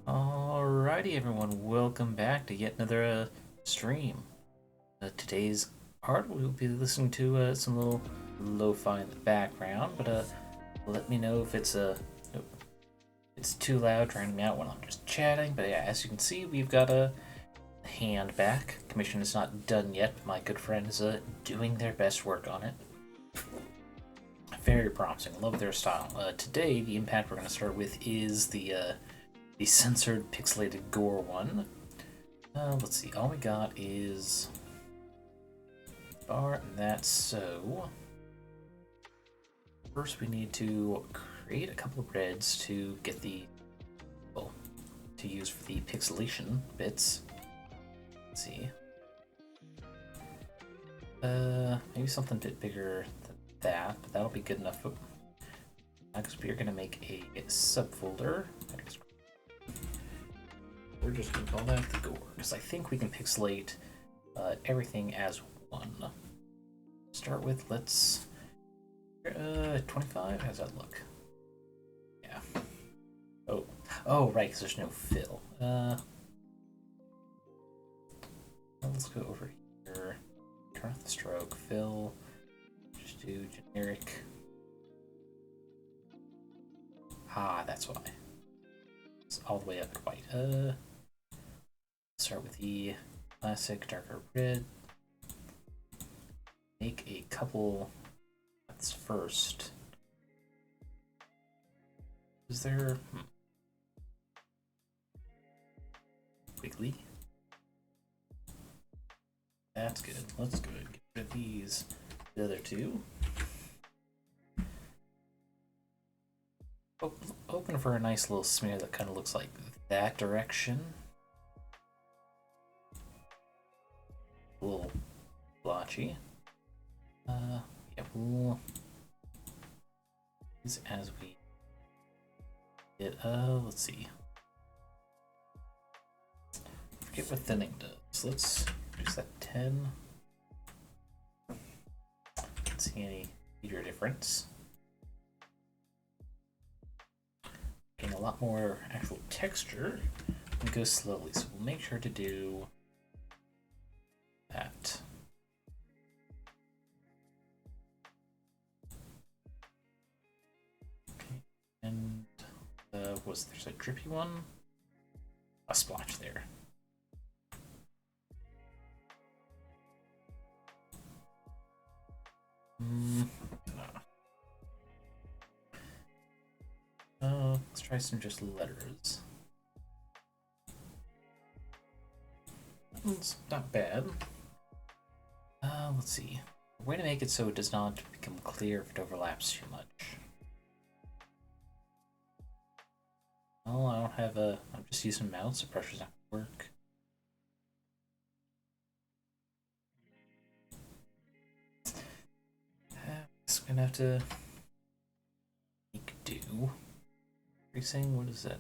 Alrighty, everyone, welcome back to yet another stream. Today's part, we'll be listening to some little lo-fi in the background, but let me know if it's too loud, drowning me out when I'm just chatting. But yeah, as you can see, we've got a hand back. Commission is not done yet, but my good friend is doing their best work on it. Very promising. Love their style. Today, the impact we're going to start with is the censored Pixelated Gore one. Let's see, all we got is bar and that, so first we need to create a couple of reds to get the, well, to use for the pixelation bits. Let's see. Maybe something a bit bigger than that, but that'll be good enough. Because we are going to make a subfolder. We're just going to call that the Gore, because I think we can pixelate everything as one. Start with, let's 25. How's that look? Yeah. Oh, right, because there's no fill. Let's go over here. Turn off the stroke. Fill. Just do generic. Ah, that's why. It's all the way up to white. Start with the classic darker red. Make a couple paths first. Is there quickly? That's good. Let's go ahead and get rid of these. The other two. Open for a nice little smear that kind of looks like that direction. A little blotchy. Yeah, we'll use as we get. Let's see. Forget what thinning does. Let's use that 10. Can't see any major difference. Getting a lot more actual texture and go slowly, so we'll make sure to do that. Okay, and there's a drippy one? A splotch there. No. Let's try some just letters. It's not bad. Let's see. A way to make it so it does not become clear if it overlaps too much. Well, I don't have a. I'm just using mouse, so pressure's not gonna work. I'm gonna have to make do. Tracing, what is that?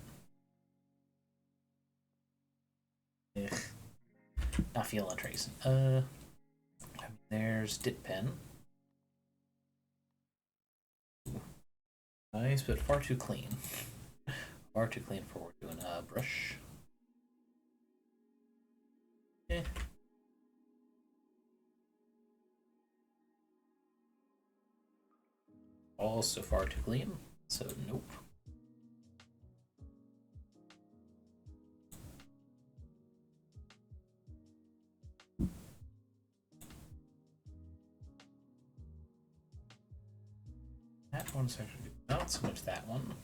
Ugh. Not feeling tracing. There's dip pen. Ooh. Nice, but far too clean. Far too clean for what we're doing. Brush. Eh. Also far too clean, so nope. That one's actually good. Not so much that one.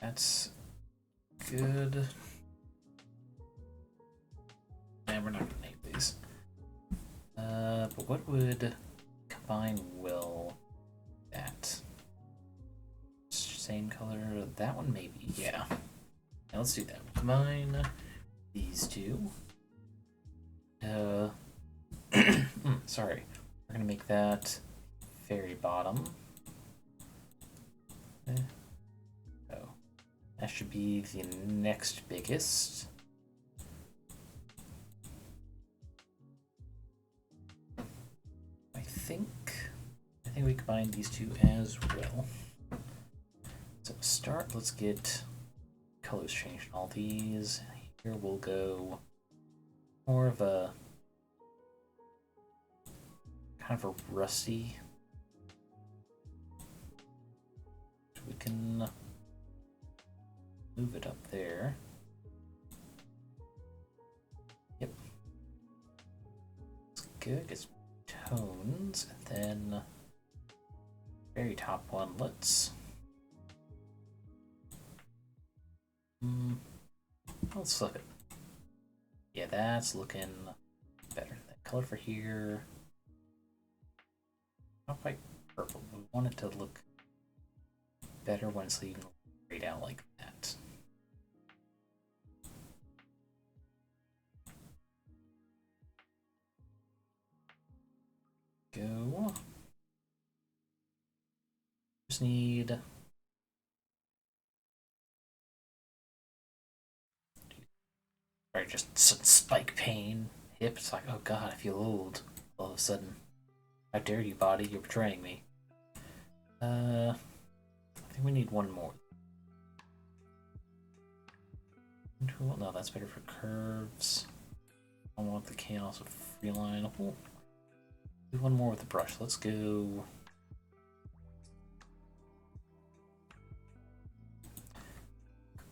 That's good. And we're not gonna name these. But what would combine well that? Same color, that one maybe, yeah. Now let's do that. Combine these two. Sorry. We're gonna make that very bottom. Oh. That should be the next biggest. I think we combine these two as well. So to start, let's get colors changed in all these. Here we'll go more of a kind of a rusty. So we can move it up there. Yep. It's good. Get some tones, and then very top one. Let's flip it. Yeah, that's looking better. That color for here, not quite purple. We want it to look better when it's even grayed out like that. Go. Just need. Or just spike pain. Hip. It's like, oh god, I feel old. All of a sudden. How dare you, body? You're betraying me. I think we need one more. No, that's better for curves. I want the chaos of free line. Oh, do one more with the brush. Let's go.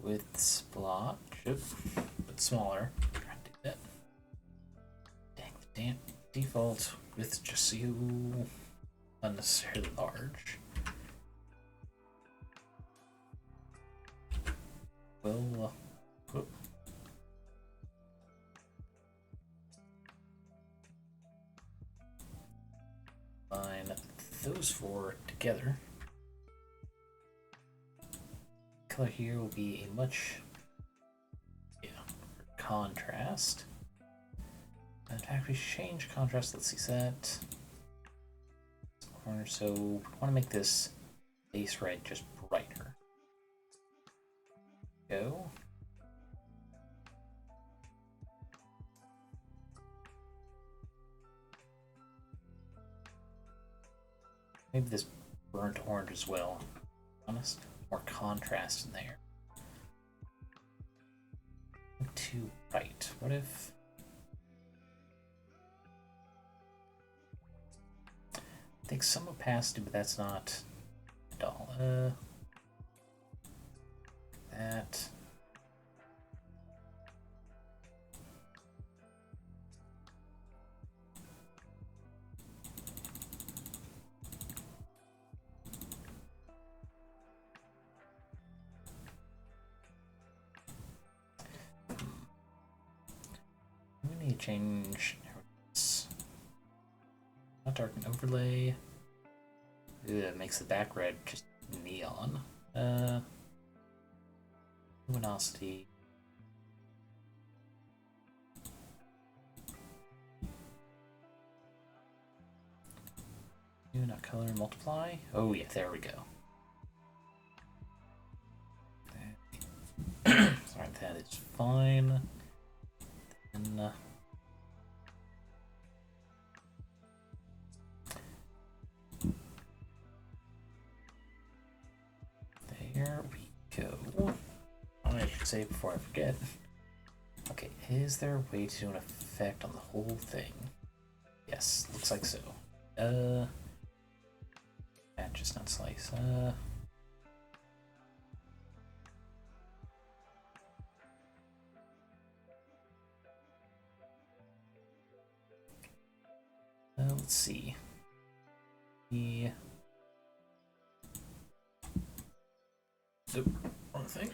With splotch, but smaller. Try to do that. Dang the damn default with just so unnecessarily large. Well, whoop. Combine those four together. Color here will be a much contrast. In fact, we should change contrast. Let's see that corner. So we want to make this base red just brighter. Go. Maybe this burnt orange as well. Honest. More contrast in there. Too bright. What if I think some opacity, but that's not at all. That. We need to change. Not darken overlay. It makes the back red just neon. Luminosity. Do not color and multiply. Oh yeah, there we go. Sorry, that is fine. And there we go. I should say before I forget. Okay, is there a way to do an effect on the whole thing? Yes, looks like so. Just not slice. Let's see. Nope, wrong thing.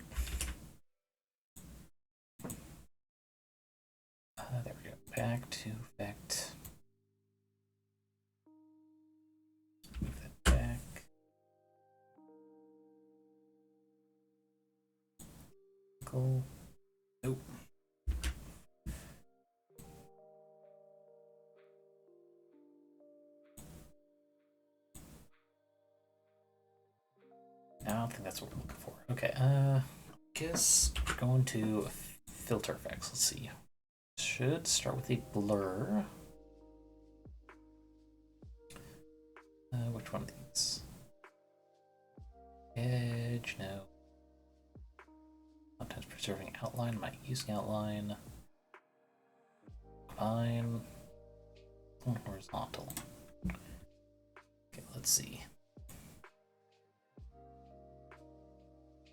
There we go. Back to effect. Move that back. Go. Nope. I don't think that's what we're looking for. Okay, guess we're going to filter effects. Let's see. Should start with a blur. Which one of these? Edge. image, no. Sometimes preserving outline, am I using outline? Fine. Horizontal. Okay, let's see.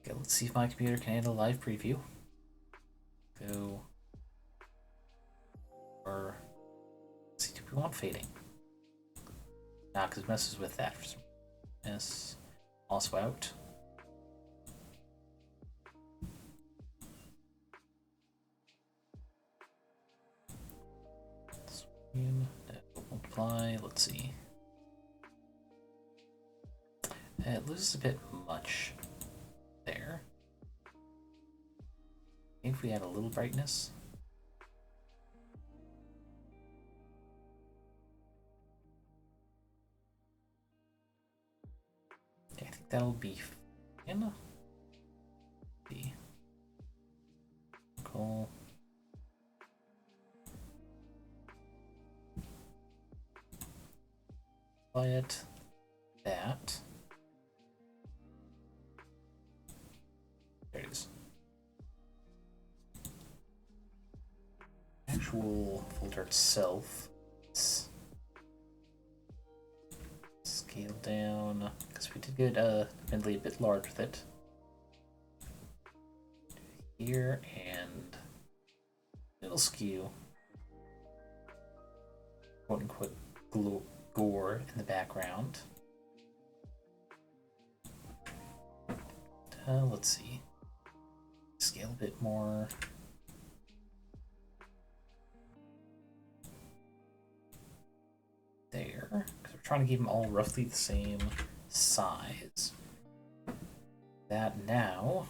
Okay, let's see if my computer can handle live preview. Go. Or let's see, do we want fading? Nah, because it messes with that for some reason. Yes. Also out. Screen. Apply. Let's see. It loses a bit much there. Maybe if we add a little brightness. Okay, I think that'll be fine. Cool. Quiet. That. There it is. Actual folder itself. Let's scale down because we did get admittedly a bit large with it. Here and it'll skew. Quote unquote gore in the background. Let's see. Scale a bit more. There, because we're trying to keep them all roughly the same size. That now,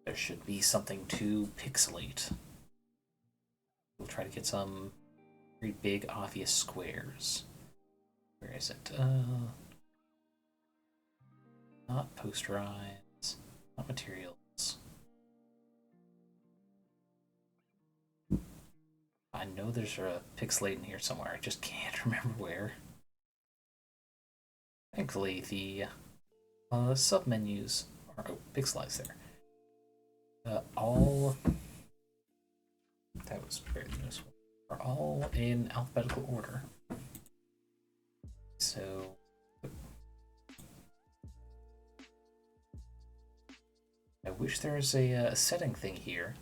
there should be something to pixelate. We'll try to get some very big, obvious squares. Where is it? Not posterize, not materials. I know there's a pixelate in here somewhere, I just can't remember where. Thankfully, the sub-menus are pixelized there. All... That was very useful. Are all in alphabetical order. So... I wish there was a setting thing here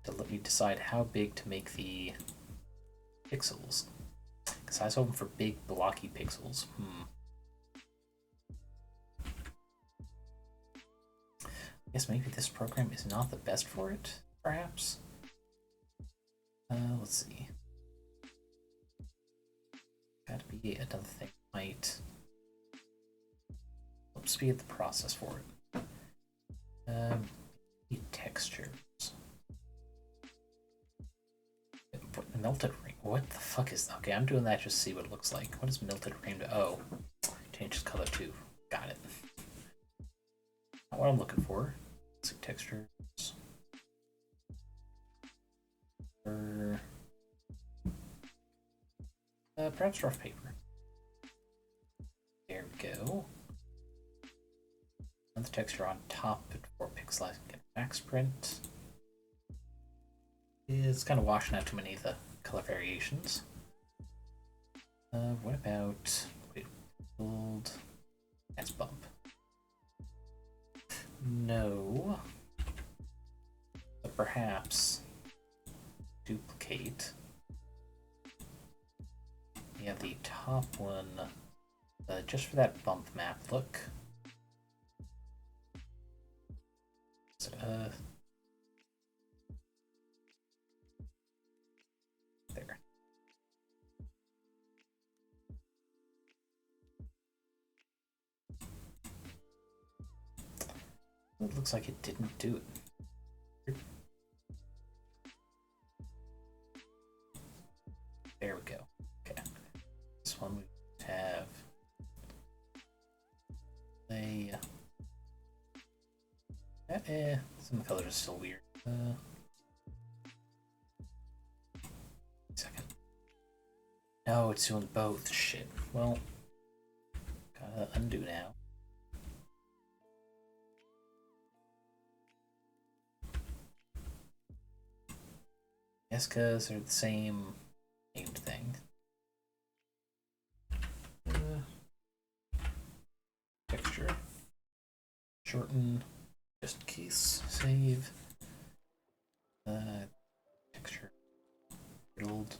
to let me decide how big to make the pixels. Because I was hoping for big blocky pixels. I guess maybe this program is not the best for it, perhaps? Let's see. Gotta be another thing might help speed the process for it. Textures. Melted rain. What the fuck is... Okay, I'm doing that just to see what it looks like. What is melted rain? Oh, changes color too. Got it. Not what I'm looking for. Let's see, textures. Perhaps rough paper. There we go. And the texture on top before pixelizing and max print. It's kind of washing out too many of the color variations. What about... Wait, build... Let's bump. No. But perhaps duplicate. Yeah, the top one, just for that bump map look. So, there. It looks like it didn't do it. There we go. Okay. This one we have a some of the colors are still weird. Second. No, it's doing both. Shit. Well, gotta undo now. guess because they're the same named thing. Texture. Shorten. Just in case. Save. Texture. Build.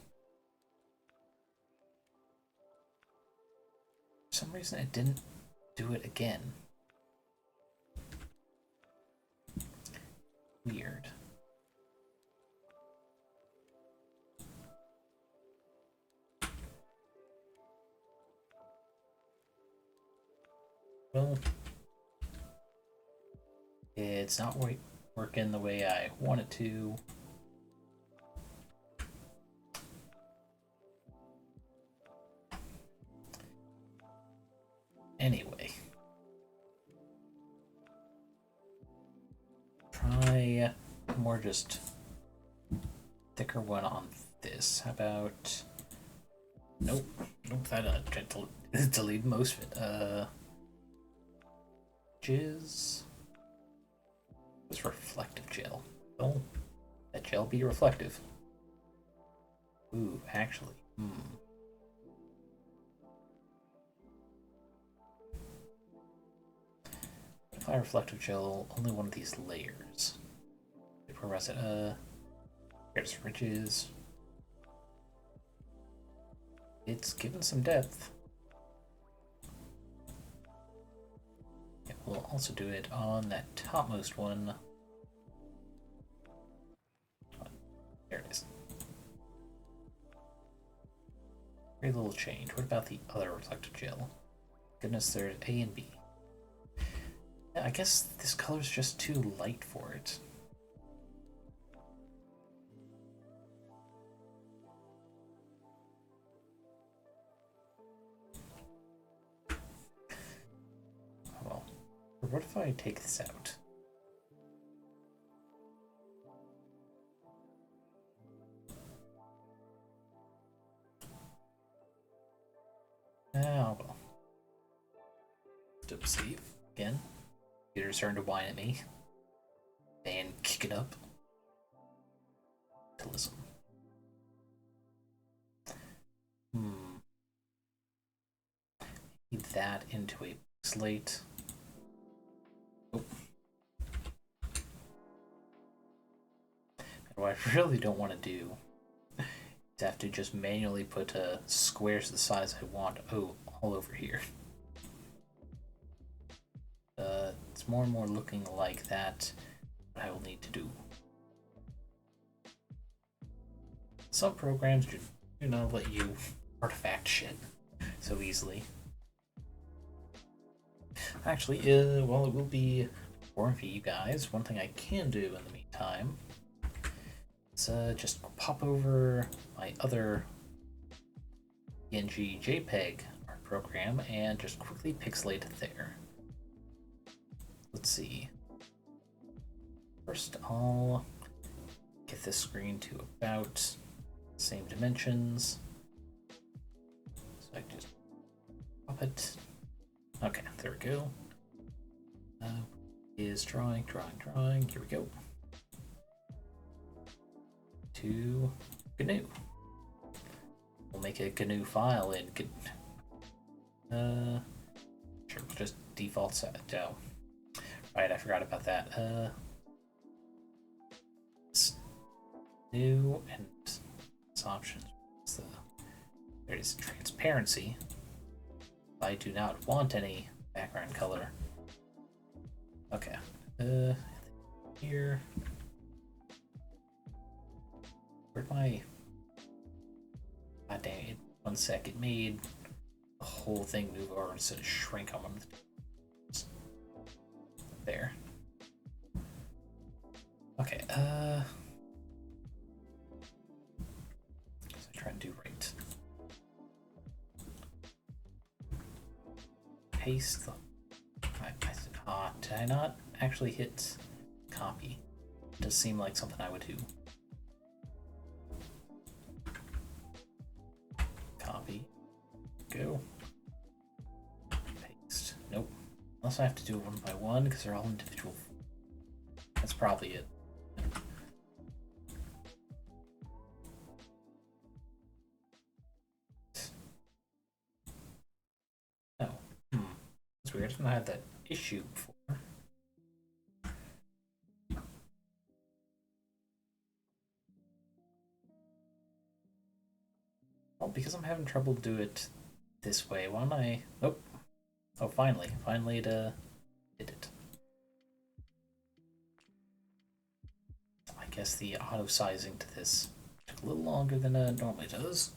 For some reason it didn't do it again. Weird. Well, it's not working the way I want it to. Anyway. Try more just thicker one on this. How about... Nope. Nope, that delete most of it. Jizz. What's reflective gel? Oh, that gel be reflective. Ooh, actually. Apply reflective gel, only one of these layers. Press it. Here's ridges. It's given some depth. Yeah, we'll also do it on that topmost one. There it is. Very little change. What about the other reflective gel? Goodness, there's A and B. Yeah, I guess this color's just too light for it. Well, what if I take this out? Oh well. Stop save again. Computer's starting to whine at me. And kick it up. To listen. Feed that into a slate. Oh. What I really don't want to do is have to just manually put squares the size I want all over here. It's more and more looking like that what I will need to do. Some programs do not let you artifact shit so easily. Actually, while it will be boring for you guys, one thing I can do in the meantime is just pop over my other PNG JPEG art program and just quickly pixelate it there. Let's see. First, I'll get this screen to about the same dimensions. So I can just pop it. Okay, there we go. Is drawing. Here we go. To GNU. We'll make a GNU file in sure, we'll just default set it down. Right, I forgot about that. New and its options. There it is, transparency. I do not want any background color. Okay. Here. Where'd my... God dang it. 1 sec. It made the whole thing move over instead of shrink on one of the... There. Okay, so try and do right. Paste the... did I not actually hit copy? It does seem like something I would do. Copy. Go. Paste. Nope. Unless I have to do it one by one because they're all individual. That's probably it. It's weird. I didn't have that issue before. Well, because I'm having trouble do it this way, why don't I... Nope. Oh, finally. Finally it did it. I guess the auto-sizing to this took a little longer than it normally does.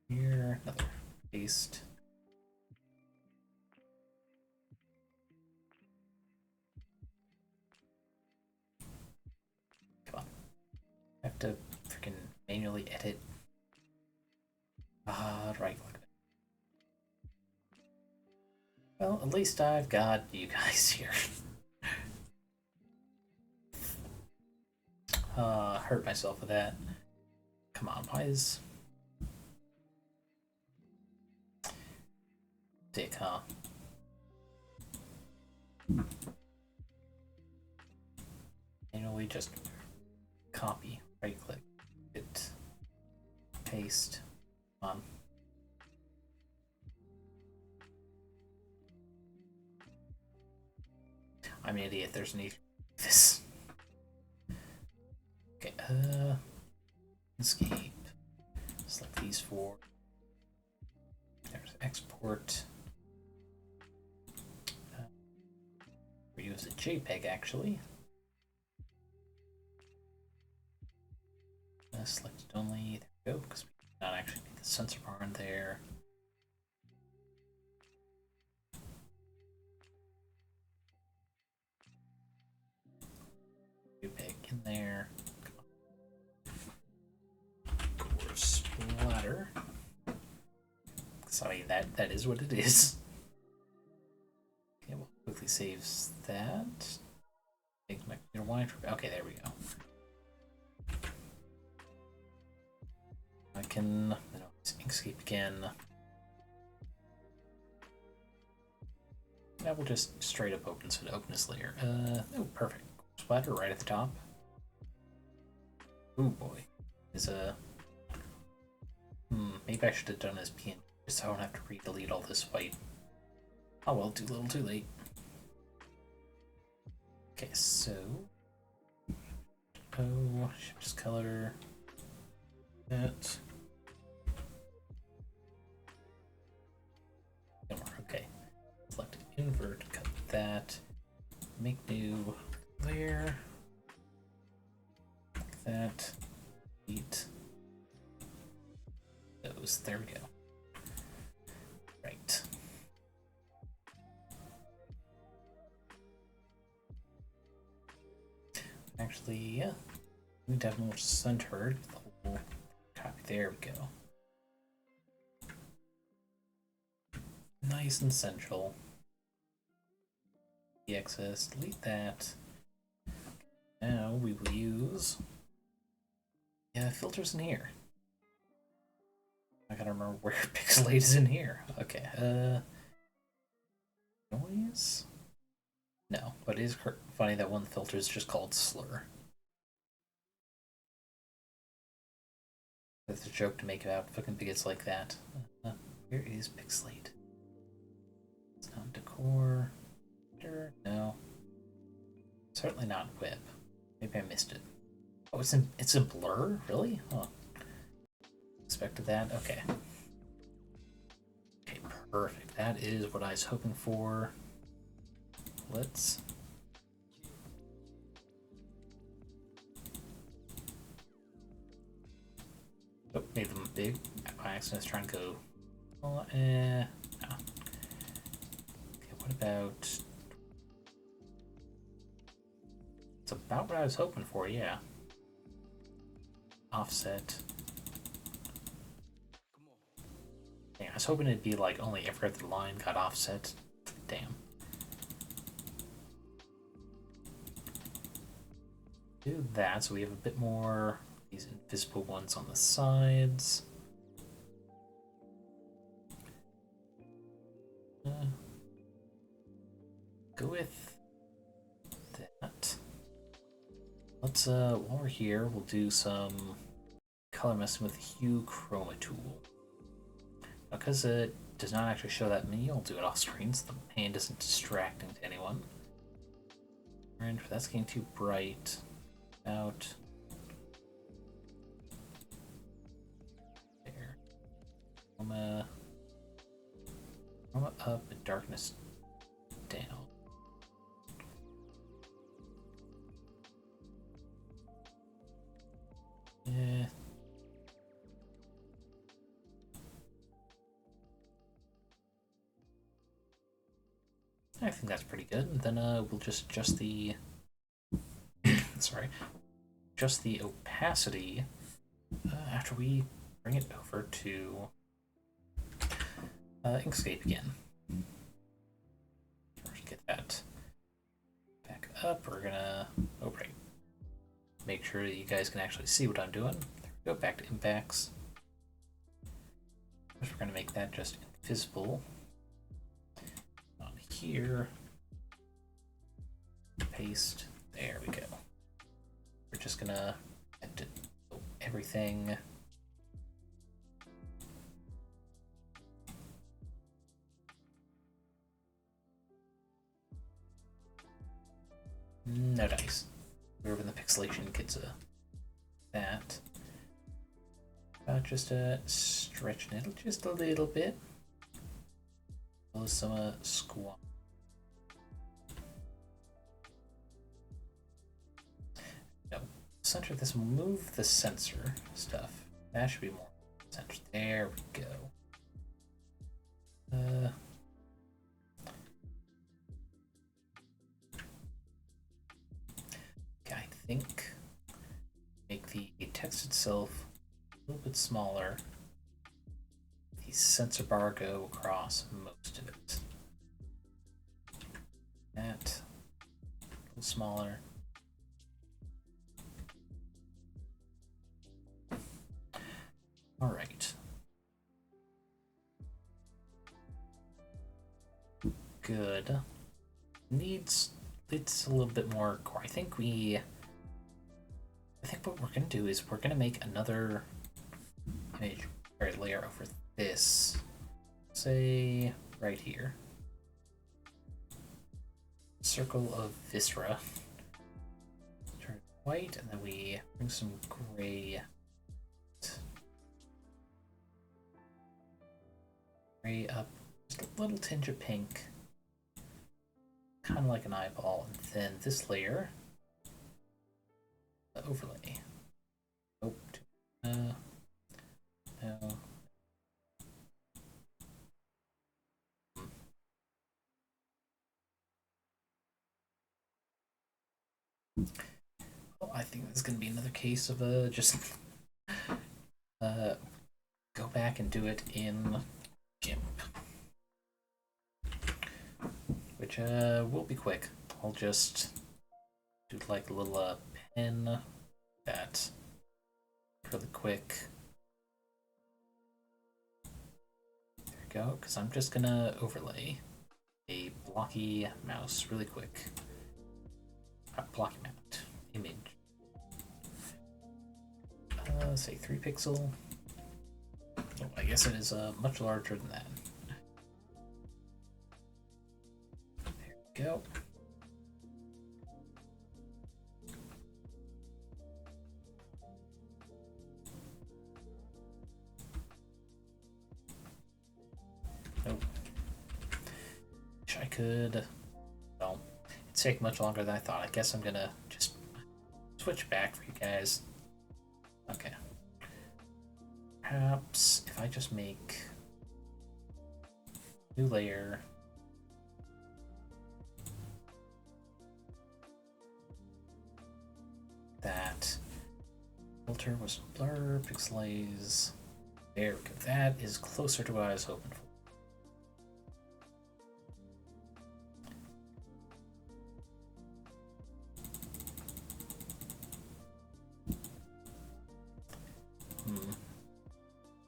Here, another paste. Come on. I have to freaking manually edit. Right click. Well, at least I've got you guys here. Hurt myself with that. Come on, why is... Dick, huh? Manually just copy, right click, hit, paste, on. I'm an idiot, there's an easy this. Okay, escape. Select these four. There's export. We use a JPEG actually. Selected only. There we go, because we do not actually need the sensor bar in there. JPEG in there. Gore splatter. So I mean that is what it is. Okay, we'll quickly saves that. Make my computer wide. Okay, there we go. I can Inkscape again. That will just straight up open, so to open this layer. Oh, perfect. Splatter right at the top. Oh boy. Is a maybe I should have done as PNG so I don't have to re-delete all this white. Oh well, too little, too late. Okay, so shift color. That. Okay. Select invert, cut that. Make new layer. Like that. Delete those. There we go. Right. Actually, yeah. We need to have more centered. The whole copy. There we go. Nice and central. The excess, delete that. Now we will use filters in here. I gotta remember where Pixelated is in here. Okay, noise? No, but it is funny that one filter is just called slur. That's a joke to make about fucking bigots like that. Where is Pixelated? It's not decor. No. Certainly not web. Maybe I missed it. Oh, it's in blur? Really? Huh. Expected that? Okay. Okay, perfect. That is what I was hoping for. Let's... Oh, made them big. By accident, I was trying to go... Oh, no. Okay, what about... It's about what I was hoping for, yeah. Offset. Dang, I was hoping it'd be like only every other line got offset. Damn. Do that so we have a bit more these invisible ones on the sides. Go with that. Let's while we're here, we'll do some color messing with the hue chroma tool. Okay, because it does not actually show that menu, I'll do it off screen so the hand isn't distracting to anyone. And that's getting too bright. Out. There. Chroma up and darkness down. Yeah. I think that's pretty good. And then we'll just adjust the sorry, just the opacity after we bring it over to Inkscape again. Get that back up. We're gonna make sure that you guys can actually see what I'm doing. There we go. Back to impacts. First, we're gonna make that just invisible. On here, paste. There we go. We're just gonna edit everything. No dice. We're in the pixelation gets that. Just stretching it just a little bit. Some squat. No, center this. Move the sensor stuff. That should be more center. There we go. Okay, I think make the text itself a little bit smaller. The sensor bar go across most of it. That a little smaller. All right. Good. It's a little bit more core. I think what we're gonna do is we're gonna make another image layer over this. Say right here. Circle of viscera. Turn it white, and then we bring some gray. Gray up, just a little tinge of pink. Kind of like an eyeball, and then this layer, the overlay. Nope. No. Well, I think this is going to be another case of just go back and do it in GIMP. Which will be quick. I'll just do like a little pen that really quick. There we go, because I'm just gonna overlay a blocky mouse really quick. Blocky mount image. Say 3 pixel. Oh, I guess it is much larger than that. Go. Nope. Wish I could. Well, it'd take much longer than I thought. I guess I'm gonna just switch back for you guys. Okay. Perhaps if I just make new layer. That filter was blur, pixelaze. There we go. That is closer to what I was hoping for.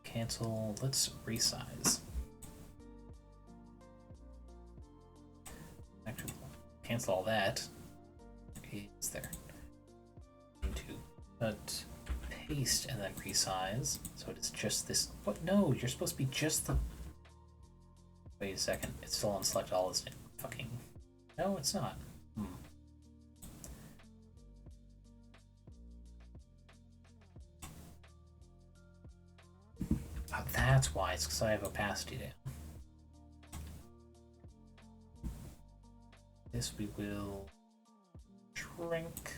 Cancel. Let's resize. Actually, cancel all that. It's there. But paste and then resize, so it is just this. What? No, you're supposed to be just the Wait a second, it's still on select all, isn't it? Fucking... No, it's not. Oh, that's why. It's because I have opacity down. This we will shrink.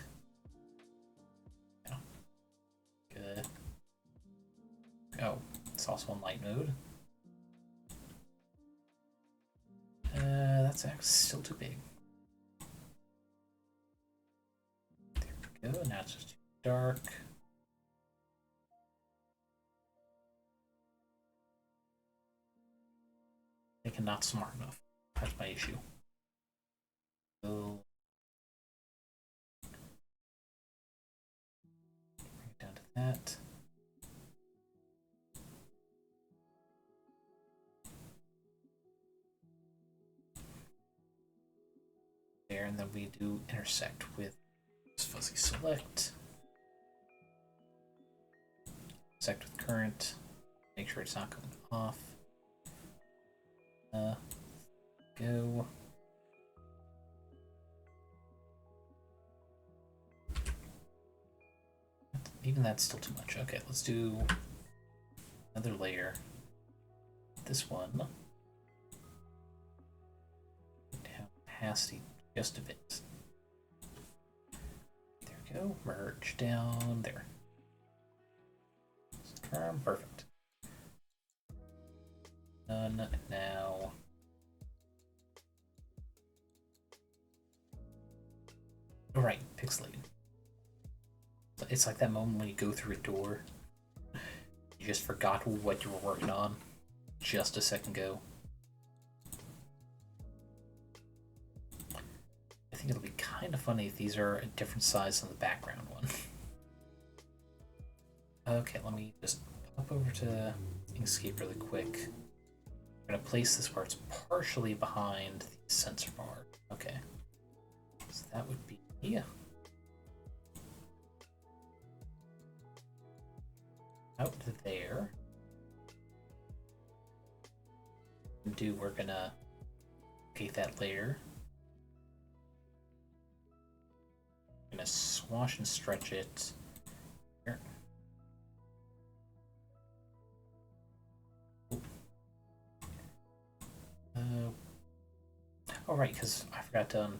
Yeah. Good. Oh, it's also in light mode. That's actually still too big. There we go. Now it's just too dark. I think I'm not smart enough. That's my issue. So bring it down to that. There, and then we do intersect with fuzzy select. Intersect with current. Make sure it's not going off. Go. Even that's still too much. Okay, let's do another layer. This one. Have opacity just a bit. There we go. Merge down there. Confirm. Perfect. Done. Now. All right, pixelated. It's like that moment when you go through a door. You just forgot what you were working on just a second ago. I think it'll be kind of funny if these are a different size than the background one. Okay, let me just pop over to Inkscape really quick. I'm gonna place this where it's partially behind the sensor bar. Okay. So that would be, yeah. Out there. We're gonna locate that layer. Gonna swash and stretch it here. Oh right, because I forgot to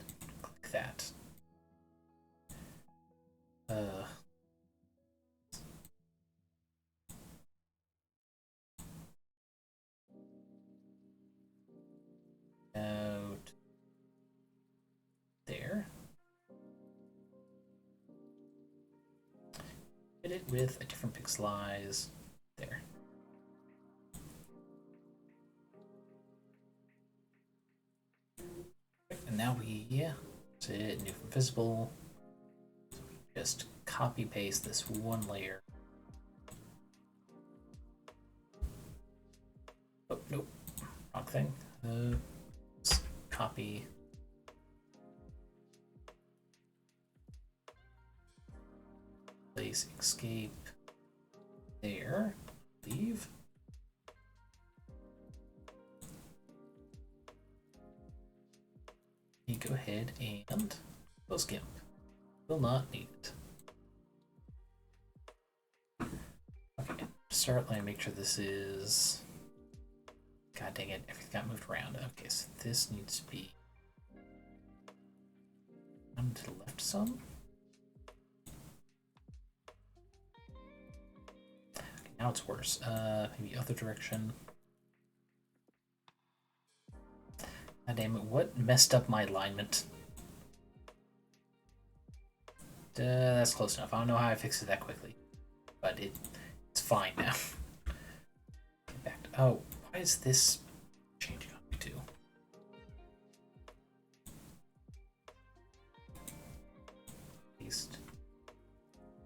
click that. Out there. Hit it with a different pixelize there. And now that's it, new from visible. So we just copy paste this one layer. Oh, nope, wrong thing. Let's copy. Place Inkscape there, leave. You go ahead and close GIMP. Will not need it. Okay, start. Let me make sure this is. God dang it! Everything got moved around. Okay, so this needs to be on to the left some. Okay, now it's worse. Maybe other direction. God damn it! What messed up my alignment? That's close enough. I don't know how I fixed it that quickly, but it's fine now. Get back to, oh, why is this changing on me too? Paste.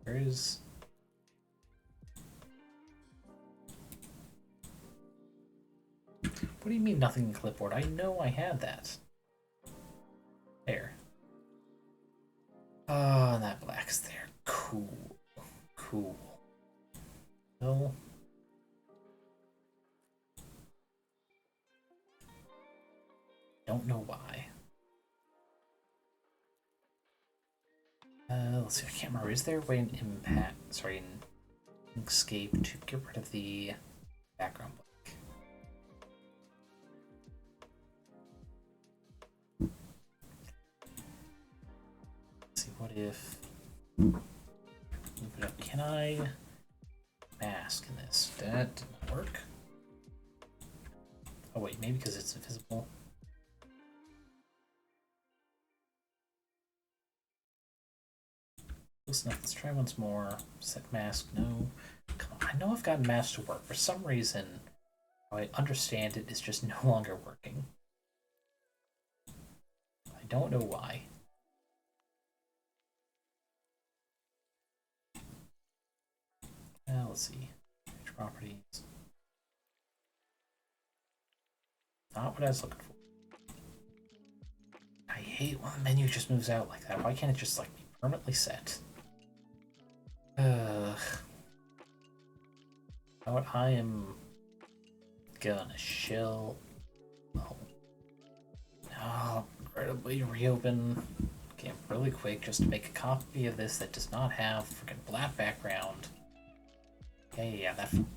Where is? What do you mean nothing in clipboard? I know I had that. There. Oh, and that black's there. Cool. Cool. No. Don't know why. Let's see, I can't remember. Is there a way in Inkscape to get rid of the background black? Let's see, what if... Move it up. Can I mask in this? That did not work. Oh wait, maybe because it's invisible. Close enough. Let's try once more. Set mask. No. Come on. I know I've gotten mask to work. For some reason, I understand it is just no longer working. I don't know why. Let's see. Page properties. Not what I was looking for. I hate when the menu just moves out like that. Why can't it just like be permanently set? You know what? I am gonna shell. Oh, incredibly reopen game really quick just to make a copy of this that does not have freaking black background. Yeah, that freaking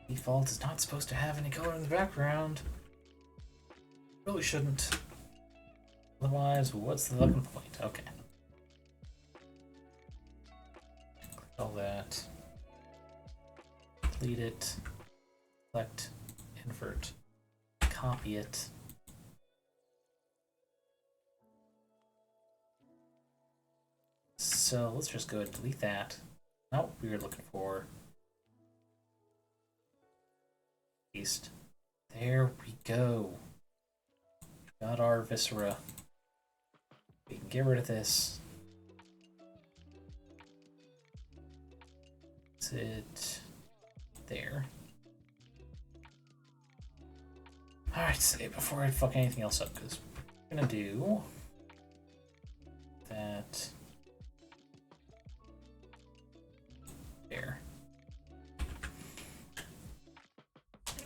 default is not supposed to have any color in the background. Really shouldn't. Otherwise, what's the fucking point? Okay. Click all that. Delete it. Select. Invert. Copy it. So let's just go ahead and delete that. Not what we were looking for. Paste. There we go. Got our viscera. We can get rid of this. Sit there. Alright, save before I fuck anything else up, because we're gonna do that there.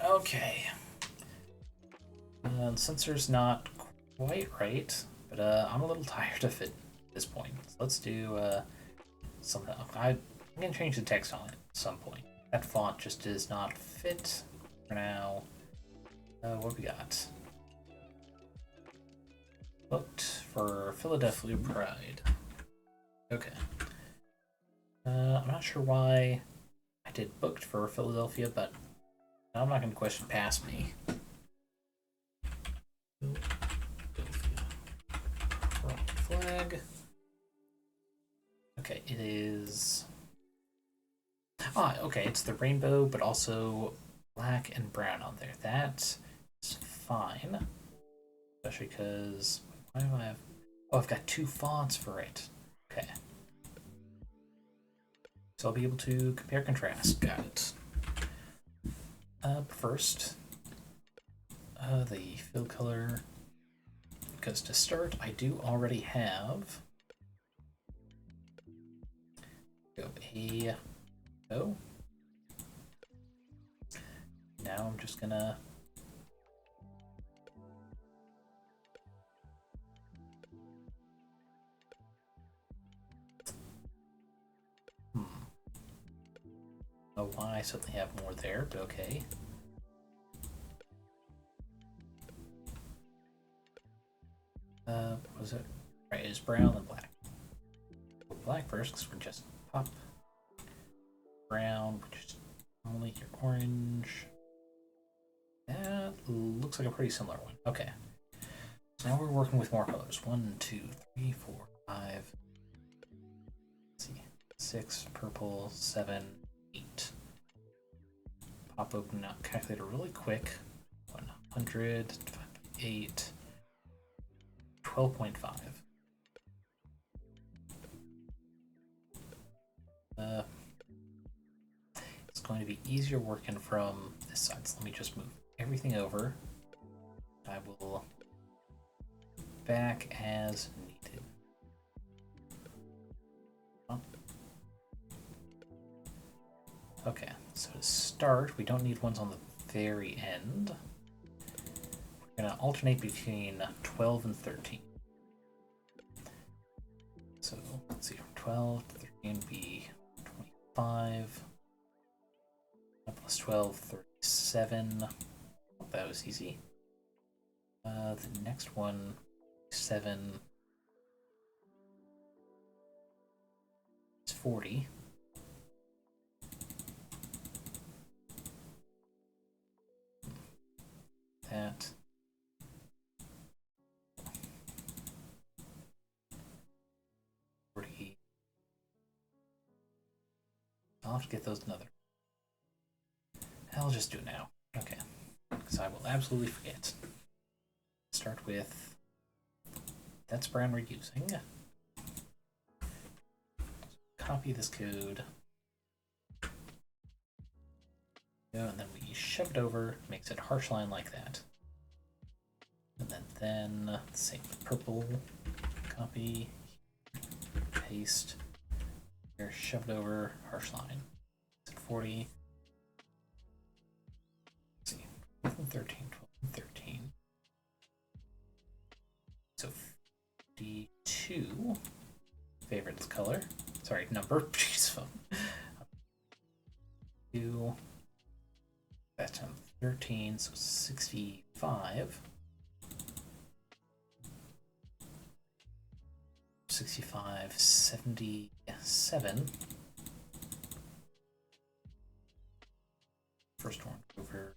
Okay. The sensor's not quite right, but I'm a little tired of it at this point. So let's do something else. I'm gonna change the text on it at some point. That font just does not fit for now. What we got? Booked for Philadelphia Pride. Okay. I'm not sure why I did booked for Philadelphia, but I'm not going to question past me. Flag. Okay, it is... okay, it's the rainbow, but also black and brown on there. That is fine. Especially because... Why do I have... Oh, I've got two fonts for it. Okay. So I'll be able to compare contrast. Got it. First, the fill color, because to start, I do already have oh. Now I'm just gonna oh, why I suddenly have more there, but okay. What was it? Right, it's brown and black. Black first, because we're just pop. Brown, which is only your orange. That looks like a pretty similar one. Okay. So now we're working with more colors. 1, 2, 3, 4, 5. Let's see. 6, purple, 7, 8. Pop open up calculator really quick. 100, 8, 12.5. It's going to be easier working from this side. So let me just move everything over. I will back as needed. Oh. Okay, so to start, we don't need ones on the very end, we're going to alternate between 12 and 13. So let's see, 12 to 13 be 25. Plus 12, 37. Oh, that was easy. The next one, 7 is 40. That. I'll have to get those another. I'll just do it now. Okay. Because I will absolutely forget. Start with that's brand we're using. Copy this code. And then we shove it over, makes it harsh line like that. And then same with purple. Copy, paste. Here, shove it over, harsh line. 40. Let's see, 12 and 13, 12 and 13. So 52. Favorite color. Sorry, number. Jeez, phone. 2. That's on 13, so 65. 65, 77. First one over.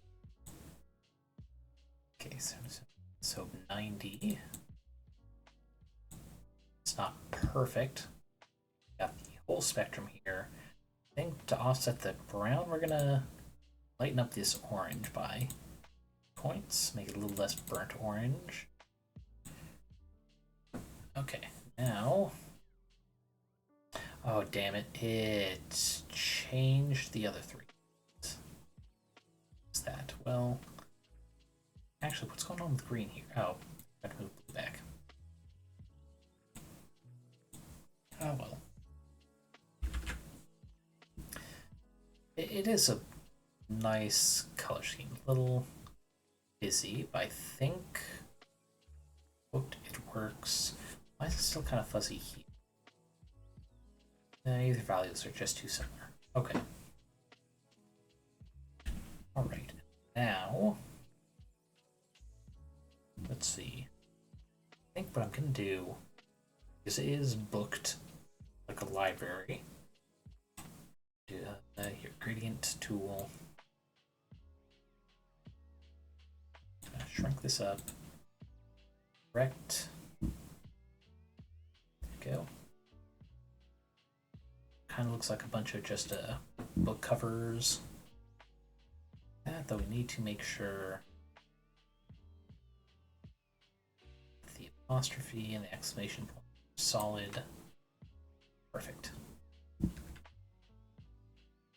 Okay, so 90. It's not perfect. Got the whole spectrum here. I think to offset the brown, we're gonna lighten up this orange by points, make it a little less burnt orange. Okay. Now, oh damn it, it changed the other three. What's that? Well, actually, what's going on with green here? Oh, I got to move blue back. Oh well. It is a nice color scheme. A little busy, but I think it works. Why is it still kind of fuzzy here? Either values are just too similar. Okay. Alright. Now, let's see. I think what I'm going to do is it is booked like a library. Your gradient tool. Shrink this up. Correct. Go. Kind of looks like a bunch of just book covers. Though we need to make sure the apostrophe and the exclamation point are solid. Perfect.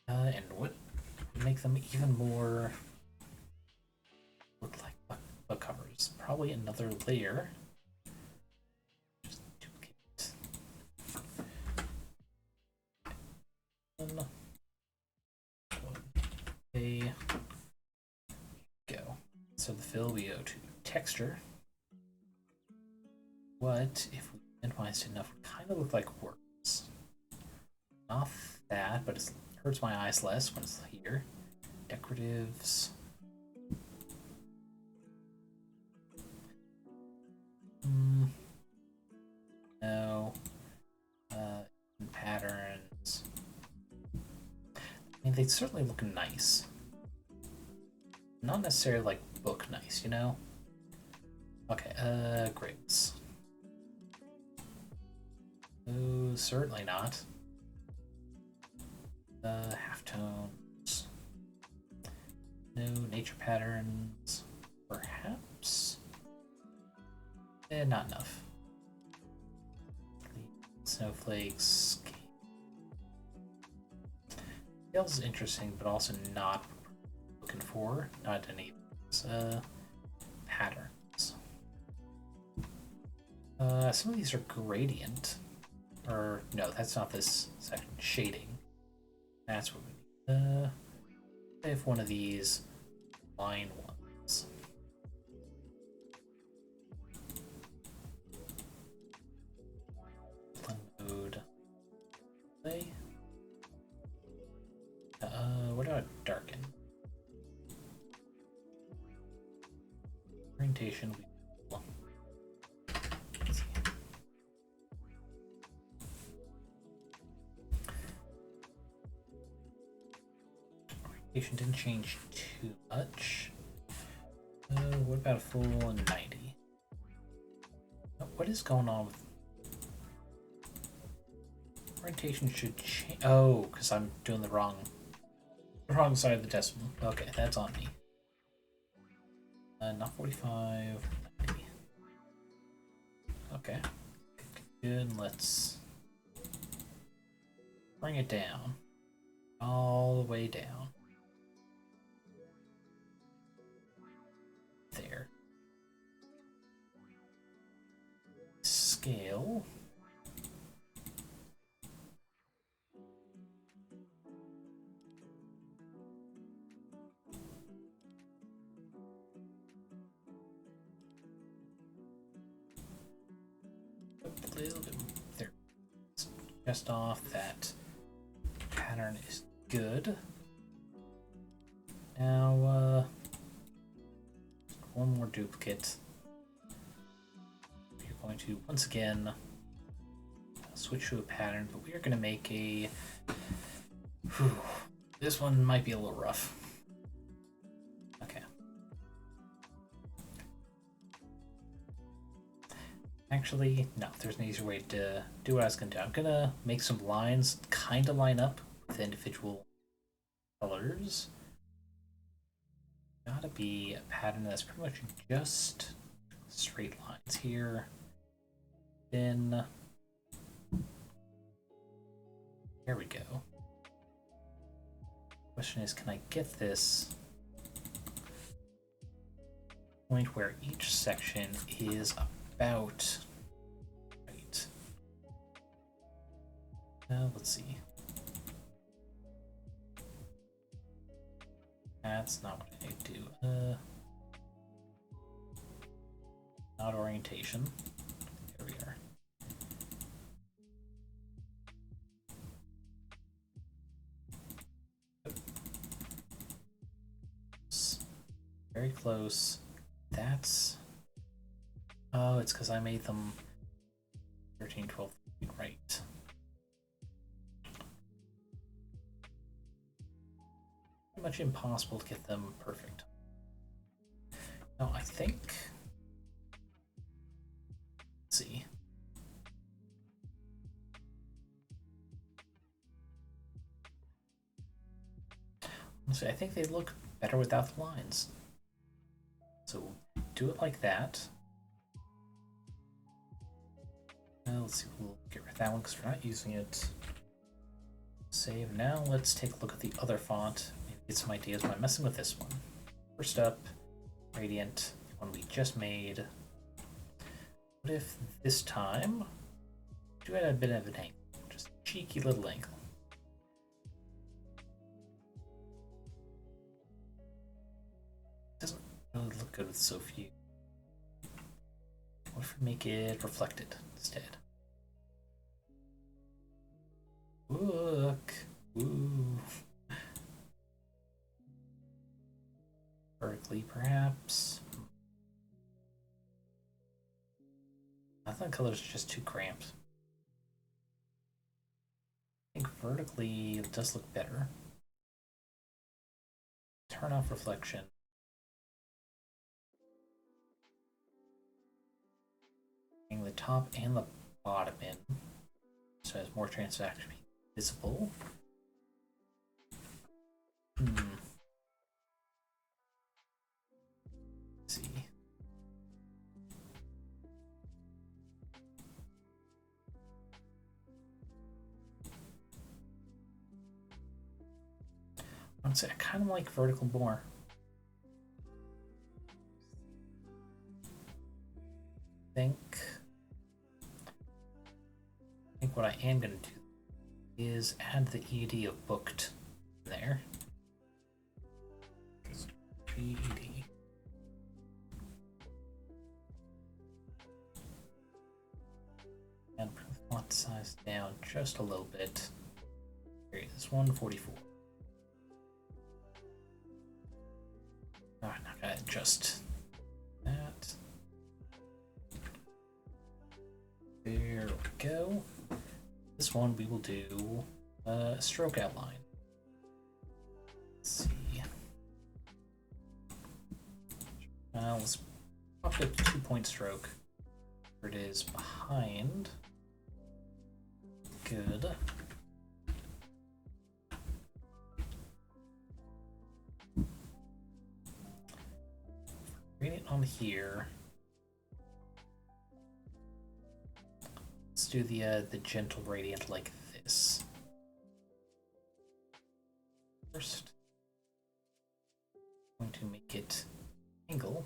And what would make them even more look like book covers? Probably another layer. Okay. Go. So the fill, we go to texture. What if we minimized enough? Would kind of look like words. Not that, but it hurts my eyes less when it's here. Decoratives. No. Patterns. I mean, they certainly look nice. Not necessarily like book nice, you know? Okay, grapes. Oh, certainly not. Halftones. No nature patterns. Perhaps? Not enough. Snowflakes. Scales is interesting, but also not looking for. Not any patterns. Some of these are gradient. Or, no, that's not this section. Shading. That's what we need. If one of these line ones. Mode. Play. What about darken? Orientation. Let's see. Orientation didn't change too much. What about a full 90? What is going on with orientation? Should change. Oh, because I'm doing the wrong side of the decimal. Okay, that's on me. Not 45. 90. Okay. Good. Let's bring it down. All the way down. There. Scale. A little bit there. Just off that pattern is good. Now, one more duplicate. We're going to once again switch to a pattern, but we are going to make a. This one might be a little rough. Okay. Actually, no, there's an easier way to do what I was going to do. I'm going to make some lines kind of line up with individual colors. Gotta be a pattern that's pretty much just straight lines here. Then there we go. Question is, can I get this point where each section is about right? Let's see. That's not what I need to do. Not orientation. There we are. Very close. That's... Oh, it's because I made them 13, 12 feet right. Pretty much impossible to get them perfect. Now, I think... Let's see. Honestly, I think they look better without the lines. So do it like that. Let's see, we'll get rid of that one because we're not using it. Save. Now let's take a look at the other font. Maybe get some ideas by messing with this one. First up, Radiant, the one we just made. What if this time do it at a bit of an angle? Just a cheeky little angle. Doesn't really look good with so few. What if we make it reflected instead? Look. Ooh. Vertically, perhaps. I thought colors are just too cramped. I think vertically it does look better. Turn off reflection. The top and the bottom in, so it has more chance to actually be visible. Let's see. Honestly, I kind of like vertical more. I think what I am going to do is add the ED of booked there. 80. And bring the font size down just a little bit. There it is, 144. Alright, now I gotta adjust that. There we go. This one we will do a stroke outline. Let's see. Let's pop it to 2-point stroke. Where it is behind. Good. Read it on here. Let's do the gentle gradient like this. First, I'm going to make it angle.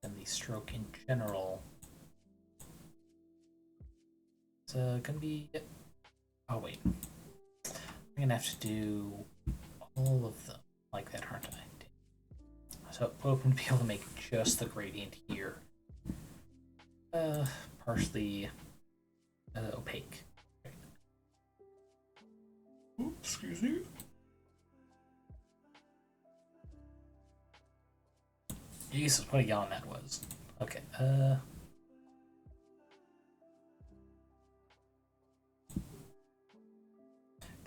And the stroke in general is gonna be. Oh wait, I'm gonna have to do all of them like that, aren't I? So I'm hoping to be able to make just the gradient here partially opaque. Right. Oops, excuse me. Jesus, what a yawn that was. Okay, there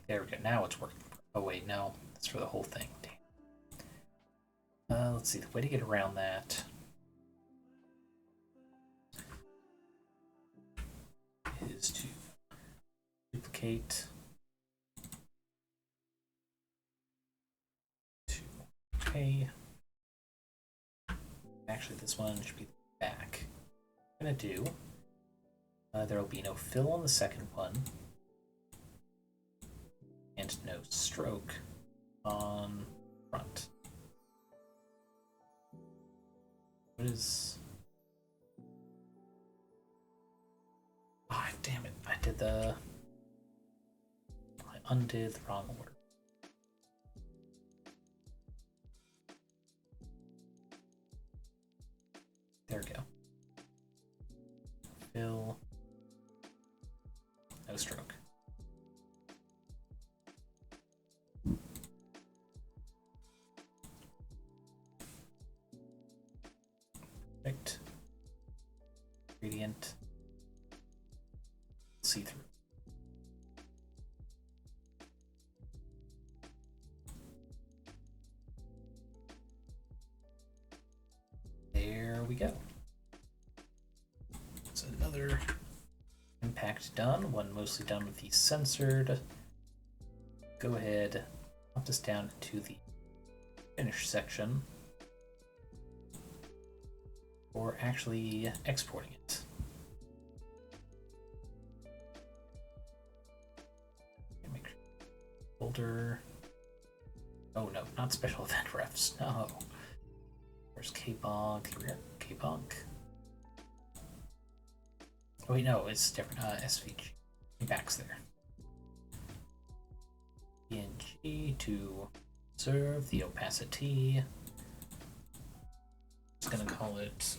we go, now it's working. Oh wait, no, that's for the whole thing. Damn. Let's see, the way to get around that is to duplicate to okay. Actually, this one should be the back. I'm gonna do. There will be no fill on the second one, and no stroke on front. What is? Ah, oh, damn it! I undid the wrong order. There we go. Fill. No stroke. Perfect. Gradient. See through. There we go. So another impact done, one mostly done with the censored. Go ahead, pop this down to the finish section, or actually exporting it. Make sure. Folder. Oh no, not special event refs, no. Where's K-Bonk? K-Bonk. Oh wait, no, it's different. SVG. Back's there. PNG to observe the opacity. Just gonna call it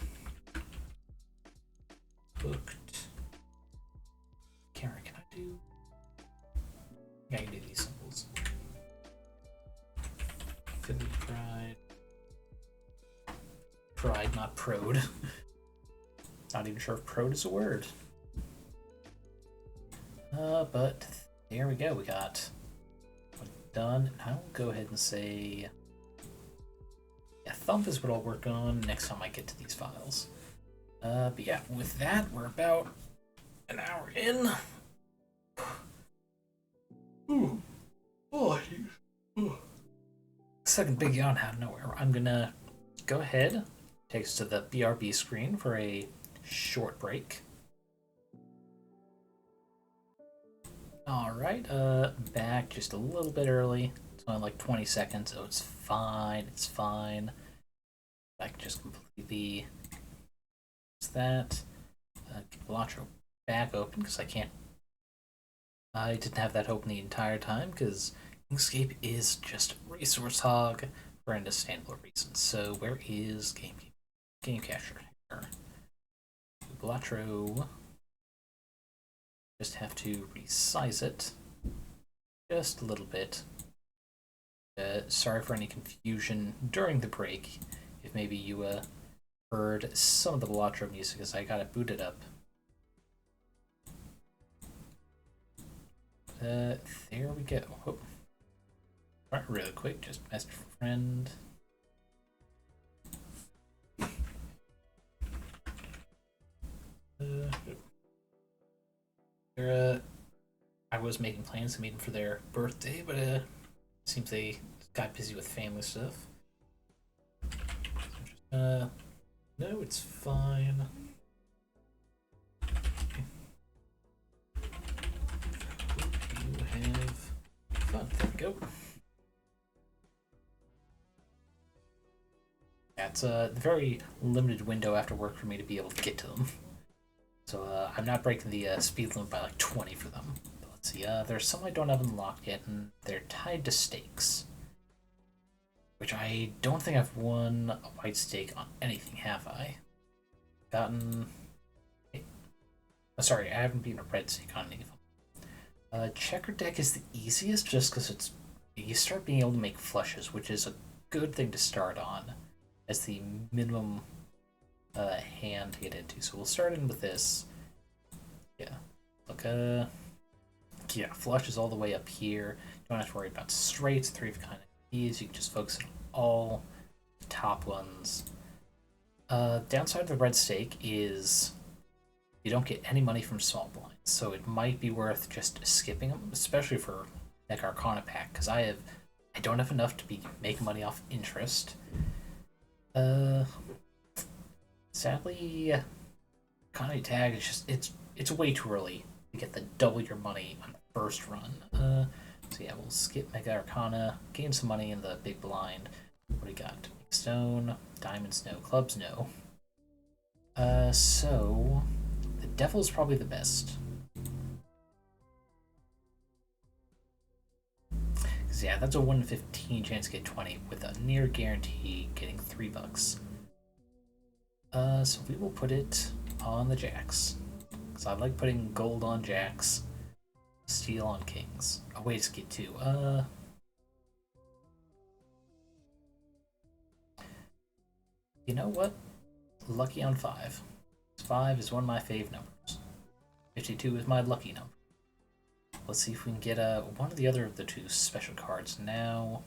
hooked. Camera, can I do? Yeah, you do these symbols. Philly Pride. Pride, not prode. Not even sure if prode is a word. But there we go. We got one done. I'll go ahead and say, yeah, thump is what I'll work on next time I get to these files. But yeah, with that, we're about an hour in. Ooh. Oh, ooh. Second big yawn out of nowhere. I'm gonna go ahead. Takes us to the BRB screen for a short break. Alright, back just a little bit early. It's only like 20 seconds, so it's fine, it's fine. I can just completely fix that. Get Balatro back open, because I didn't have that open the entire time, because Inkscape is just a resource hog for understandable reasons. So where is Game Capture? Here. Balatro. Just have to resize it just a little bit. Sorry for any confusion during the break. If maybe you heard some of the Balatro music as I got it booted up. There we go. Oh. Alright, really quick, just message friend. I was making plans to meet them for their birthday, but seems they got busy with family stuff. No, it's fine. Hope you have fun. There we go. Yeah, it's a very limited window after work for me to be able to get to them. So I'm not breaking the speed limit by like 20 for them. But let's see, there's some I don't have unlocked yet, and they're tied to stakes. Which I don't think I've won a white stake on anything, have I? Gotten... Oh, sorry, I haven't beaten a red stake on any of them. Checkered deck is the easiest just because it's... You start being able to make flushes, which is a good thing to start on as the minimum hand to get into. So we'll start in with this. Yeah. Look, yeah, flush is all the way up here. You don't have to worry about straights, 3 of kind of keys. You can just focus on all the top ones. Downside of the red stake is you don't get any money from small blinds, so it might be worth just skipping them, especially for like Arcana pack, because I don't have enough to be making money off interest. Sadly, Arcana tag is just it's way too early to get the double your money on the first run. So yeah, we'll skip Mega Arcana, gain some money in the big blind. What do we got? Stone, diamonds, no. Clubs, no. So the devil is probably the best. Cause yeah, that's a 1 in 15 chance to get 20 with a near guarantee getting $3. So we will put it on the jacks. Cause I like putting gold on jacks, steel on kings. Oh wait, it's get 2. You know what? Lucky on 5. 5 is one of my fave numbers. 52 is my lucky number. Let's see if we can get one or the other of the 2 special cards now.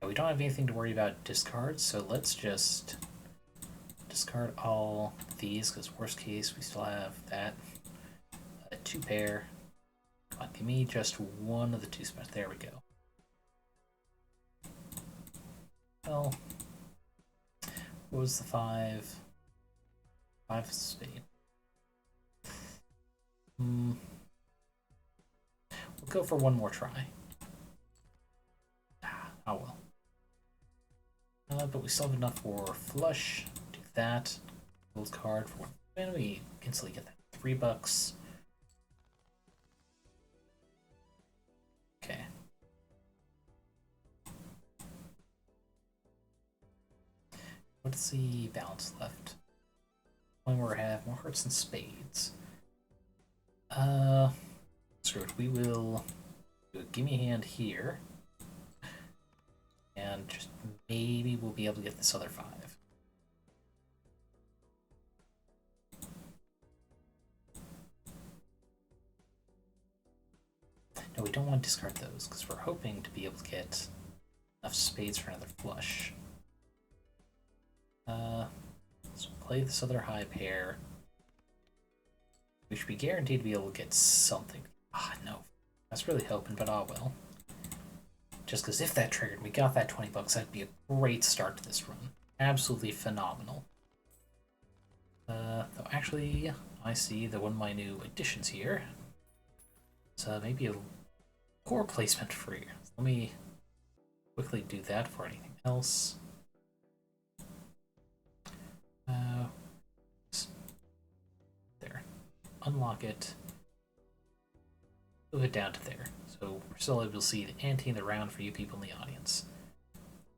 We don't have anything to worry about discards, so let's just discard all these, because worst case we still have that. 2 pair. Come on, give me just one of the 2 special. There we go. Well, what was the 5? 5 spade. We'll go for one more try. Oh well. But we still have enough for flush. Do that. Gold card for 1. And we instantly get that $3. Okay. What's the balance left? One more have more hearts and spades. Screw it. We will do a gimme hand here. And just maybe we'll be able to get this other 5. No, we don't want to discard those, because we're hoping to be able to get enough spades for another flush. So play this other high pair. We should be guaranteed to be able to get something. Ah, no. I was really hoping, but ah well. Just because if that triggered, we got that $20, that'd be a great start to this run. Absolutely phenomenal. Though actually, I see that one of my new additions here. So maybe a poor placement for you. Let me quickly do that for anything else. There. Unlock it. move it down to there. So we're still able to see the ante in the round for you people in the audience.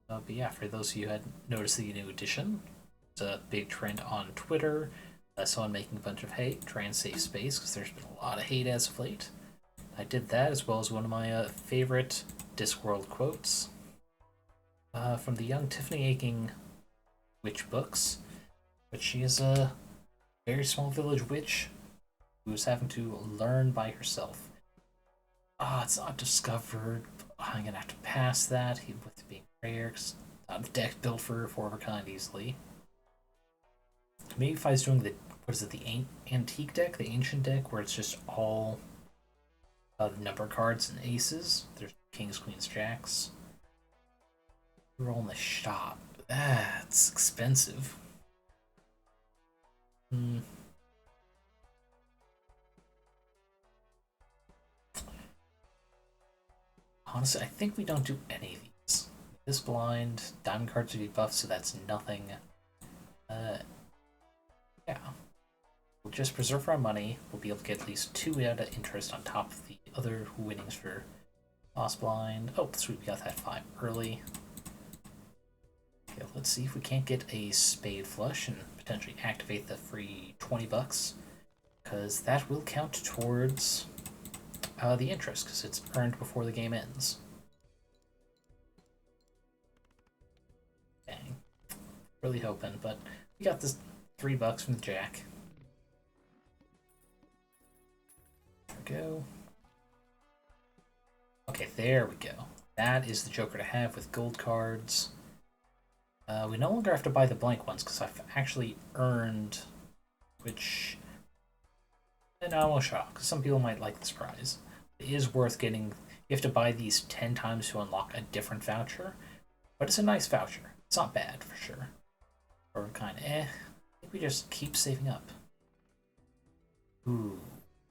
But yeah, for those of you who hadn't noticed the new addition, it's a big trend on Twitter. Someone making a bunch of hate, trying to save space, because there's been a lot of hate as of late. I did that, as well as one of my favorite Discworld quotes from the young Tiffany Aching witch books. But she is a very small village witch who is having to learn by herself. It's not discovered. I'm gonna have to pass that with it being rare, because not the deck built for of her kind easily. Maybe if I was doing the antique deck, the ancient deck, where it's just all the number cards and aces. There's kings, queens, jacks. Roll in the shop. That's expensive. Honestly, I think we don't do any of these. This blind, diamond cards would be buffed, so that's nothing. Yeah. We'll just preserve our money. We'll be able to get at least 2 out of interest on top of the other winnings for Boss Blind. Oh, sweet, we got that 5 early. Okay, let's see if we can't get a spade flush and potentially activate the free $20, because that will count towards the interest, because it's earned before the game ends. Dang. Really hoping, but we got this $3 from the jack. There we go. Okay, there we go. That is the Joker to have with gold cards. We no longer have to buy the blank ones, because I've actually earned, which, and I won't shock, because some people might like this prize. It is worth getting. You have to buy these 10 times to unlock a different voucher, but it's a nice voucher. It's not bad, for sure. Or kind of I think we just keep saving up. Ooh,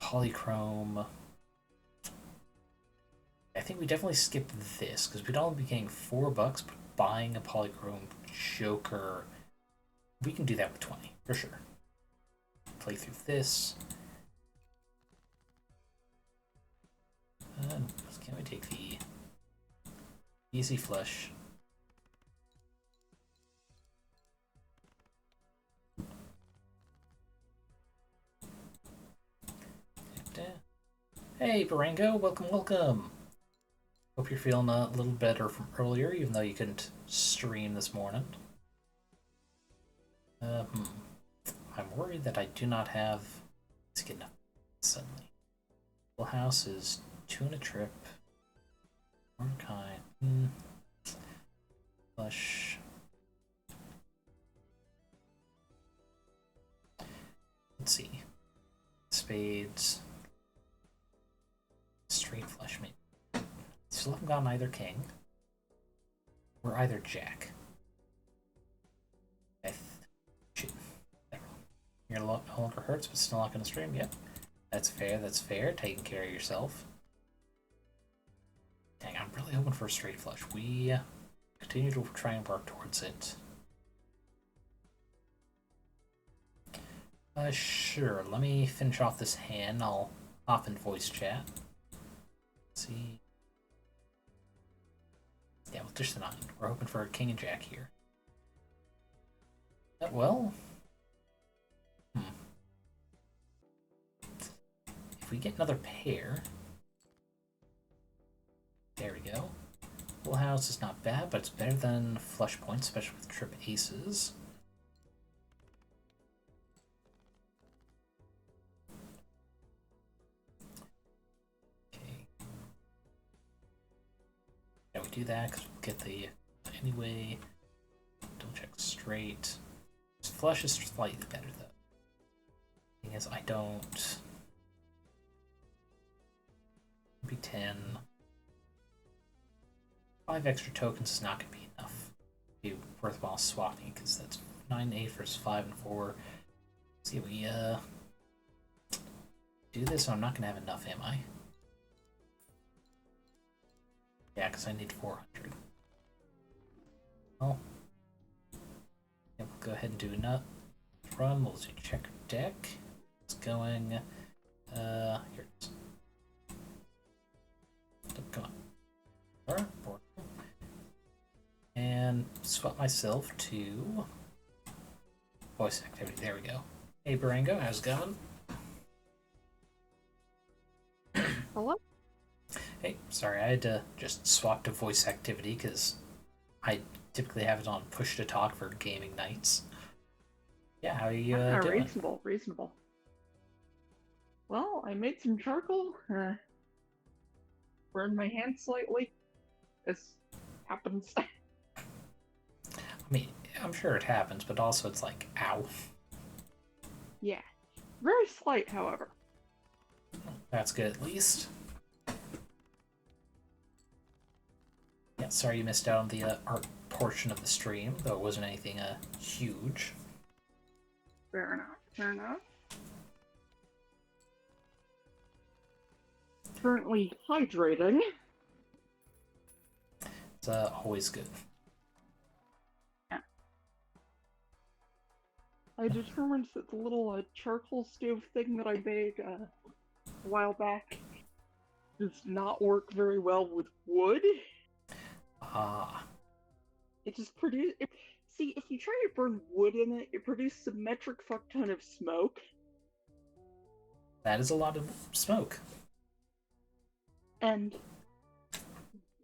polychrome. I think we definitely skip this, because we'd only be getting $4, but buying a polychrome Joker, we can do that with 20, for sure. Play through this. Can we take the easy flush? Hey, Boorango, welcome, welcome. Hope you're feeling a little better from earlier, even though you couldn't stream this morning. I'm worried that I do not have. Let's get enough suddenly. Full house is 2 in a trip. One kind. Flush. Let's see. Spades. Straight flush, maybe. Still haven't gotten either king. Or either jack. Your no longer hurts, but still not going to stream. Yep. That's fair, that's fair. Taking care of yourself. Dang, I'm really hoping for a straight flush. We continue to try and work towards it. Sure. Let me finish off this hand. I'll hop in voice chat. Let's see. Yeah, with just the 9. We're hoping for a king and jack here. Well. If we get another pair. There we go. Full house is not bad, but it's better than flush points, especially with trip aces. Okay. Yeah, we do that because we'll get the anyway. Double check straight. This flush is slightly better though. Thing is, I don't. Be 10. 5 extra tokens is not going to be enough. It'd be worthwhile swapping because that's 9 and 8 versus 5 and 4. See, we do this, so I'm not going to have enough, am I? Yeah, because I need 400. Well, yeah, we'll go ahead and do a nut run. We'll do checkered deck. It's going. Here it is. swap myself to voice activity. There we go. Hey, Boorango, how's it going? Hello? Hey, sorry, I had to just swap to voice activity because I typically have it on push to talk for gaming nights. Yeah, how are you doing? Reasonable. Well, I made some charcoal, burned my hand slightly. This happens. I mean, I'm sure it happens, but also it's like, ow. Yeah. Very slight, however. That's good at least. Yeah, sorry you missed out on the art portion of the stream, though it wasn't anything huge. Fair enough. Currently hydrating. It's always good. Yeah. I determined that the little charcoal stove thing that I made a while back does not work very well with wood. Ah. It just produces. See, if you try to burn wood in it, it produces a metric fuck ton of smoke. That is a lot of smoke. And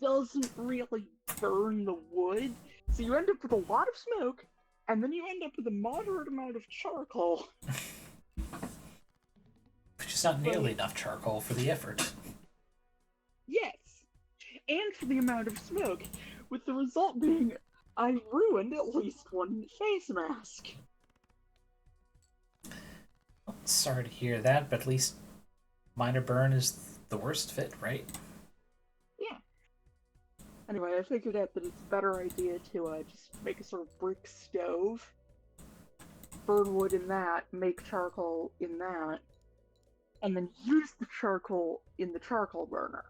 doesn't really burn the wood. So you end up with a lot of smoke, and then you end up with a moderate amount of charcoal. Which is not nearly enough charcoal for the effort. Yes, and for the amount of smoke, with the result being I ruined at least one face mask. Well, sorry to hear that, but at least minor burn is the worst fit, right? Yeah. Anyway, I figured out that it's a better idea to just make a sort of brick stove, burn wood in that, make charcoal in that, and then use the charcoal in the charcoal burner.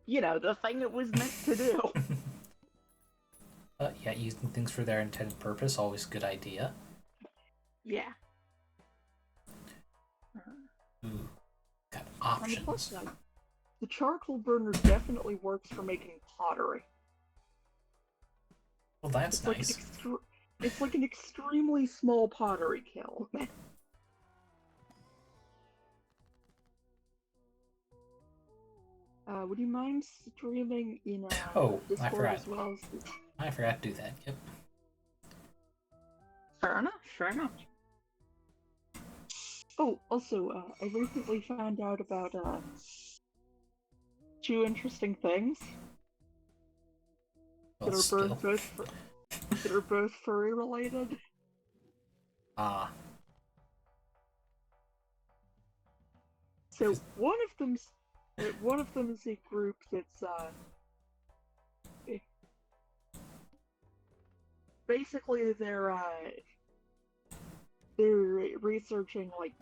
You know, the thing it was meant to do. Yeah, using things for their intended purpose, always a good idea. Yeah. Ooh, got options. On the plus side, the charcoal burner definitely works for making pottery. Well, that's nice. It's like an extremely small pottery kiln. Would you mind streaming in Discord as well? I forgot to do that, yep. Fair enough. Oh, also, I recently found out about two interesting things Well, that are both furry related. Ah. So one of them is a group that's basically they're researching like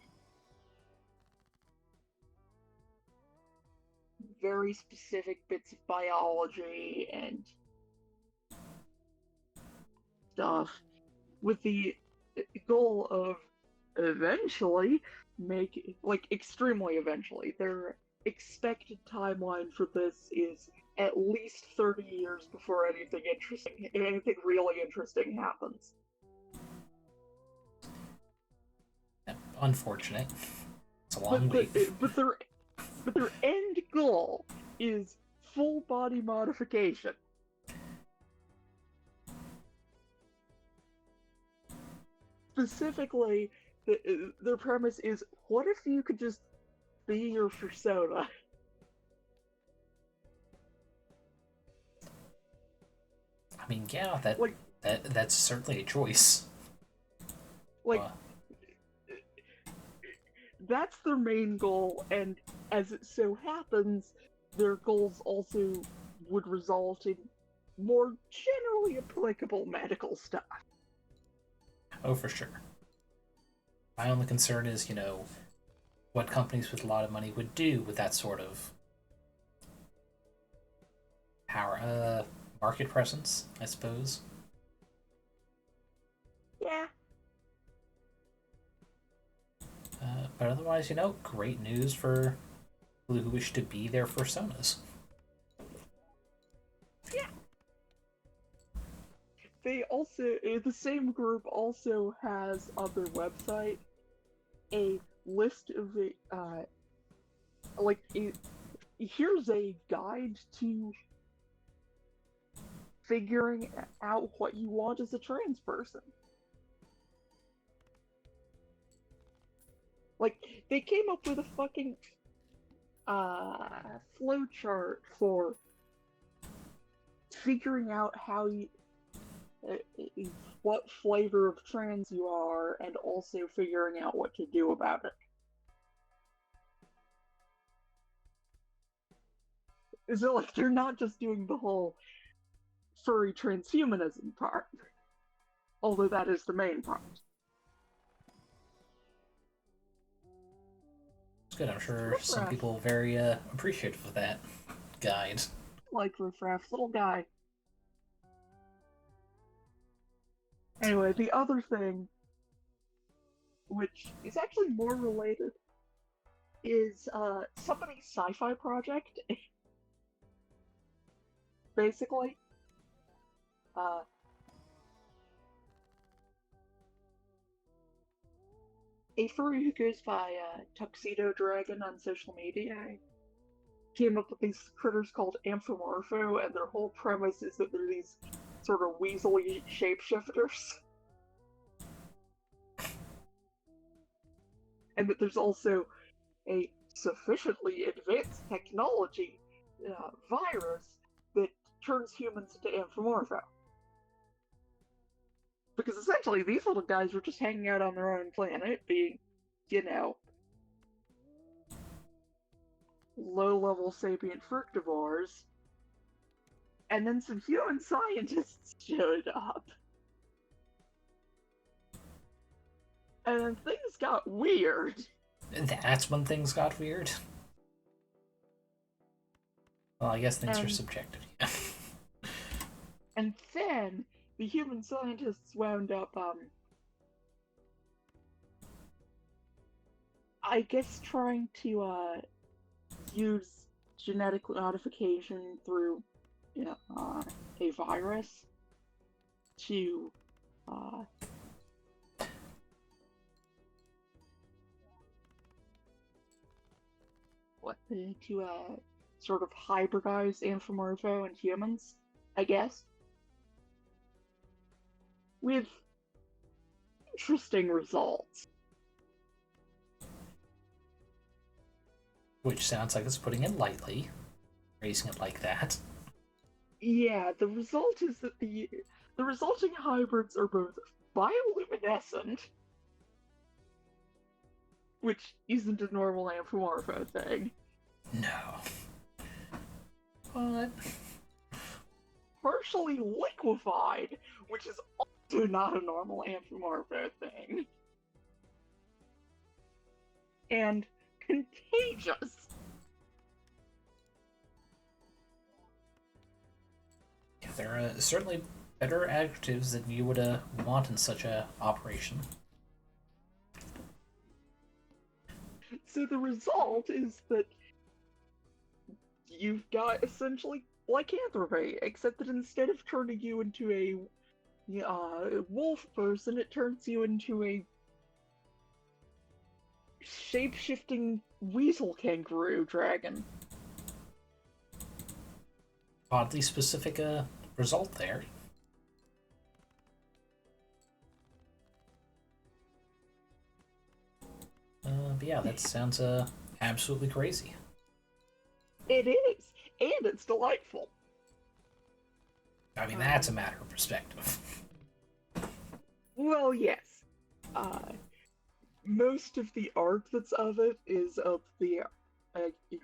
very specific bits of biology and stuff with the goal of eventually extremely eventually. Their expected timeline for this is at least 30 years before anything really interesting happens. Unfortunate. It's a long wait. But their end goal is full body modification. Specifically, their premise is, what if you could just be your persona? I mean, yeah, that's certainly a choice. That's their main goal, and as it so happens, their goals also would result in more generally applicable medical stuff. Oh, for sure. My only concern is, what companies with a lot of money would do with that sort of power, market presence, I suppose. Yeah. But otherwise, great news for people who wish to be their personas. Yeah. they also, the same group also has on their website a list of here's a guide to figuring out what you want as a trans person. Like, they came up with a fucking flowchart for figuring out how you what flavor of trans you are, and also figuring out what to do about it. So, like, they're not just doing the whole furry transhumanism part, although that is the main part. It's good. I'm sure some people are very appreciative of that guide. Like Riffraff, little guy. Anyway, the other thing, which is actually more related, is somebody's sci-fi project. Basically, a furry who goes by Tuxedodragon on social media came up with these critters called Amphimorphos, and their whole premise is that they're these sort of weaselly shapeshifters. And that there's also a sufficiently advanced technology virus that turns humans into Amphimorphos. Because essentially, these little guys were just hanging out on their own planet, being, you know, low-level sapient fructivores, and then some human scientists showed up. And then things got weird. That's when things got weird? Well, I guess things are subjective, yeah. And then, the human scientists wound up, I guess trying to, use genetic modification through, a virus to, sort of hybridize Amphimorpho and humans, I guess. With interesting results. Which sounds like it's putting it lightly, raising it like that. Yeah, the result is that the resulting hybrids are both bioluminescent, which isn't a normal Amphimorpho thing. No. What? Partially liquefied, which is also not a normal Amphimorpho thing. And contagious. Yeah, there are certainly better adjectives than you would want in such a operation. So the result is that you've got essentially lycanthropy, except that instead of turning you into a wolf person, it turns you into a shape-shifting weasel kangaroo dragon. Oddly specific result there. But yeah, that sounds absolutely crazy. It is, and it's delightful. I mean, that's a matter of perspective. Well, yes. Most of the art that's of it is of the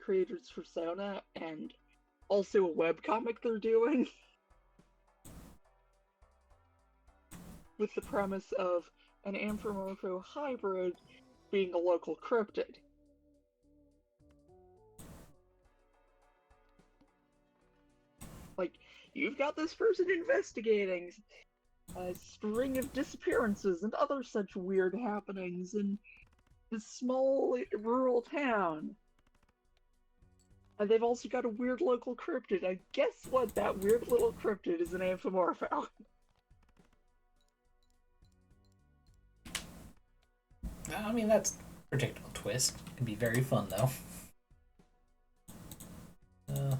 creator's persona, and also a webcomic they're doing. With the premise of an Amphimorpho hybrid being a local cryptid. Like, you've got this person investigating a string of disappearances and other such weird happenings in this small rural town. And they've also got a weird local cryptid. And guess what? That weird little cryptid is an Amphimorpho. I mean, that's a predictable twist. It can be very fun, though. Uh,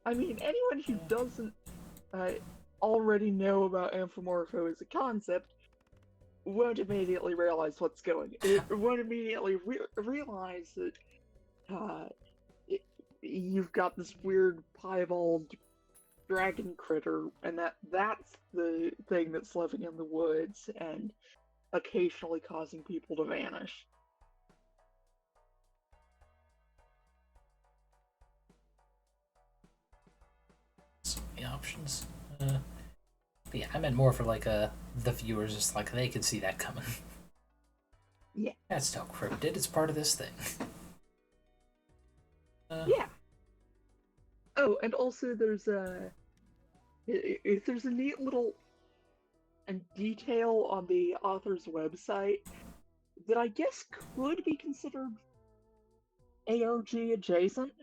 I mean, anyone who doesn't already know about Amphimorpho as a concept won't immediately realize what's going. It won't immediately realize that uh, you've got this weird piebald dragon critter, and that's the thing that's living in the woods and occasionally causing people to vanish. So many options. But yeah, I meant more for like the viewers, just like they can see that coming. Yeah. That's still cryptid. It's part of this thing. Yeah. Oh, and also there's a neat little detail on the author's website that I guess could be considered ARG adjacent.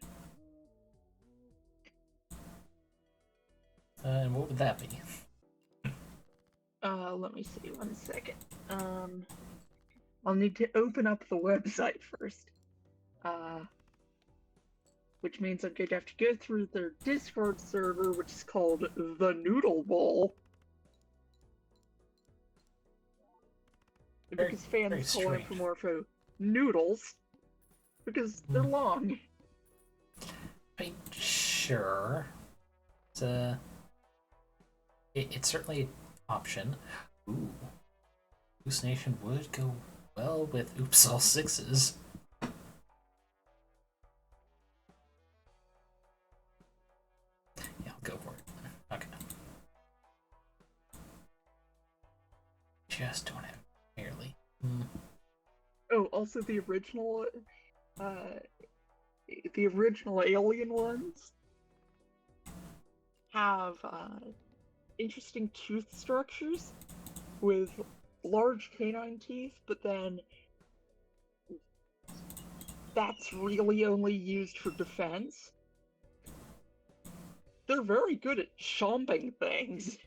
And what would that be? Let me see, 1 second. I'll need to open up the website first. Which means I'm going to have to go through their Discord server, which is called the Noodle Bowl. Because fans call Amphimorpho noodles, because they're long. I mean, sure. It's certainly an option. Ooh. Goose Nation would go well with Oops All Sixes. Yeah, I'll go for it. Okay. Just don't have nearly. Oh, also the original alien ones have interesting tooth structures with large canine teeth, but then that's really only used for defense. They're very good at chomping things.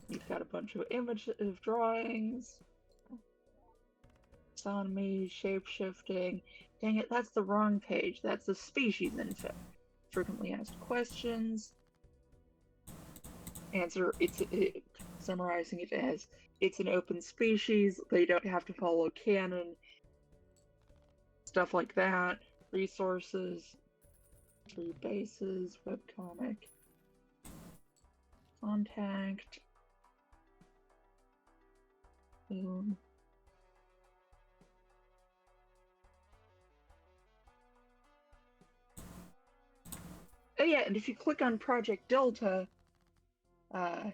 You've got a bunch of drawings. Taxonomy, shape-shifting. Dang it, that's the wrong page. That's the species info. Frequently asked questions. Answer, summarizing it as, it's an open species, they don't have to follow canon. Stuff like that. Resources. 3 bases, webcomic. Contact. Boom. Oh yeah, and if you click on Project Delta, the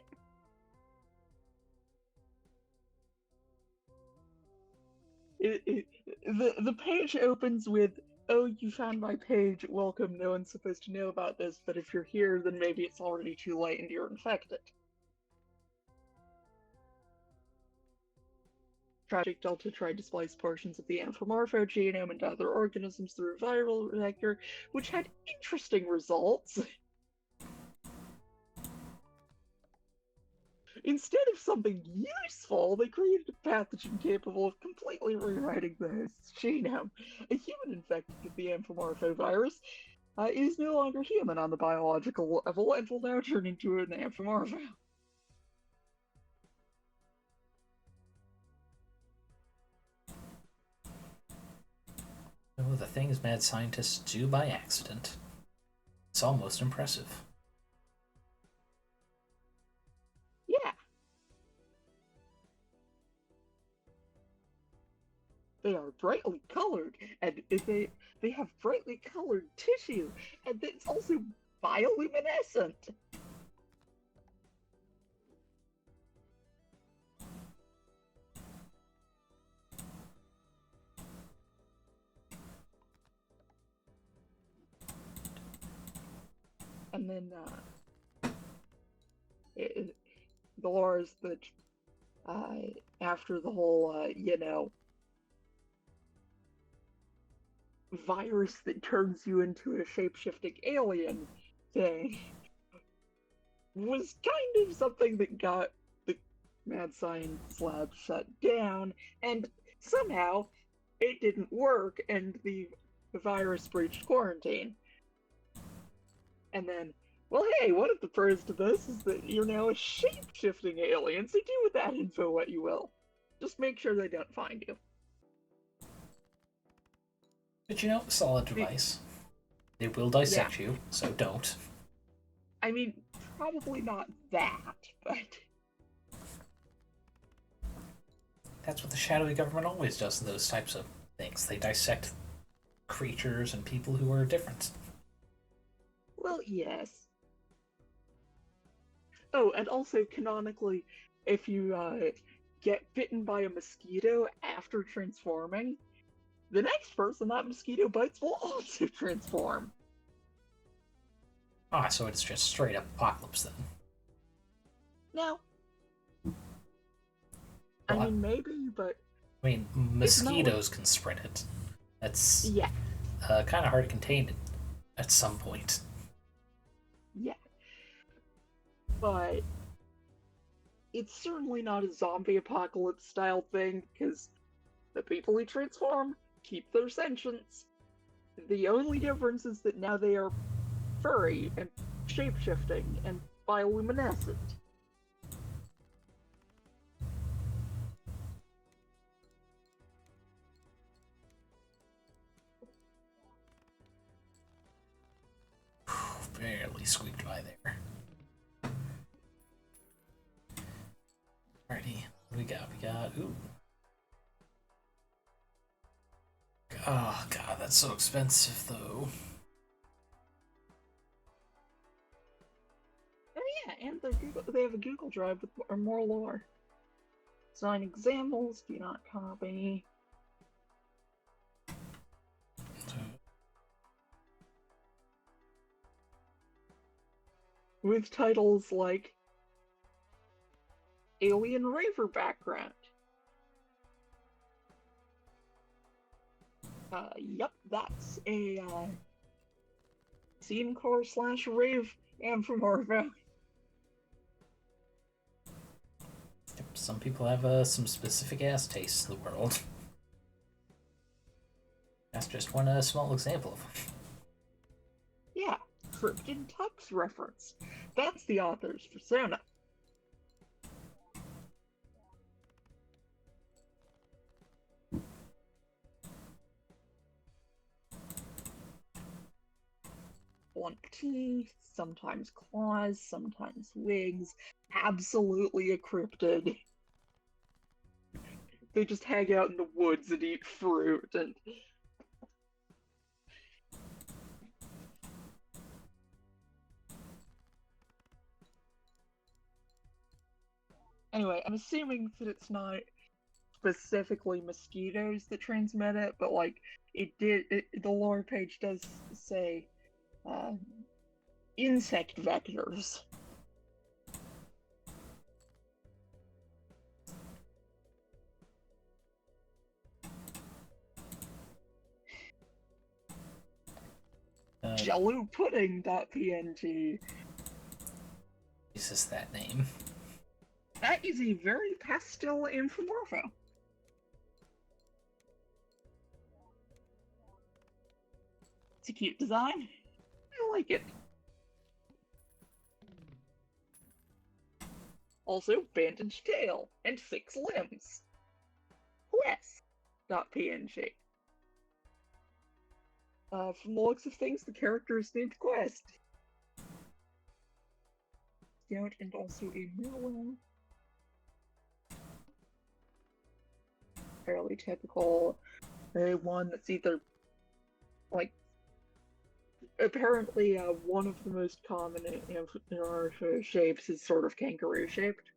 page opens with, "Oh, you found my page, welcome, no one's supposed to know about this, but if you're here, then maybe it's already too late and you're infected." Project Delta tried to splice portions of the Amphimorpho genome into other organisms through a viral vector, which had interesting results. Instead of something useful, they created a pathogen capable of completely rewriting the host's genome. A human infected with the Amphimorpho virus is no longer human on the biological level and will now turn into an Amphimorpho. Oh, the things mad scientists do by accident. It's almost impressive. Yeah. They are brightly colored, and they have brightly colored tissue, and it's also bioluminescent. And then the lore is that after the whole, virus that turns you into a shape-shifting alien thing, was kind of something that got the Mad Science Lab shut down, and somehow it didn't work, and the virus breached quarantine. And then, well, hey, one of the pros to this is that you're now a shape-shifting alien, so do with that info what you will. Just make sure they don't find you. But you know, solid device. They will dissect you, so don't. I mean, probably not that, but... That's what the shadowy government always does in those types of things. They dissect creatures and people who are different. Well, yes. Oh, and also, canonically, if you get bitten by a mosquito after transforming, the next person that mosquito bites will also transform. Ah, so it's just straight up apocalypse then. No. Well, I mean, maybe, but... I mean, mosquitoes can spread it. That's kind of hard to contain it at some point. Yeah. But it's certainly not a zombie apocalypse style thing, because the people who transform keep their sentience. The only difference is that now they are furry and shape-shifting and bioluminescent. Barely squeaked by there. Alrighty, what do we got? We got, ooh. Oh god, that's so expensive though. Oh yeah, and they have a Google Drive with more lore. Design examples, do not copy. With titles like Alien Raver Background. Yep, that's a scene core / rave Amphimorphos. Yep, some people have some specific ass tastes in the world. That's just one small example of them. Yeah, Cryptid Tux reference. That's the author's persona. Blunt teeth, sometimes claws, sometimes wigs. Absolutely a cryptid. They just hang out in the woods and eat fruit and... Anyway, I'm assuming that it's not specifically mosquitoes that transmit it, but like, the lore page does say insect vectors. Jello pudding.png. Is this that name? That is a very pastel Amphimorpho. It's a cute design. I like it. Also, bandaged tail and 6 limbs. Quest.png. From the looks of things, the character is named Quest. Scout and also a Merlin. Fairly typical. One that's either, like, apparently one of the most common in our shapes is sort of kangaroo shaped.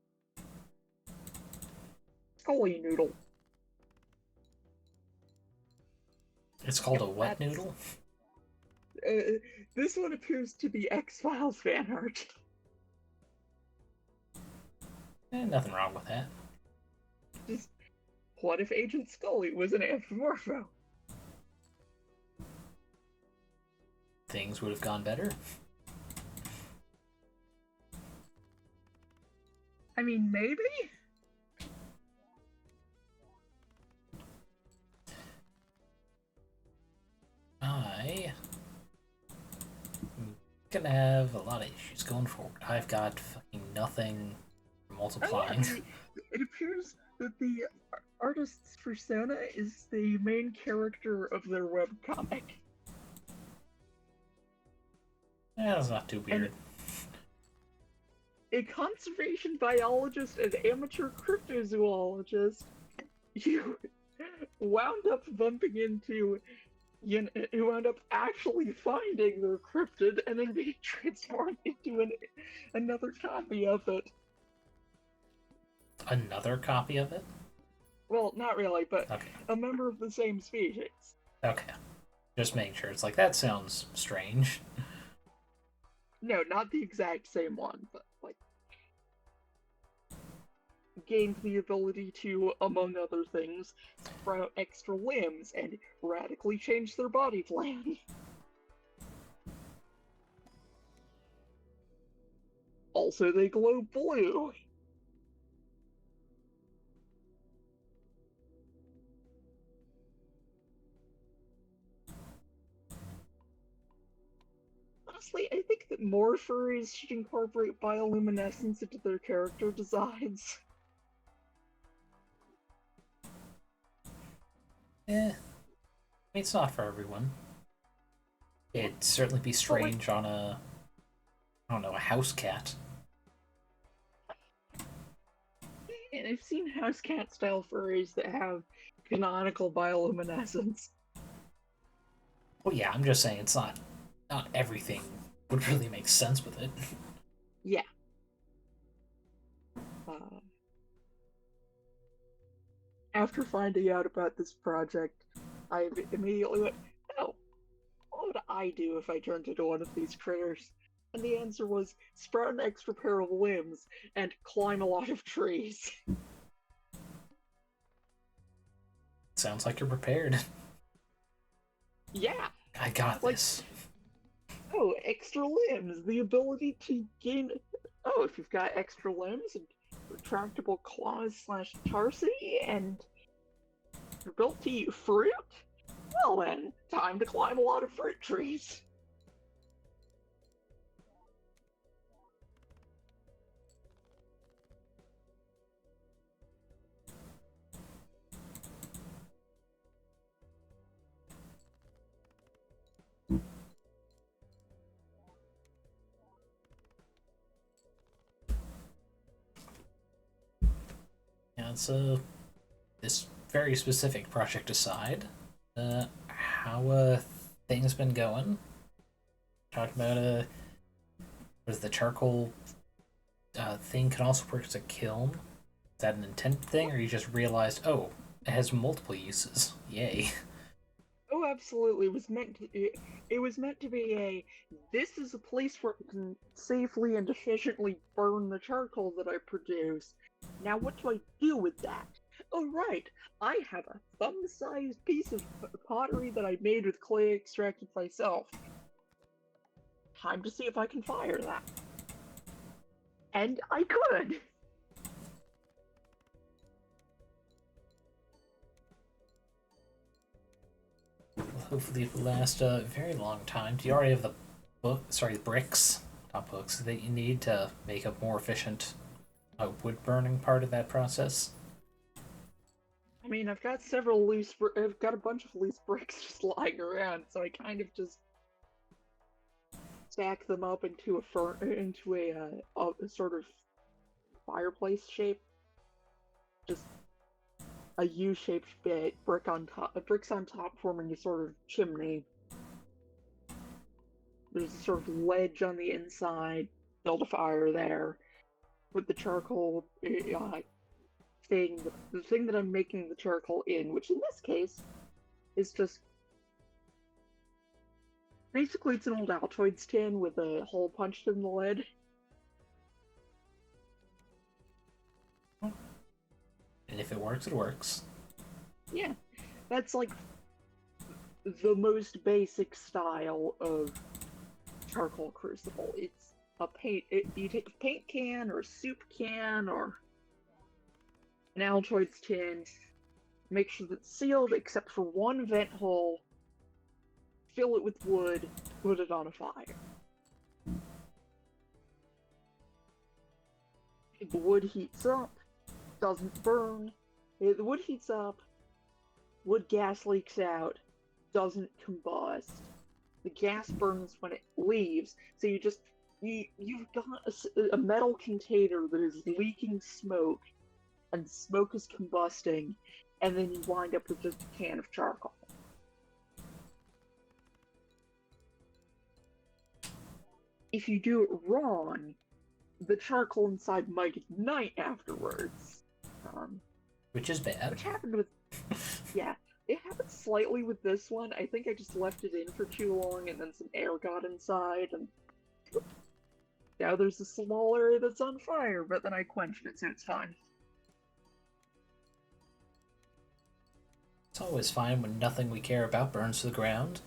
Scully noodle. It's called a what noodle? This one appears to be X-Files fan art. Nothing wrong with that. Just, what if Agent Scully was an Amphimorpho? Things would have gone better. I mean, maybe? I am gonna have a lot of issues going forward. I've got fucking nothing multiplying. Oh, yeah, it appears that the artist's persona is the main character of their webcomic. Yeah, that's not too weird. And a conservation biologist and amateur cryptozoologist, you wound up bumping into, you wound up actually finding their cryptid and then being transformed into another copy of it. Another copy of it? Well, not really, but Okay. a member of the same species. Okay. Just making sure. It's like, that sounds strange. No, not the exact same one, but like gained the ability to, among other things, sprout extra limbs and radically change their body plan. Also, they glow blue. Honestly, I think that more furries should incorporate bioluminescence into their character designs. Eh. It's not for everyone. It'd certainly be strange on a, I don't know, a house cat. And I've seen house cat style furries that have canonical bioluminescence. Well, yeah, I'm just saying it's not everything would really make sense with it. Yeah. After finding out about this project, I immediately went, oh, what would I do if I turned into one of these critters? And the answer was sprout an extra pair of limbs and climb a lot of trees. Sounds like you're prepared. Yeah. I got this. Oh, extra limbs. The ability to gain. Oh, if you've got extra limbs and retractable claws / tarsi and you're built to eat fruit, well then, time to climb a lot of fruit trees. Yeah, so this very specific project aside, how things been going? Talk about was the charcoal thing can also work as a kiln. Is that an intended thing, or you just realized, oh, it has multiple uses? Yay! Oh, absolutely. It was meant to be a. This is a place where I can safely and efficiently burn the charcoal that I produce. Now, what do I do with that? Oh, right. I have a thumb-sized piece of pottery that I made with clay extracted myself. Time to see if I can fire that. And I could! Hopefully it will last a very long time. Do you already have the bricks, not books, that you need to make a more efficient wood burning part of that process? I mean, I've got I've got a bunch of loose bricks just lying around, so I kind of just stack them up into a sort of fireplace shape. Just a U-shaped bricks on top forming a sort of chimney. There's a sort of ledge on the inside. Build a fire there. With the charcoal thing, the thing that I'm making the charcoal in, which in this case is just basically it's an old Altoids tin with a hole punched in the lid. And if it works, it works. Yeah, that's like the most basic style of charcoal crucible. It's you take a paint can or a soup can or an Altoids tin, make sure that it's sealed except for one vent hole, fill it with wood, put it on a fire. The wood heats up, doesn't burn. The wood heats up, wood gas leaks out, doesn't combust. The gas burns when it leaves, so you've got a metal container that is leaking smoke, and smoke is combusting, and then you wind up with just a can of charcoal. If you do it wrong, the charcoal inside might ignite afterwards. Which is bad. Which happened with... yeah, it happened slightly with this one. I think I just left it in for too long and then some air got inside and... now there's a small area that's on fire, but then I quenched it, so it's fine. It's always fine when nothing we care about burns to the ground.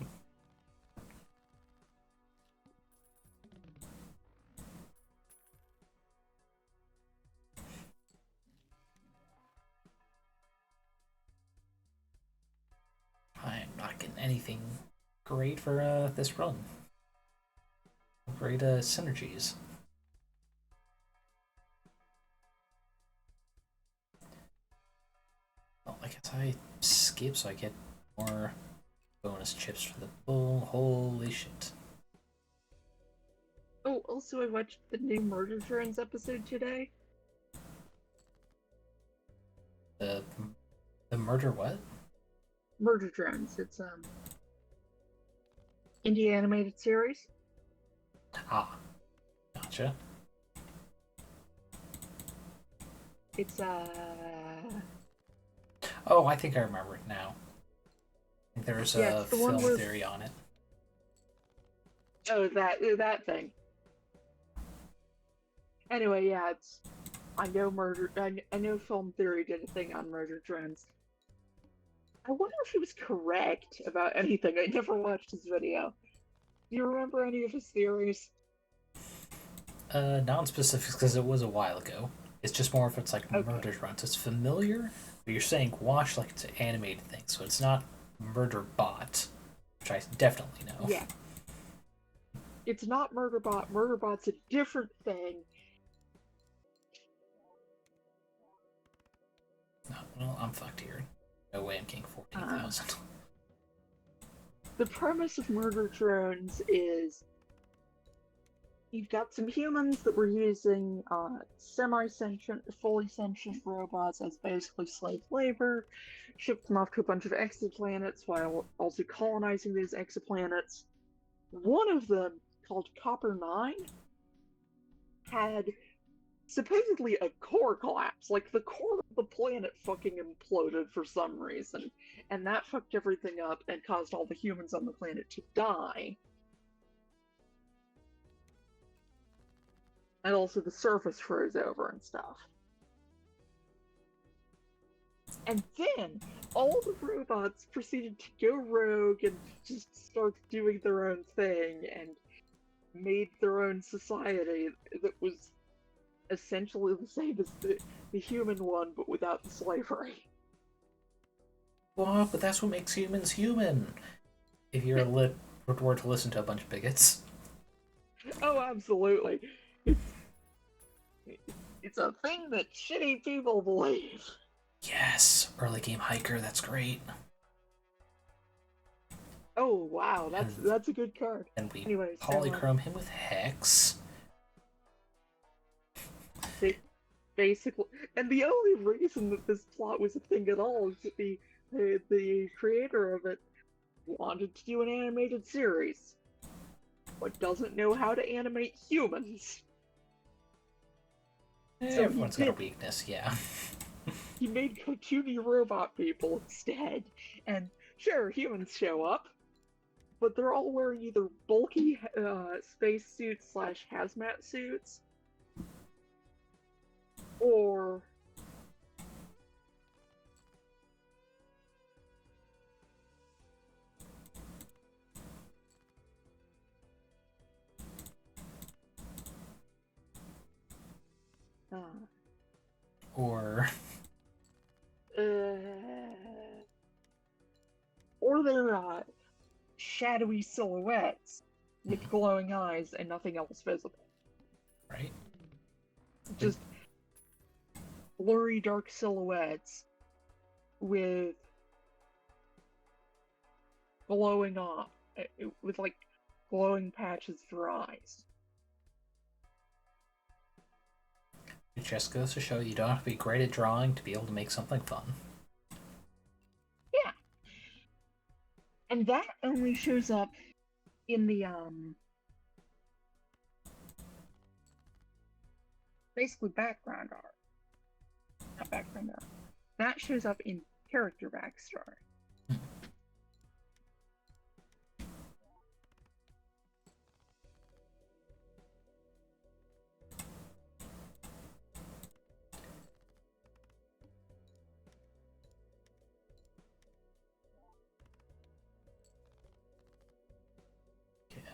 I'm not getting anything great for this run. Great synergies. Well, I guess I skip so I get more bonus chips for the bull. Holy shit. Oh, also I watched the new Murderdrones episode today. The murder what? Murderdrones. It's indie animated series. Ah, gotcha. It's Oh, I think I remember it now. I think there's a film theory on it. Oh, that thing. Anyway, yeah, it's... I know Film Theory did a thing on Murderdrones. I wonder if he was correct about anything. I never watched his video. Do you remember any of his theories? Non-specifics because it was a while ago. It's just more if it's like Okay. Murderdrones. It's familiar, but you're saying wash like it's an animated thing, so it's not Murderbot, which I definitely know. Yeah. It's not Murderbot. Murderbot's a different thing. No, well, I'm fucked here. No way I'm getting 14,000. The premise of Murderdrones is you've got some humans that were using semi-sentient, fully sentient robots as basically slave labor, shipped them off to a bunch of exoplanets while also colonizing these exoplanets. One of them, called Copper-9, had supposedly a core collapse. Like, the core of the planet fucking imploded for some reason, and that fucked everything up and caused all the humans on the planet to die. And also the surface froze over and stuff. And then, all the robots proceeded to go rogue and just start doing their own thing, and made their own society that was essentially the same as the human one, but without the slavery. Well, but that's what makes humans human. If you're were to listen to a bunch of bigots. Oh, absolutely. It's a thing that shitty people believe. Yes, early game hiker. That's great. Oh wow, that's a good card. And we Anyways, polychrome him with Hex. Basically, and the only reason that this plot was a thing at all is that the creator of it wanted to do an animated series, but doesn't know how to animate humans. So everyone's got a weakness, yeah. He made cartoony robot people instead, and sure, humans show up, but they're all wearing either bulky space suits / hazmat suits, or Or or they're shadowy silhouettes with glowing eyes and nothing else visible. right? Just blurry dark silhouettes with glowing off, with like glowing patches for eyes. It just goes to show you don't have to be great at drawing to be able to make something fun. Yeah. And that only shows up in the basically background art. Not background art. That shows up in character backstory.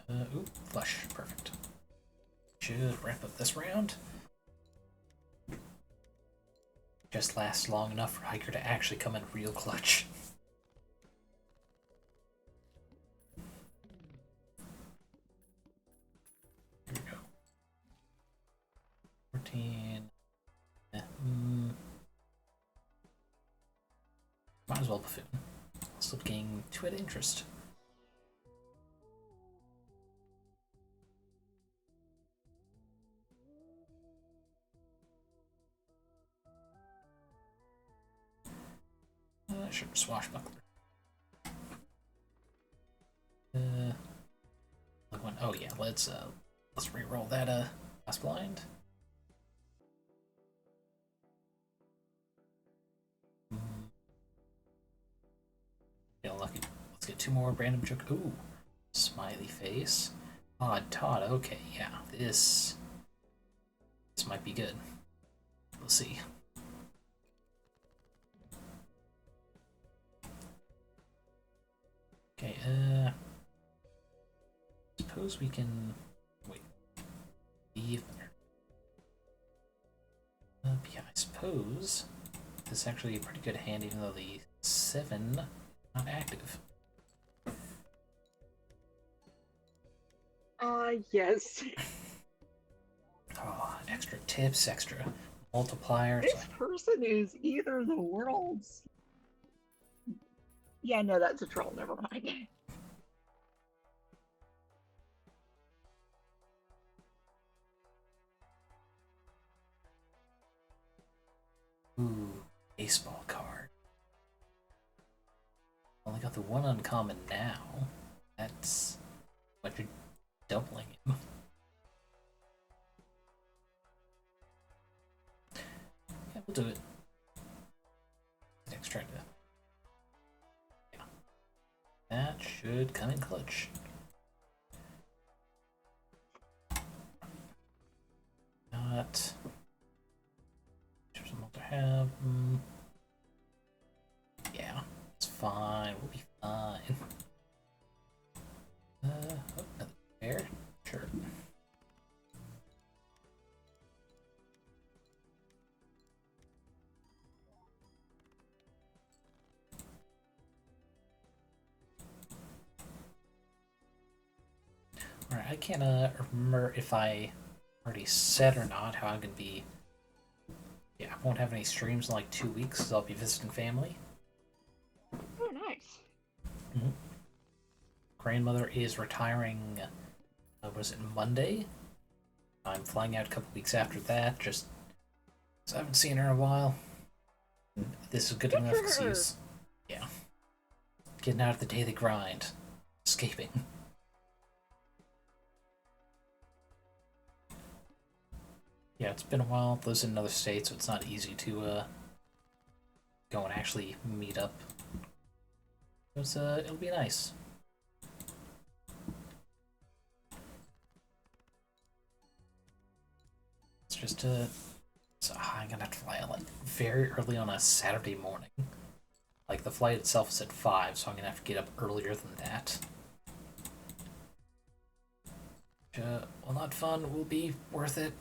Ooh, flush. Perfect. Should wrap up this round. Just lasts long enough for Hiker to actually come in real clutch. Here we go. 14. Might as well buffoon. Still getting 2 at interest. Sure, swashbuckler. Oh yeah, let's re-roll that last blind. Yeah, lucky. Let's get 2 more random joke. Ooh, smiley face. Odd Todd. Okay, yeah, this might be good. We'll see. Okay, suppose we can wait. Yeah, I suppose this is actually a pretty good hand, even though the 7 not active. Yes. Oh, extra tips, extra multipliers. This person is either the world's. Yeah, no, that's a troll. Never mind. Ooh, baseball card. Only got the 1 uncommon now. That's what you're doubling him. Yeah, we'll do it. Next try to. Yeah. That should come in clutch. Not. There's some to have. Yeah, it's fine. We'll be fine. Another pair? Sure. Alright, I can't remember if I already said or not how I'm gonna be. Yeah, I won't have any streams in like 2 weeks because I'll be visiting family. Oh, nice. Grandmother is retiring, was it Monday? I'm flying out a couple weeks after that, just because I haven't seen her in a while. This is good enough excuse. Yeah. Getting out of the daily grind. Escaping. Yeah, it's been a while. Lives in another state, so it's not easy to go and actually meet up. It'll be nice. It's just so I'm gonna have to fly like very early on a Saturday morning. Like the flight itself is at 5, so I'm gonna have to get up earlier than that. Which, well, not fun. Will be worth it.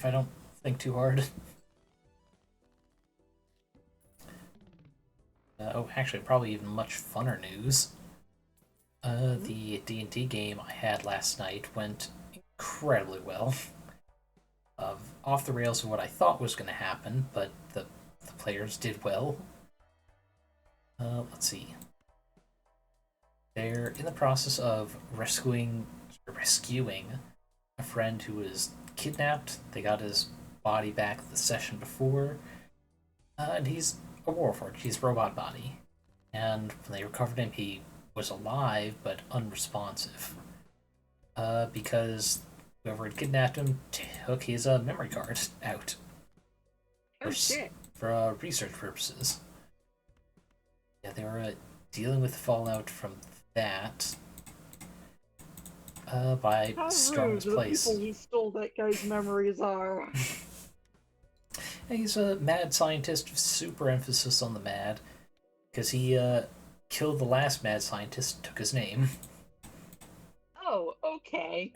if I don't think too hard. Oh, actually, probably even much funner news. The D&D game I had last night went incredibly well. Off the rails of what I thought was going to happen, but the players did well. Let's see. They're in the process of rescuing a friend who was kidnapped. They got his body back the session before, and he's a warforged. He's robot body, and when they recovered him, he was alive but unresponsive. Because whoever had kidnapped him took his memory card out. Oh shit! For research purposes. Yeah, they were dealing with the fallout from that. By How storming rude his place. The people who stole that guy's memories are. He's a mad scientist, super emphasis on the mad, because he killed the last mad scientist, took his name. Oh, okay.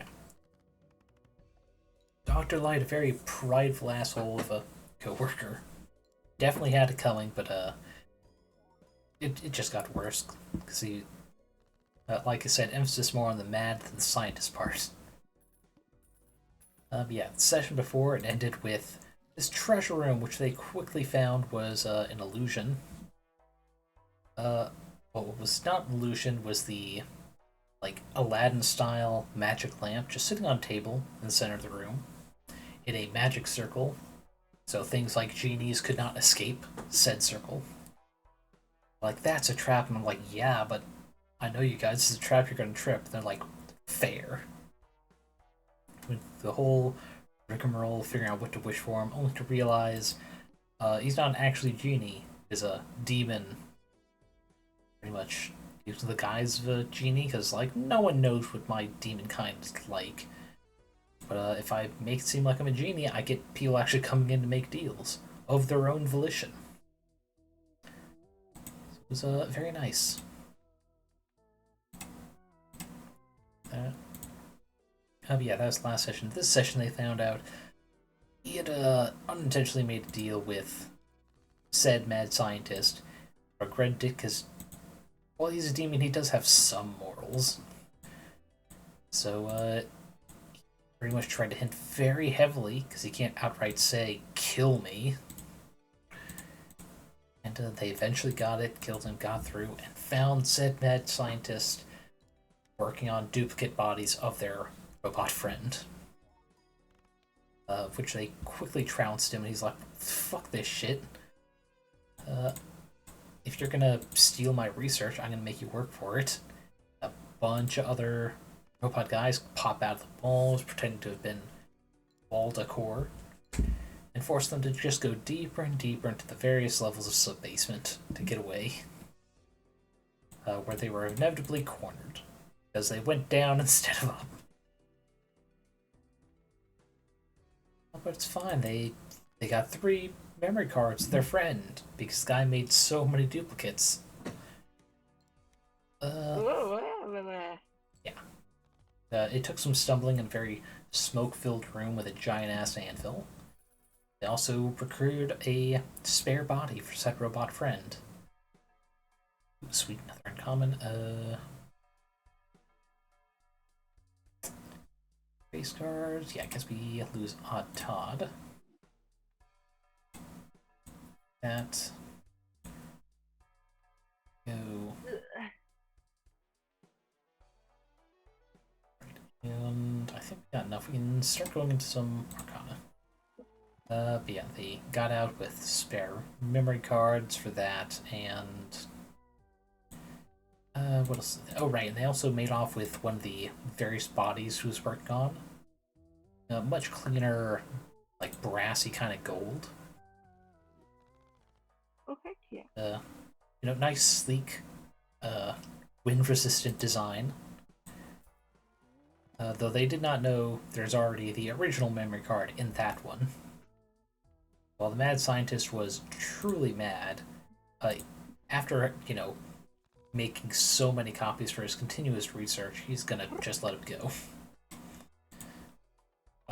Dr. Light, a very prideful asshole of a co-worker. Definitely had it coming, but it just got worse, because he, like I said, emphasis more on the mad than the scientist part. Yeah, the session before, it ended with this treasure room, which they quickly found was an illusion. What was not an illusion was the, like, Aladdin-style magic lamp just sitting on a table in the center of the room, in a magic circle, so things like genies could not escape said circle. Like, that's a trap, and I'm like, yeah, but I know you guys, this is a trap, you're gonna trip. And they're like, fair. With the whole rigmarole, figuring out what to wish for him, only to realize he's not actually a genie, he's a demon. Pretty much using the guise of a genie, because, like, no one knows what my demon kind is like. But if I make it seem like I'm a genie, I get people actually coming in to make deals of their own volition. So it was very nice. Yeah, that was the last session. This session they found out he had unintentionally made a deal with said mad scientist. Regretted it because, while he's a demon, he does have some morals. So, he pretty much tried to hint very heavily, because he can't outright say, kill me. And they eventually got it, killed him, got through, and found said mad scientist working on duplicate bodies of their robot friend. Which they quickly trounced him, and he's like, fuck this shit. If you're gonna steal my research, I'm gonna make you work for it. A bunch of other robot guys pop out of the walls, pretending to have been wall decor, and force them to just go deeper and deeper into the various levels of sub-basement to get away. Where they were inevitably cornered, because they went down instead of up. But it's fine, they got 3 memory cards of their friend, because the guy made so many duplicates. Yeah. It took some stumbling in a very smoke-filled room with a giant-ass anvil. They also procured a spare body for said robot friend. Ooh, sweet, another uncommon. Base cards. Yeah, I guess we lose Odd Todd. That. Go. And I think we got enough. We can start going into some Arcana. But yeah, they got out with spare memory cards for that, and what else? Oh, right, and they also made off with one of the various bodies he was working on. Much cleaner, like brassy kind of gold. Okay, yeah. You know, nice, sleek, wind-resistant design. Though they did not know there's already the original memory card in that one. While the mad scientist was truly mad, after, you know, making so many copies for his continuous research, he's gonna just let him go.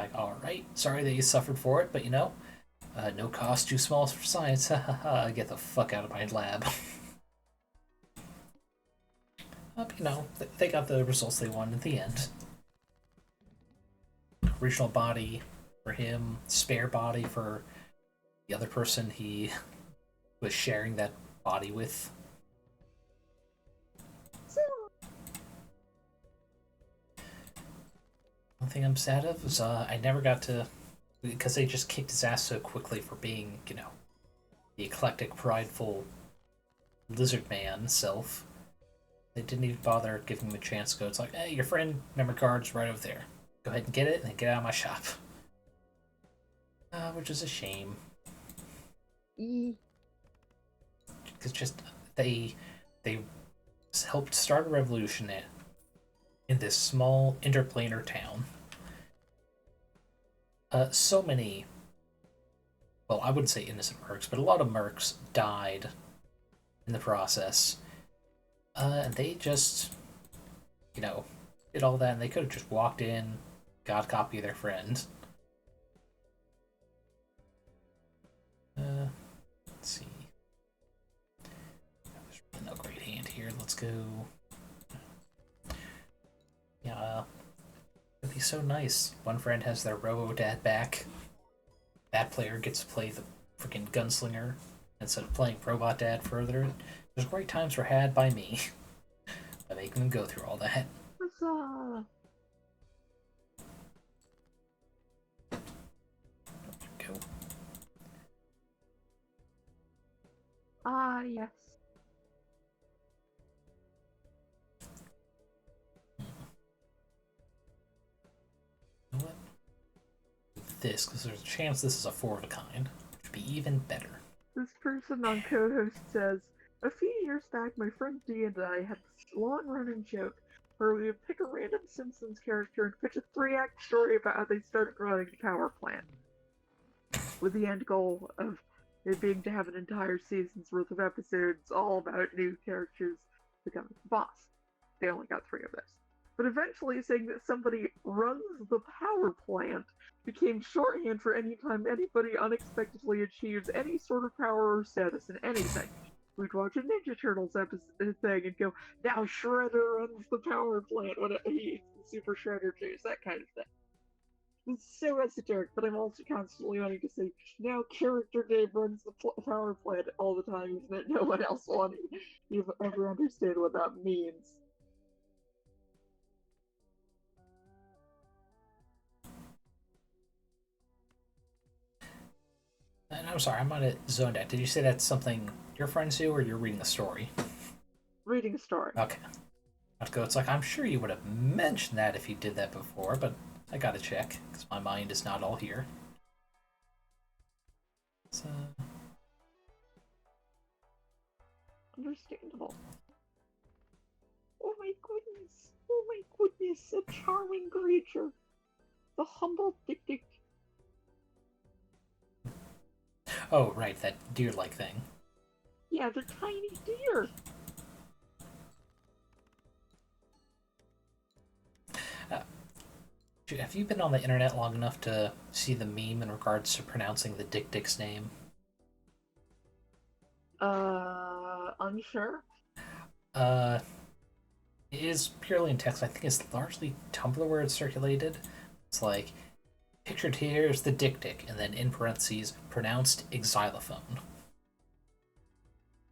like, all right, sorry that you suffered for it, but you know, no cost too small for science. Ha ha ha! Get the fuck out of my lab. But, you know, they got the results they wanted at the end. Original body for him, spare body for the other person he was sharing that body with. One thing I'm sad of is I never got to, because they just kicked his ass so quickly for being, you know, the eclectic, prideful lizard man self. They didn't even bother giving him a chance to go. It's like, hey, your friend memory card's right over there. Go ahead and get it, and then get out of my shop. Which is a shame. Because just they helped start a revolution in this small interplanar town. So many, well, I wouldn't say innocent mercs, but a lot of mercs died in the process. And they just, you know, did all that, and they could have just walked in, got a copy of their friend. Let's see. There's really no great hand here. Let's go. Yeah, it'd be so nice. One friend has their Robo-Dad back. That player gets to play the freaking gunslinger instead of playing Robot Dad further. There's great times were had by me by making them go through all that. Huzzah! Go. Ah, yes. You know what? This, because there's a chance this is a 4 of a kind, which would be even better. This person on co-host says, a few years back, my friend D and I had this long-running joke where we would pick a random Simpsons character and pitch a 3-act story about how they started running a power plant, with the end goal of it being to have an entire season's worth of episodes all about new characters becoming the boss. They only got 3 of those. But eventually saying that somebody runs the power plant became shorthand for any time anybody unexpectedly achieves any sort of power or status in anything. We'd watch a Ninja Turtles episode thing and go, now Shredder runs the power plant when he's Super Shredder juice, that kind of thing. It's so esoteric, but I'm also constantly wanting to say, now Character Dave runs the power plant all the time, even though no one else will ever understand what that means. And I'm sorry, I might have zoned out. Did you say that's something your friends do, or you're reading a story? Reading a story. Okay. I'd go, it's like, I'm sure you would have mentioned that if you did that before, but I gotta check, because my mind is not all here. So... Understandable. Oh my goodness! Oh my goodness! A charming creature! The humble Dick. Oh, right, that deer-like thing. Yeah, the tiny deer! Have you been on the internet long enough to see the meme in regards to pronouncing the Dick's name? Unsure? It is purely in text. I think it's largely Tumblr where it's circulated. It's like, pictured here is the Dick, and then in parentheses, pronounced xylophone.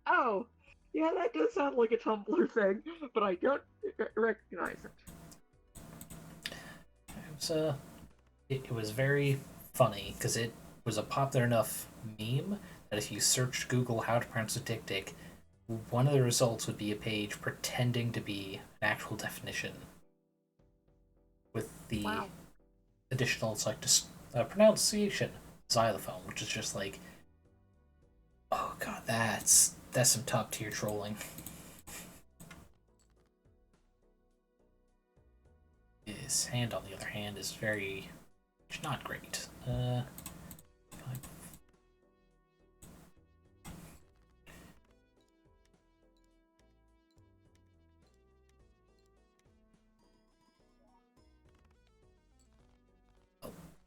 Oh, yeah, that does sound like a Tumblr thing, but I don't recognize it. It was very funny because it was a popular enough meme that if you searched Google how to pronounce a Dick, one of the results would be a page pretending to be an actual definition with the additional, it's like just pronunciation xylophone, which is just like, oh god, that's some top tier trolling. His hand, on the other hand, is very not great.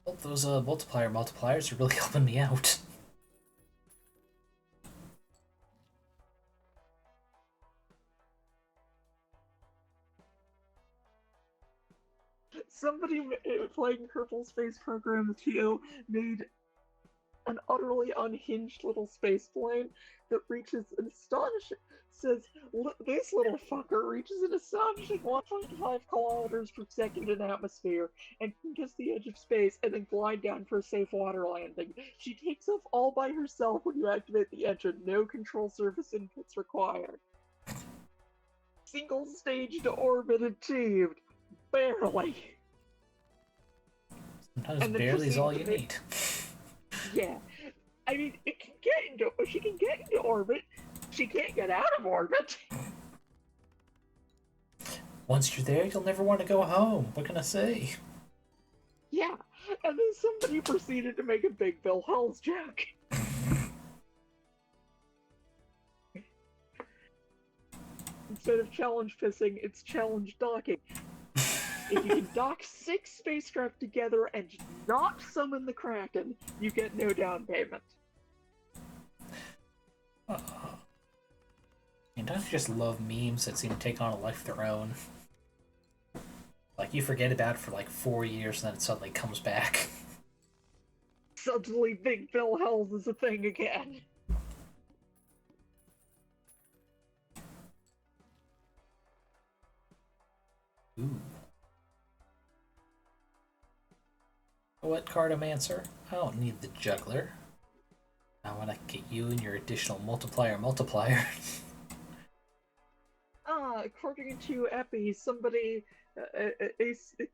Well, those multipliers are really helping me out. Somebody playing Kerbal Space Program 2 made an utterly unhinged little space plane that reaches an astonishing this little fucker reaches an astonishing 1.5 kilometers per second in atmosphere and can kiss the edge of space and then glide down for a safe water landing. She takes off all by herself when you activate the engine. No control surface inputs required. Single stage to orbit achieved. Barely. Sometimes barely is all you need. Yeah. I mean, she can get into orbit. She can't get out of orbit. Once you're there, you'll never want to go home. What can I say? Yeah. And then somebody proceeded to make a Big Bill Hells joke. Instead of challenge pissing, it's challenge docking. If you can dock 6 spacecraft together and not summon the Kraken, you get no down payment. And don't you just love memes that seem to take on a life of their own? Like, you forget about it for like 4 years and then it suddenly comes back. Suddenly Big Bill Hells is a thing again. Ooh. What, Cartomancer? I don't need the juggler. I want to get you and your additional multiplier. According to Epi, somebody, the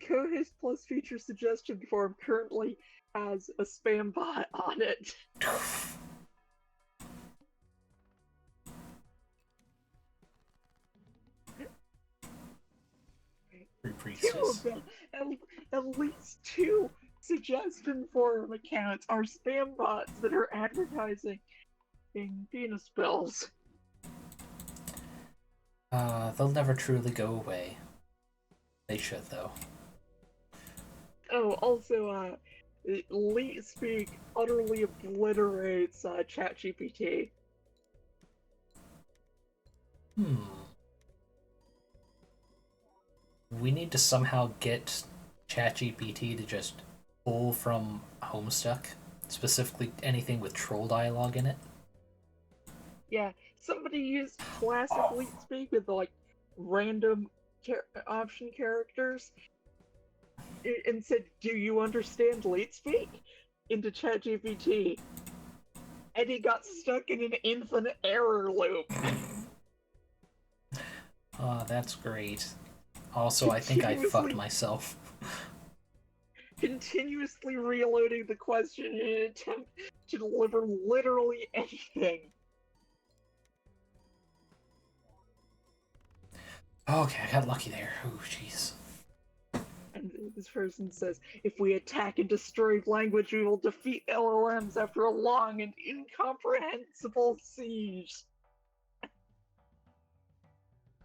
co-host plus feature suggestion form currently has a spam bot on it. At least 2 suggestion forum accounts are spam bots that are advertising penis bills. They'll never truly go away. They should, though. Oh, also, Leet Speak utterly obliterates ChatGPT. We need to somehow get ChatGPT to just pull from Homestuck, specifically anything with troll dialogue in it. Yeah, somebody used classic Leet Speak with like random option characters and said, "Do you understand Leet Speak?" into ChatGPT, and he got stuck in an infinite error loop. That's great. Also, I think I fucked myself. Continuously reloading the question in an attempt to deliver literally anything. Okay, I got lucky there. Oh, jeez. And this person says, if we attack and destroy language, we will defeat LLMs after a long and incomprehensible siege.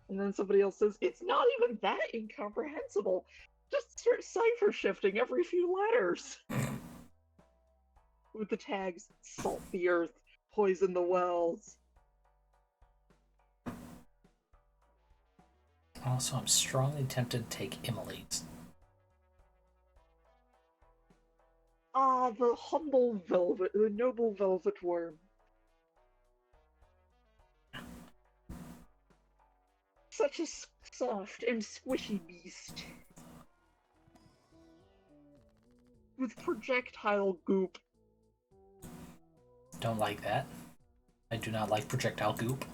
And then somebody else says, it's not even that incomprehensible. Just start cipher shifting every few letters. With the tags, salt the earth, poison the wells. Also, I'm strongly tempted to take Immolate. The humble velvet, the noble velvet worm. Such a soft and squishy beast. With projectile goop. Don't like that. I do not like projectile goop.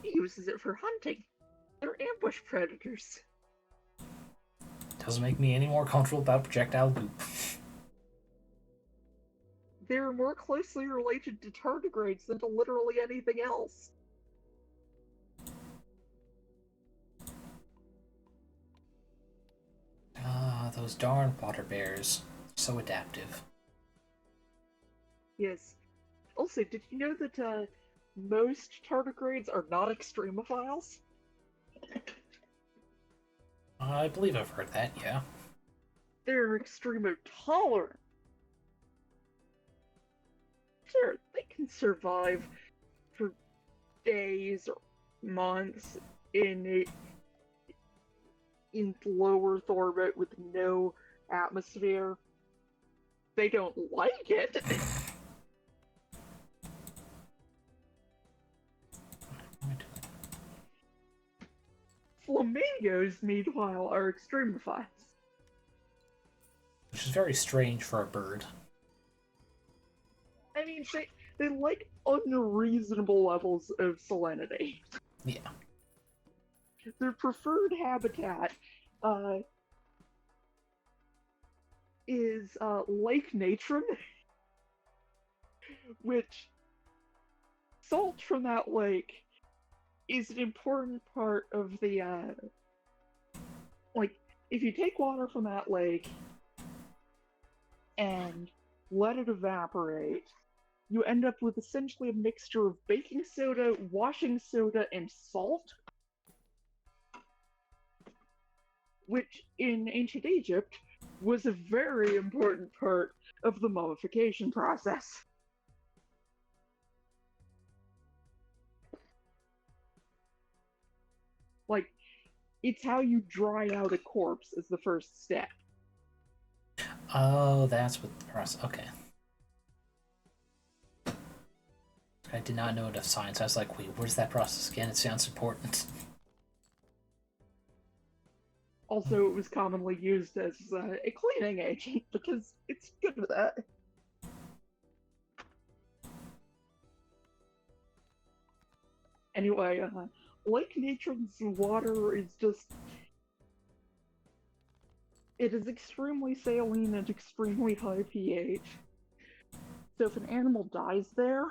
He uses it for hunting. They're ambush predators. Doesn't make me any more comfortable about projectile goop. They're more closely related to tardigrades than to literally anything else. Those darn water bears. So adaptive. Yes. Also, did you know that most tardigrades are not extremophiles? I believe I've heard that, yeah. they're extremely tolerant. Sure, they can survive for days or months in low Earth orbit with no atmosphere. They don't like it. Flamingos, meanwhile, are extremophiles. Which is very strange for a bird. I mean, they like unreasonable levels of salinity. Yeah. Their preferred habitat is Lake Natron, which salt from that lake is an important part of the like, if you take water from that lake and let it evaporate, you end up with essentially a mixture of baking soda, washing soda, and salt, which in ancient Egypt was a very important part of the mummification process. Like, it's how you dry out a corpse as the first step. Oh, that's what the process. Okay. I did not know enough science. I was like, wait, where's that process again? It sounds important. Also, it was commonly used as a cleaning agent because it's good at that. Anyway, Lake Natron's water is just... It is extremely saline and extremely high pH. So if an animal dies there,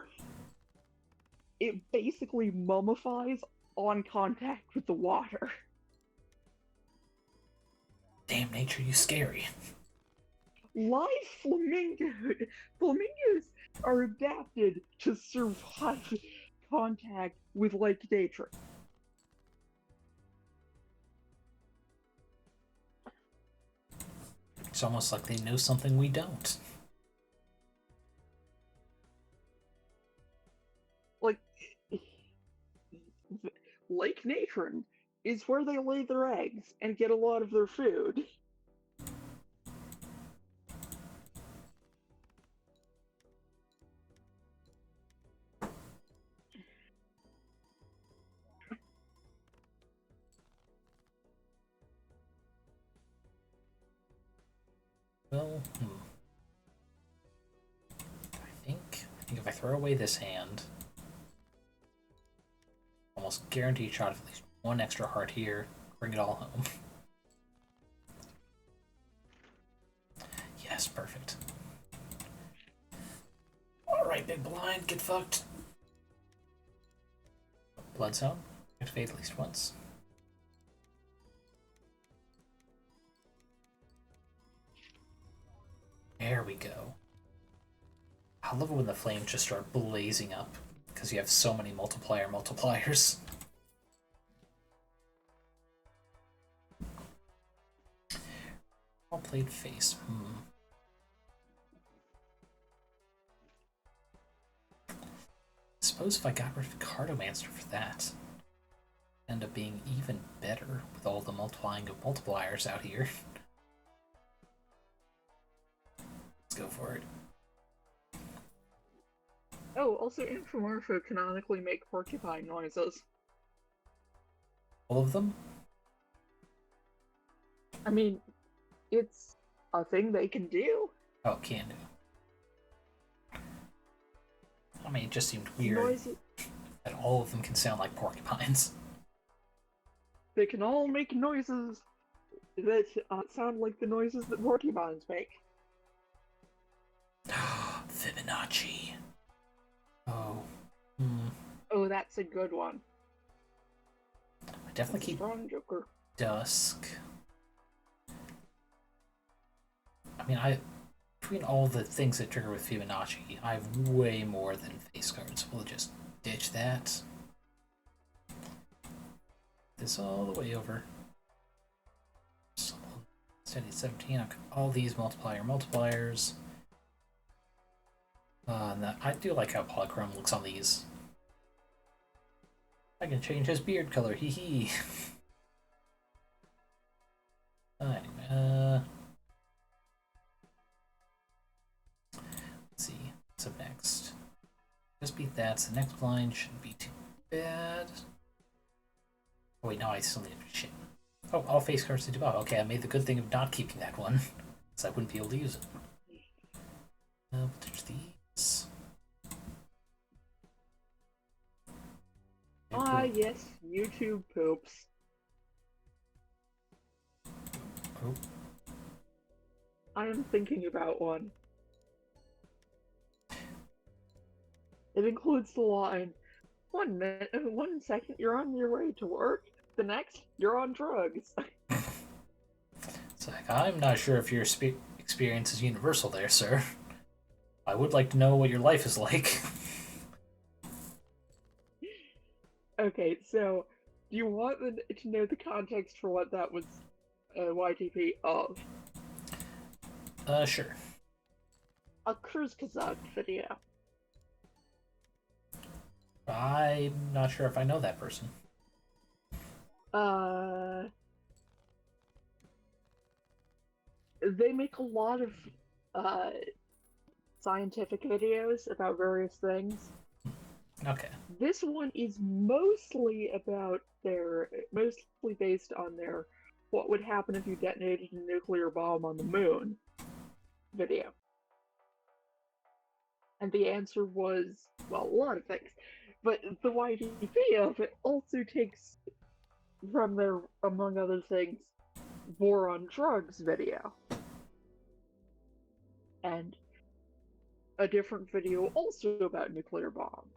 it basically mummifies on contact with the water. Damn, nature, you scary. Live flamingos are adapted to survive contact with Lake Natron. It's almost like they know something we don't. Like, Lake Natron is where they lay their eggs and get a lot of their food. Well, I think if I throw away this hand, almost guaranteed shot of at least one extra heart here. Bring it all home. Yes, perfect. Alright, big blind, get fucked. Blood zone. Activate at least once. There we go. I love it when the flames just start blazing up, because you have so many multipliers. All played face. I suppose if I got rid of Cartomancer for that, it'd end up being even better with all the multiplying of multipliers out here. Let's go for it. Oh, also Amphimorphos canonically make porcupine noises. All of them? I mean, it's a thing they can do. Oh, can do. I mean, it just seemed weird that all of them can sound like porcupines. They can all make noises that sound like the noises that porcupines make. Fibonacci. Oh. Oh, that's a good one. I definitely keep Strong Joker. Dusk. I mean, between all the things that trigger with Fibonacci, I have way more than face cards. We'll just ditch that. This all the way over. Steady 17. I've got all these multipliers. And I do like how polychrome looks on these. I can change his beard color, hee hee. Anyway, let's see. What's up next? Just beat that, so the next blind shouldn't be too bad. Oh wait, no, I still need to shit. Oh, all face cards to debuff. Okay, I made the good thing of not keeping that one, because I wouldn't be able to use it. We'll ditch these. Ah, yes, YouTube poops. Oh. I am thinking about one. It includes the line, 1 second you're on your way to work, the next you're on drugs. It's like, I'm not sure if your experience is universal there, sir. I would like to know what your life is like. Okay, so, do you want to know the context for what that was YTP of? Sure. A Cruise Kazak video. I'm not sure if I know that person. They make a lot of scientific videos about various things. Okay. This one is mostly based on their what would happen if you detonated a nuclear bomb on the moon video. And the answer was, well, a lot of things. But the YTP of it also takes from their, among other things, War on Drugs video. And a different video also about nuclear bombs.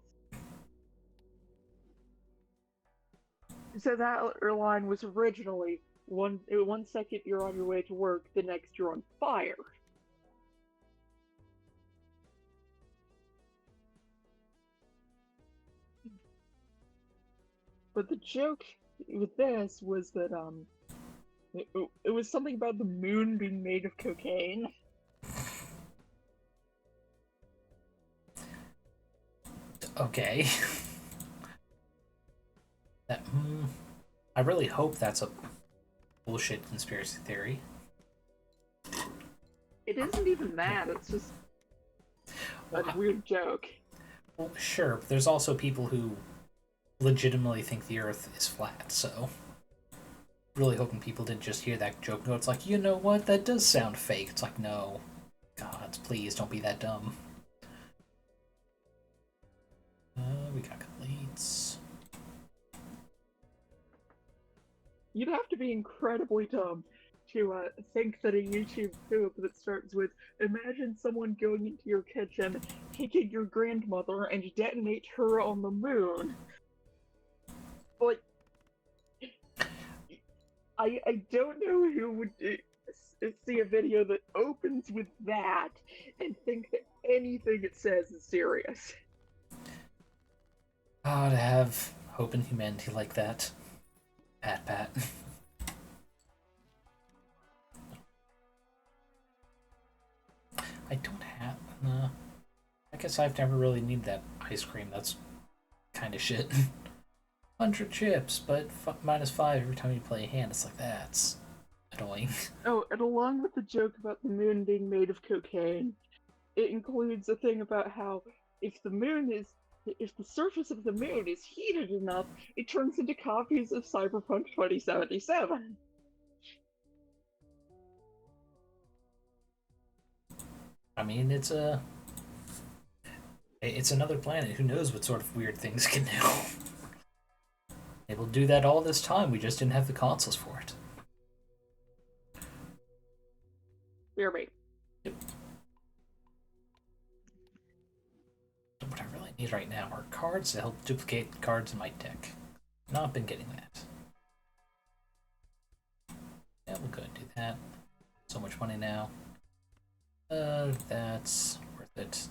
So that line was originally 1 second you're on your way to work, the next you're on fire. But the joke with this was that it was something about the moon being made of cocaine. Okay. I really hope that's a bullshit conspiracy theory. It isn't even that, it's just a weird joke. Well, sure, but there's also people who legitimately think the Earth is flat, so really hoping people didn't just hear that joke and go, it's like, you know what, that does sound fake. It's like, no. God, please don't be that dumb. We got completes. You'd have to be incredibly dumb to think that a YouTube poop that starts with, imagine someone going into your kitchen, taking your grandmother, and detonate her on the moon. Like, I don't know who would see a video that opens with that and think that anything it says is serious. Oh, to have hope in humanity like that. Pat. I don't have... I guess I've never really needed that ice cream. That's kind of shit. 100 chips, but -5 every time you play a hand. It's like, that's annoying. Oh, and along with the joke about the moon being made of cocaine, it includes a thing about how if the surface of the moon is heated enough, it turns into copies of Cyberpunk 2077. I mean, it's another planet. Who knows what sort of weird things can do? They will do that all this time. We just didn't have the consoles for it. BRB. Yep. What I really need right now are cards to help duplicate cards in my deck. Not been getting that. Yeah, we'll go and do that. So much money now. That's worth it.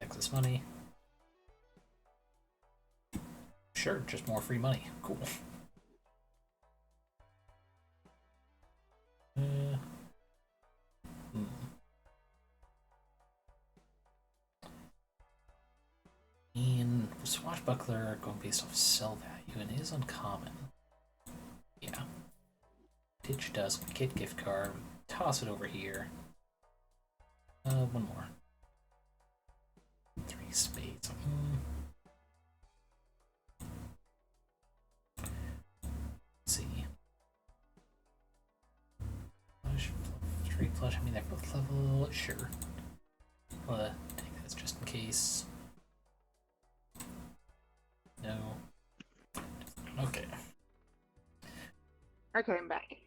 Excess money. Sure, just more free money. Cool. swashbuckler going based off sell value and is uncommon. Yeah. Ditch Dusk, get gift card, toss it over here. One more. 3 spades. Let's see. Flush, straight flush. I mean, they're both level. Sure. Take this just in case. No. Okay. Okay, I'm back.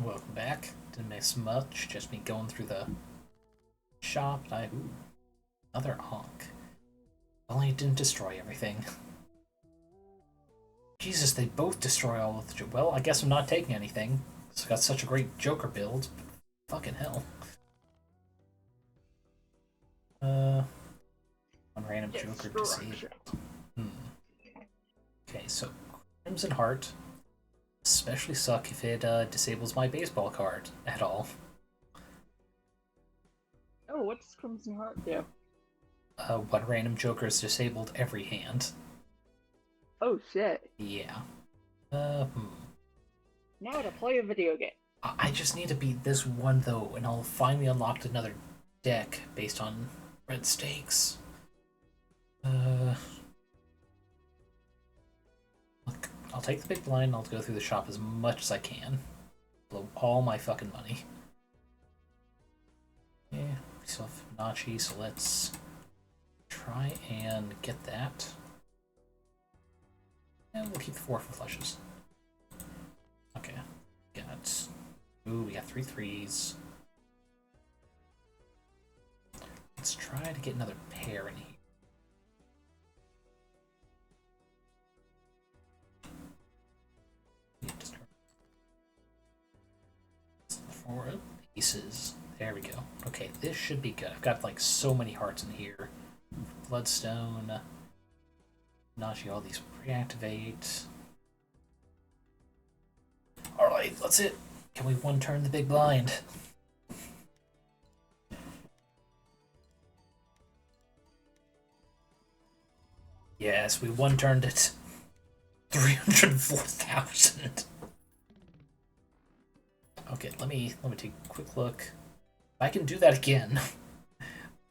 Welcome back. Didn't miss much. Just me going through the shop. Ooh, another honk. Only it didn't destroy everything. Jesus, they both destroy all of the. Well, I guess I'm not taking anything. It's got such a great Joker build. Fucking hell. One random Joker disabled. Okay, so Crimson Heart. Especially suck if it disables my baseball card at all. Oh, what's Crimson Heart do? One random Joker is disabled every hand. Oh shit. Yeah. Now to play a video game. I just need to beat this one though, and I'll finally unlock another deck based on red stakes. Look, I'll take the big blind and I'll go through the shop as much as I can. Blow all my fucking money. Yeah, we still have Fibonacci, so let's try and get that. And we'll keep the 4 for flushes. Okay. We got 3 3s. Let's try to get another pair in here. Four aces. There we go. Okay, this should be good. I've got like so many hearts in here. Bloodstone. Nachi, all these reactivate. Alright, that's it. Can we one turn the big blind? Yes, we one turned it. 304,000. Okay, let me take a quick look. If I can do that again,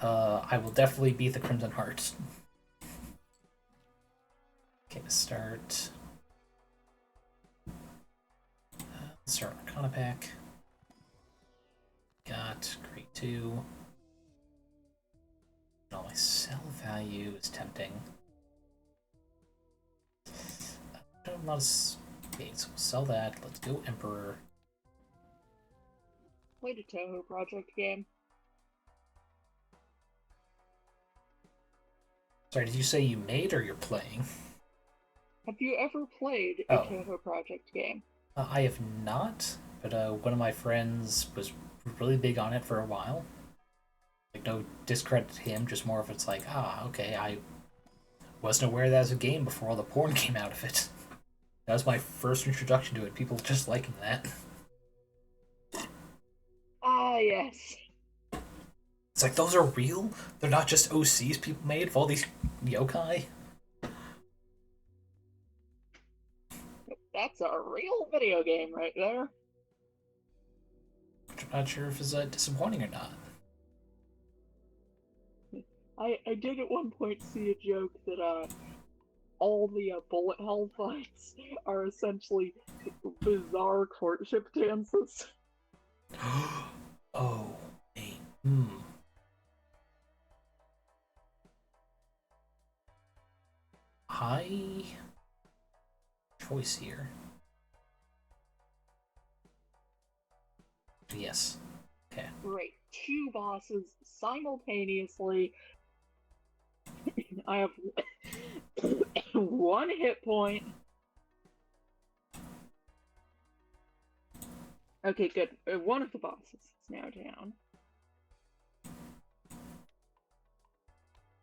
I will definitely beat the Crimson Heart. Okay, let's start. Let's start Arcana pack. Got grade 2. And all my sell value is tempting. Not as okay, so we'll sell that. Let's go Emperor. Played a Touhou Project game. Sorry, did you say you made or you're playing? Have you ever played a Touhou Project game? I have not, but one of my friends was really big on it for a while. Like, no discredit to him, just more of it's like, okay, I wasn't aware that was a game before all the porn came out of it. That was my first introduction to it, people just liking that. Ah, yes. It's like, those are real? They're not just OCs people made of all these yokai? That's a real video game right there. I'm not sure if it's disappointing or not. I did at one point see a joke that all the bullet hell fights are essentially bizarre courtship dances. Oh, hey. High choice here. Yes. Okay. Great. 2 bosses simultaneously. I have 1 hit point. Okay, good. One of the bosses is now down.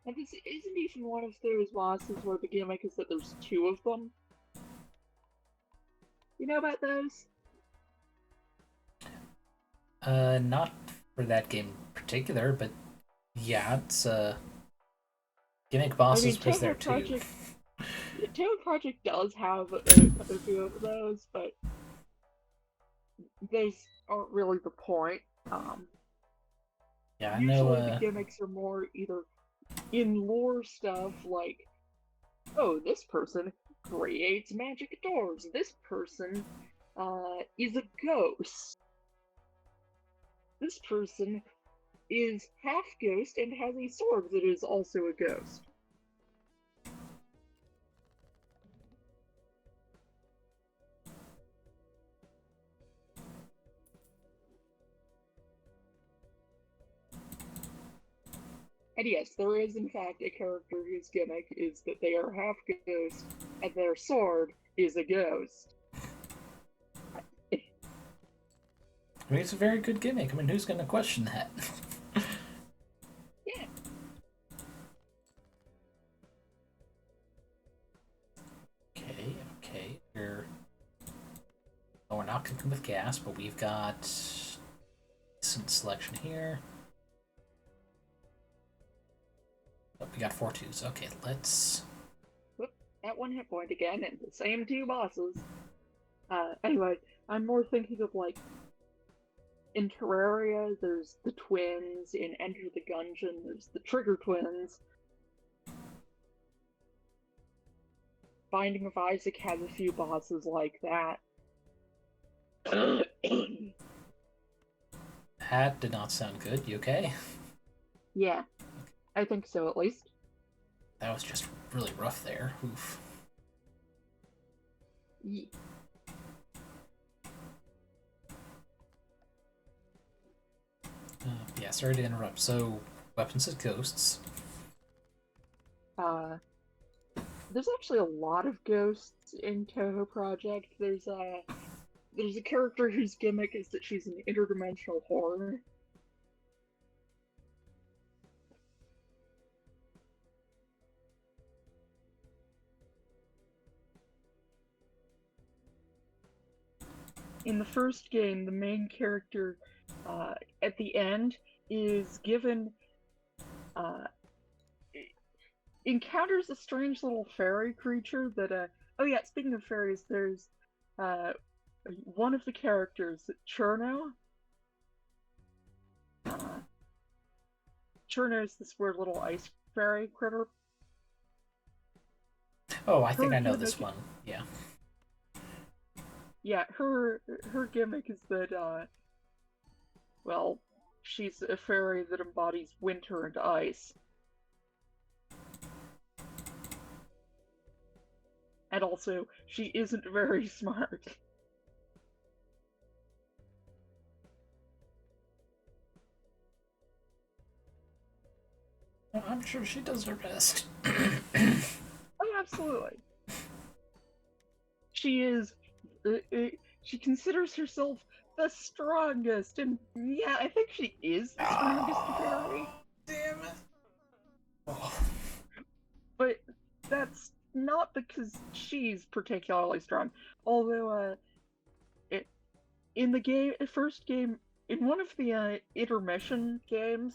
And this isn't even one of those bosses where the gimmick is that there's 2 of them. You know about those? Not for that game in particular, but yeah, it's gimmick bosses was there too. Touhou Project does have a few of those, but those aren't really the point. Yeah, I know. Usually the gimmicks are more either in lore stuff, like, oh, this person creates magic doors. This person is a ghost. This person is half ghost and has a sword that is also a ghost. And yes, there is in fact a character whose gimmick is that they are half ghost and their sword is a ghost. I mean, it's a very good gimmick. I mean, who's going to question that? Yeah. Okay. We're not cooking with gas, but we've got some selection here. Oh, we got 4 twos. Okay, let's... Whoop, at 1 hit point again, and the same 2 bosses. Anyway, I'm more thinking of, like, in Terraria, there's the twins. In Enter the Gungeon, there's the Trigger twins. Binding of Isaac has a few bosses like that. That did not sound good. You okay? Yeah, I think so, at least. That was just really rough there. Oof. Yeah. Yeah, sorry to interrupt. So, weapons as ghosts. There's actually a lot of ghosts in Touhou Project. There's a character whose gimmick is that she's an interdimensional horror. In the first game, the main character at the end is given encounters a strange little fairy creature that oh yeah, speaking of fairies, there's one of the characters, Cherno. Cherno is this weird little ice fairy critter. Oh, I think I know this one. Yeah. Yeah, her gimmick is that well, she's a fairy that embodies winter and ice. And also, she isn't very smart. I'm sure she does her best. Oh, absolutely. She is. She considers herself the strongest, and yeah, I think she is the strongest fairy. Damn it. Oh. But that's not because she's particularly strong. Although, in the first game, in one of the intermission games,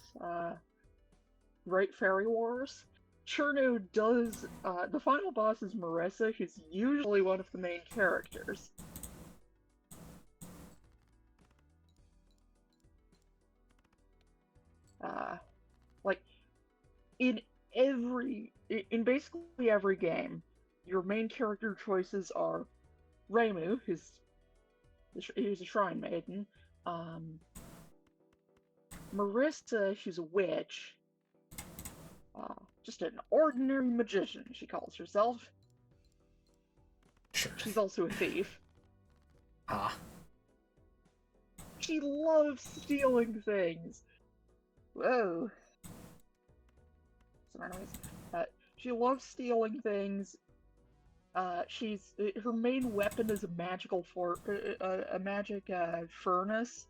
Right Fairy Wars, Cherno does, the final boss is Marissa, who's usually one of the main characters. Like, in basically every game, your main character choices are Reimu, who's a shrine maiden, Marissa, she's a witch, just an ordinary magician, she calls herself. Sure. She's also a thief. She loves stealing things. Whoa. Some enemies. She loves stealing things. Her main weapon is a magical magic furnace.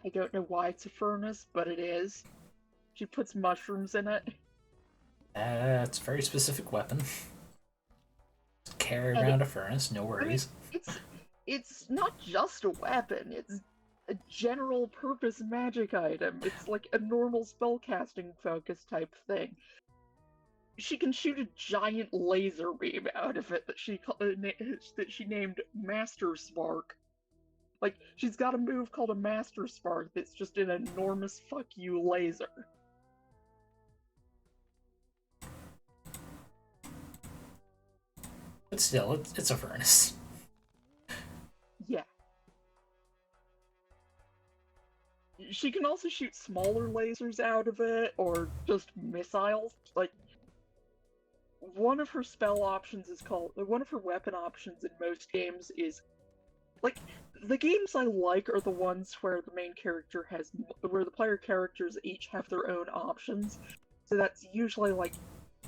I don't know why it's a furnace, but it is. She puts mushrooms in it. That's a very specific weapon. Carry around a furnace, no worries. I mean, it's not just a weapon, it's a general purpose magic item. It's like a normal spellcasting focus type thing. she can shoot a giant laser beam out of it that she named Master Spark. Like, she's got a move called a Master Spark that's just an enormous fuck you laser. But still, it's a furnace. Yeah. She can also shoot smaller lasers out of it, or just missiles. Like, one of her spell options is called, one of her weapon options in most games is, like, the games I like are the ones where the main character has, where the player characters each have their own options. So that's usually like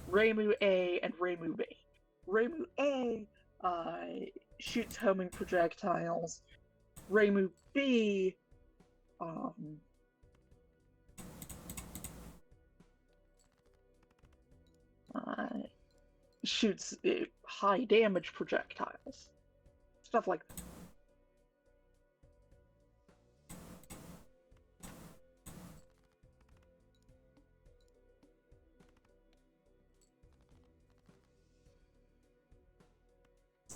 Reimu A and Reimu B. Reimu A shoots homing projectiles. Reimu B shoots high damage projectiles. Stuff like that.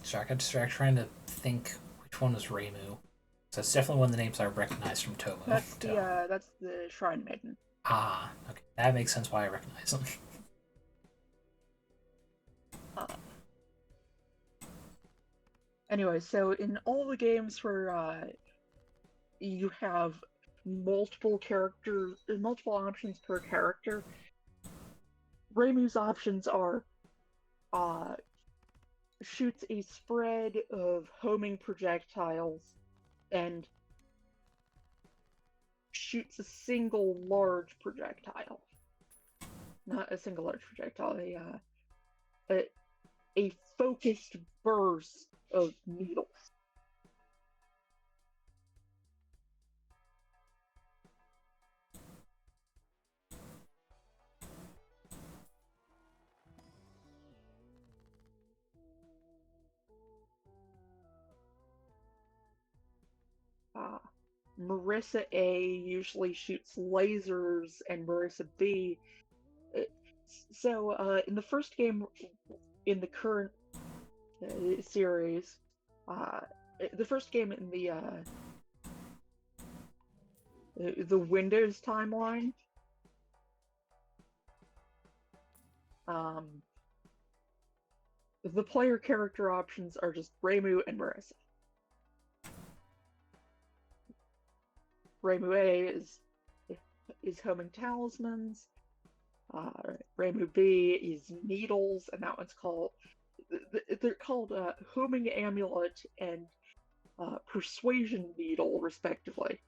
So I got distracted trying to think which one was Reimu. So that's definitely one of the names I recognize from Tomo. That's the Shrine Maiden. Ah, okay. That makes sense why I recognize them. Anyway, so in all the games where you have multiple options per character, Reimu's options are shoots a spread of homing projectiles and shoots a single large projectile. Not a single large projectile, a focused burst of needles. Marissa A usually shoots lasers, and Marissa B. So, in the first game in the current series, the first game in the Windows timeline, the player character options are just Reimu and Marissa. Reimu A is homing talismans. Reimu B is needles, and that one's called, they're called homing amulet and persuasion needle, respectively.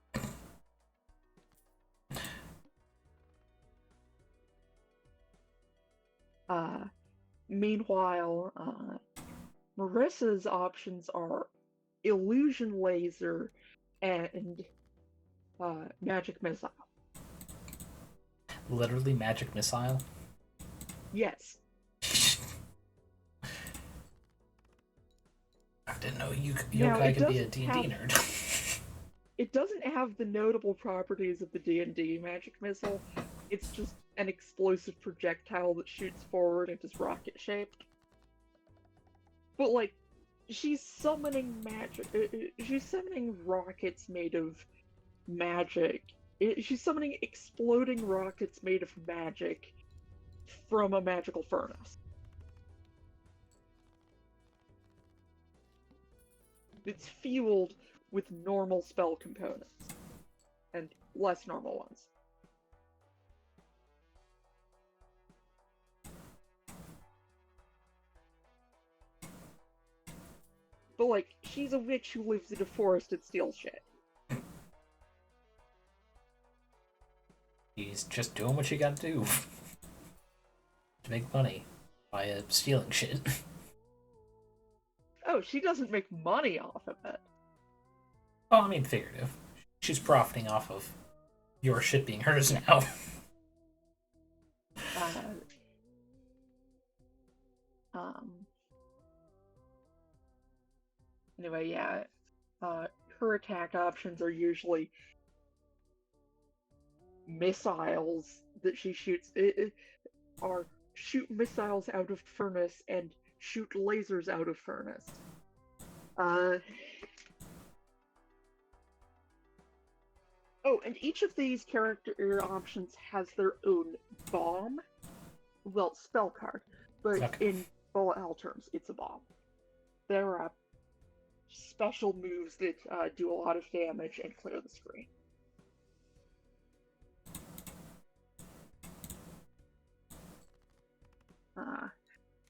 Meanwhile, Marissa's options are illusion laser and magic missile. Literally magic missile? Yes. I didn't know yokai could be a D&D nerd. It doesn't have the notable properties of the D&D magic missile. It's just an explosive projectile that shoots forward and is rocket-shaped. But, like, she's summoning magic. She's summoning rockets made of magic. She's summoning exploding rockets made of magic from a magical furnace. It's fueled with normal spell components and less normal ones. But, like, she's a witch who lives in a forest and steals shit. She's just doing what she gotta do to make money by stealing shit. Oh, she doesn't make money off of it. Well, I mean, figurative. She's profiting off of your shit being hers now. Anyway, yeah. Her attack options are usually missiles that she shoots. Are shoot missiles out of furnace and shoot lasers out of furnace. Oh, and each of these character options has their own bomb. Well, spell card, but Okay. in bullet hell terms, it's a bomb. There are special moves that do a lot of damage and clear the screen.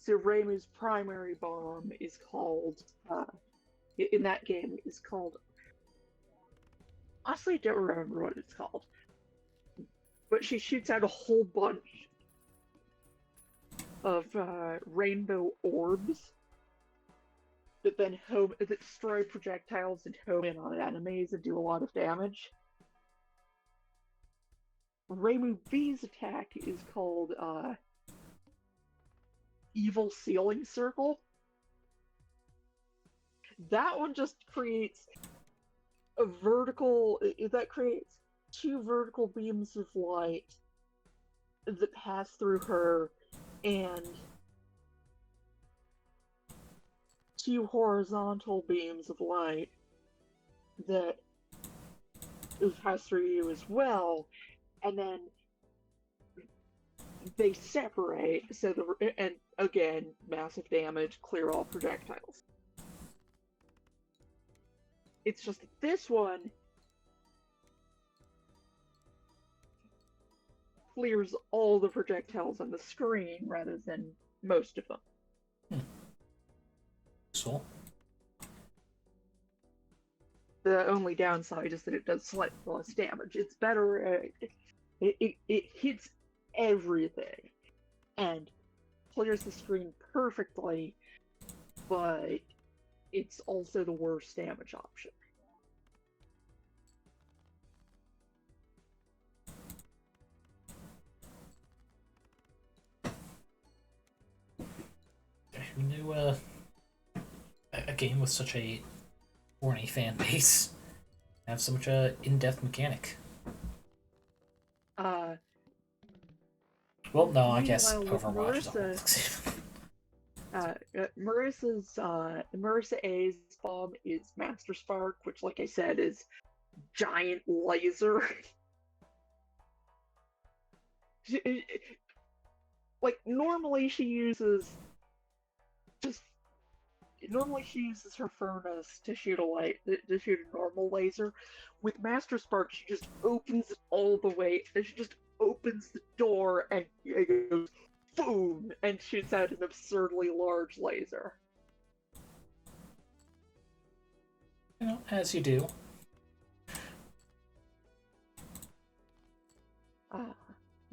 So Reimu's primary bomb is called, in that game, is called, honestly, I don't remember what it's called, but she shoots out a whole bunch of rainbow orbs that then that destroy projectiles and home in on enemies and do a lot of damage. Reimu B's attack is called Evil Ceiling Circle. That one just creates a vertical, that creates two vertical beams of light that pass through her and two horizontal beams of light that pass through you as well, and then they separate, so and again, massive damage, clear all projectiles. It's just that this one clears all the projectiles on the screen rather than most of them. So? The only downside is that it does slightly less damage. It's better, it hits everything and clears the screen perfectly, but it's also the worst damage option. Who knew a game with such a horny fan base have so much in-depth mechanic? Well, no, I guess Overwatch is Marissa A's bomb is Master Spark, which, like I said, is giant laser. Like, normally she uses her furnace to shoot a normal laser. With Master Spark, she just opens it all the way. She just opens the door and it goes boom and shoots out an absurdly large laser. You know, as you do.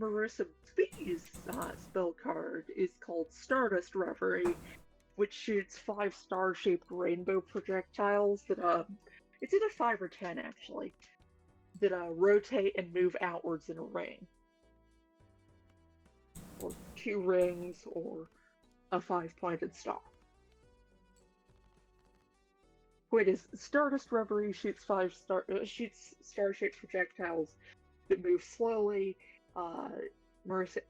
Marissa B's spell card is called Stardust Reverie, which shoots 5 star-shaped rainbow projectiles that, it's either 5 or 10 actually, that rotate and move outwards in a ring. Or 2 rings, or a 5-pointed star. Point is, Stardust Reverie shoots star-shaped projectiles that move slowly. Marissa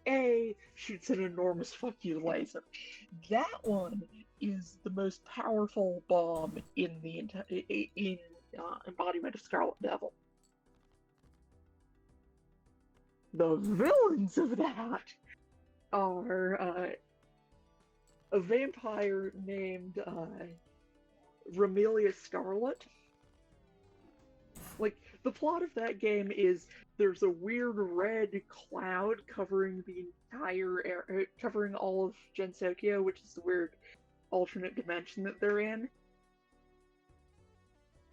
A shoots an enormous fuck you laser. That one is the most powerful bomb in the embodiment of Scarlet Devil. The villains of that are a vampire named Ramelia Scarlet. Like, the plot of that game is there's a weird red cloud covering the entire covering all of Gensokyo, which is the weird alternate dimension that they're in.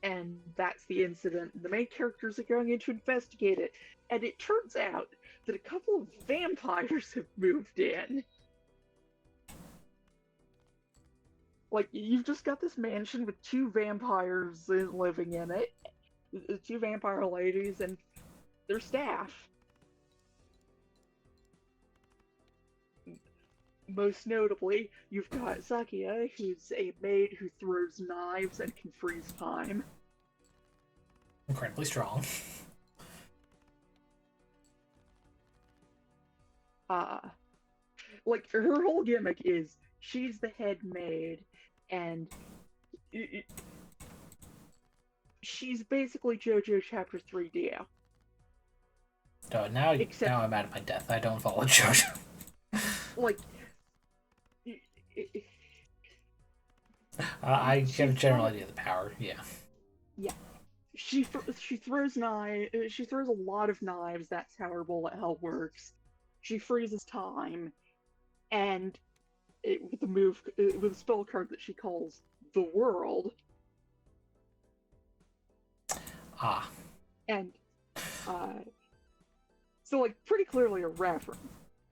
And that's the incident. The main characters are going in to investigate it, and it turns out that a couple of vampires have moved in. Like, you've just got this mansion with 2 vampires living in it, 2 vampire ladies and their staff. Most notably, you've got Sakia, who's a maid who throws knives and can freeze time. Incredibly strong. like, her whole gimmick is she's the head maid, and she's basically JoJo Chapter 3 Dio. Oh, now Except, I'm out of my depth. I don't follow JoJo. like, I have a general fun. idea of the power. Yeah. Yeah. She throws knives. She throws a lot of knives. That's how her bullet hell works. She freezes time, and with with a spell card that she calls the World, Ah. and so like pretty clearly a reference.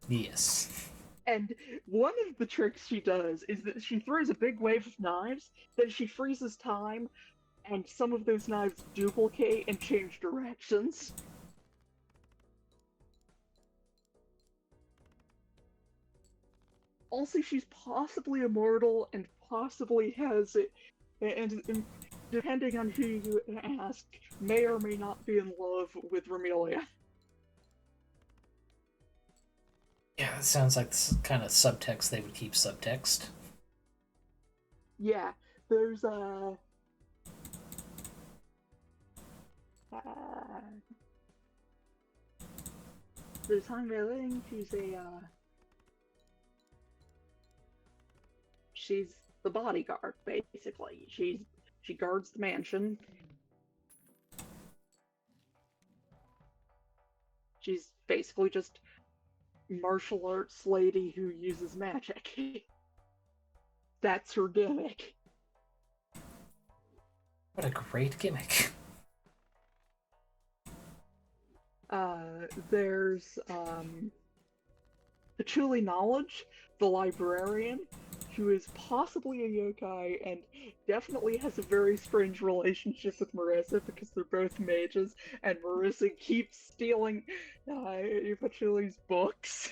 Yes. And one of the tricks she does is that she throws a big wave of knives, then she freezes time, and some of those knives duplicate and change directions. Also, she's possibly immortal and possibly has it, and depending on who you ask, may or may not be in love with Ramelia. Yeah, that sounds like the kind of subtext they would keep subtext. Yeah, there's there's Han Mei she's the bodyguard, basically. She guards the mansion. She's basically just martial arts lady who uses magic. That's her gimmick. What a great gimmick. There's Patchouli Knowledge, the librarian, who is possibly a yokai and definitely has a very strange relationship with Marissa because they're both mages, and Marissa keeps stealing Patchouli's books.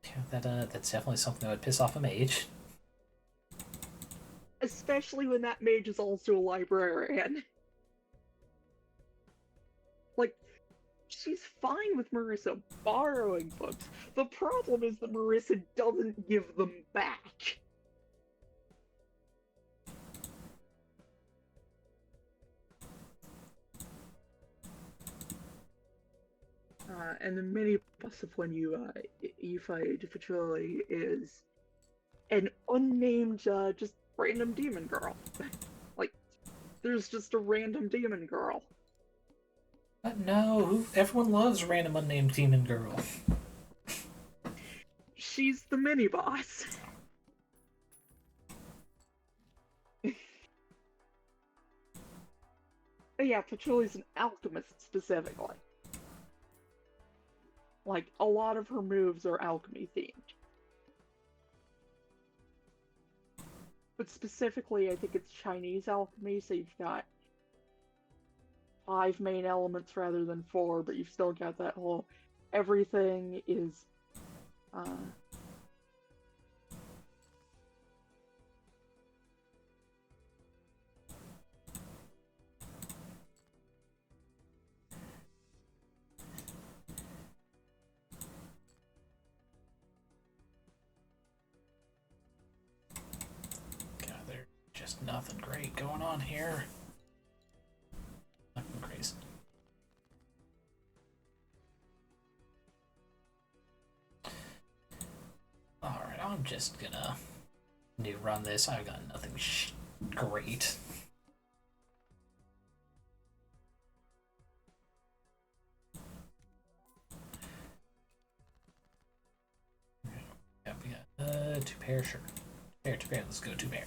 Yeah, that's definitely something that would piss off a mage. Especially when that mage is also a librarian. Like, she's fine with Marissa borrowing books. The problem is that Marissa doesn't give them back. And the mini boss of when you fight Patchouli is an unnamed, just random demon girl. Like, there's just a random demon girl. No, everyone loves random unnamed demon girl. She's the mini boss. Yeah, Patchouli's an alchemist specifically. Like, a lot of her moves are alchemy themed. But specifically, I think it's Chinese alchemy, so you've got 5 main elements rather than 4, but you've still got that whole everything is God, there's just nothing great going on here. Nothing crazy. Alright, I'm just gonna new run this. I've got nothing great. Yeah, we got 2 pair, sure. 2 pair, let's go 2 pair.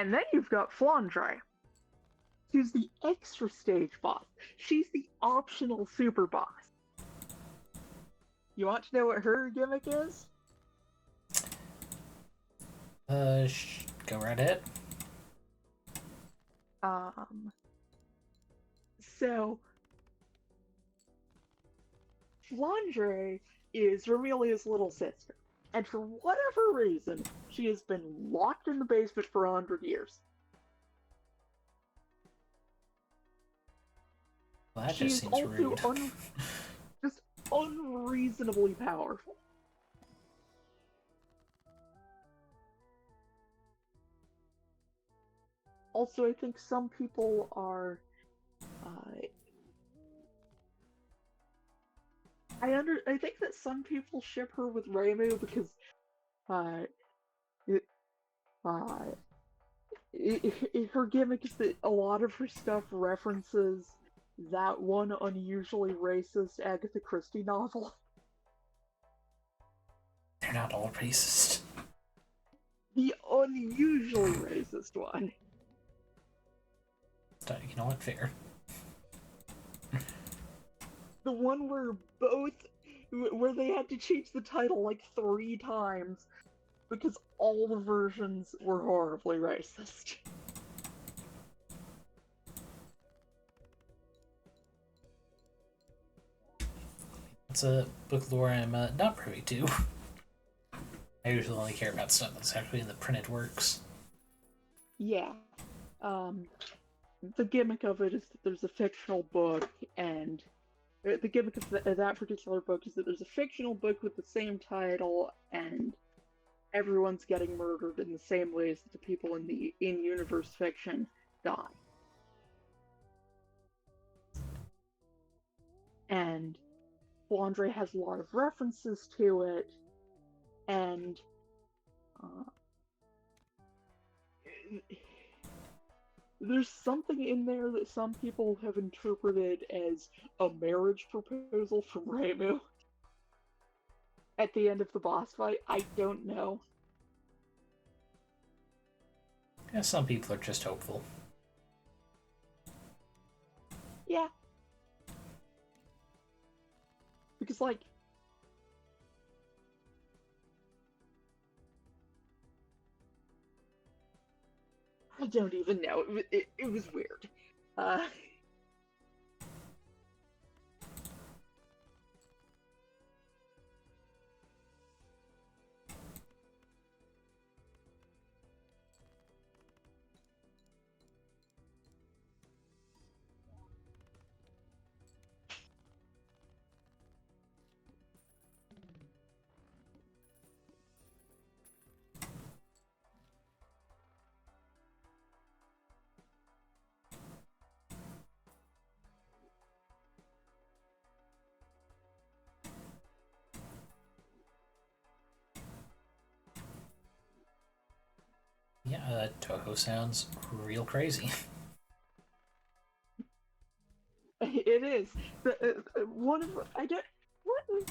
and then you've got Flandre. She's the extra stage boss. She's the optional super boss. You want to know what her gimmick is? Go right ahead. So Flandre is Romelia's little sister, and for whatever reason, she has been locked in the basement for 100 years. Well, that She just is seems also rude. just unreasonably powerful. Also, I think some people are. I think that some people ship her with Reimu because uh, it, uh, her gimmick is that a lot of her stuff references that one unusually racist Agatha Christie novel. They're not all racist. The unusually racist one. You know what? Fair. The one where they had to change the title like 3 times because all the versions were horribly racist. It's a book lore I'm not privy to. I usually only care about stuff that's actually in the printed works. Yeah. The gimmick of it is that there's a fictional book, and the gimmick of that particular book is that there's a fictional book with the same title, and everyone's getting murdered in the same ways that the people in the in-universe fiction die. And Flandre has a lot of references to it, and there's something in there that some people have interpreted as a marriage proposal from Reimu at the end of the boss fight. I don't know. Yeah, some people are just hopeful. Yeah. Because, like, I don't even know. It was weird. Yeah, Touhou sounds real crazy. It is. One of I don't. What was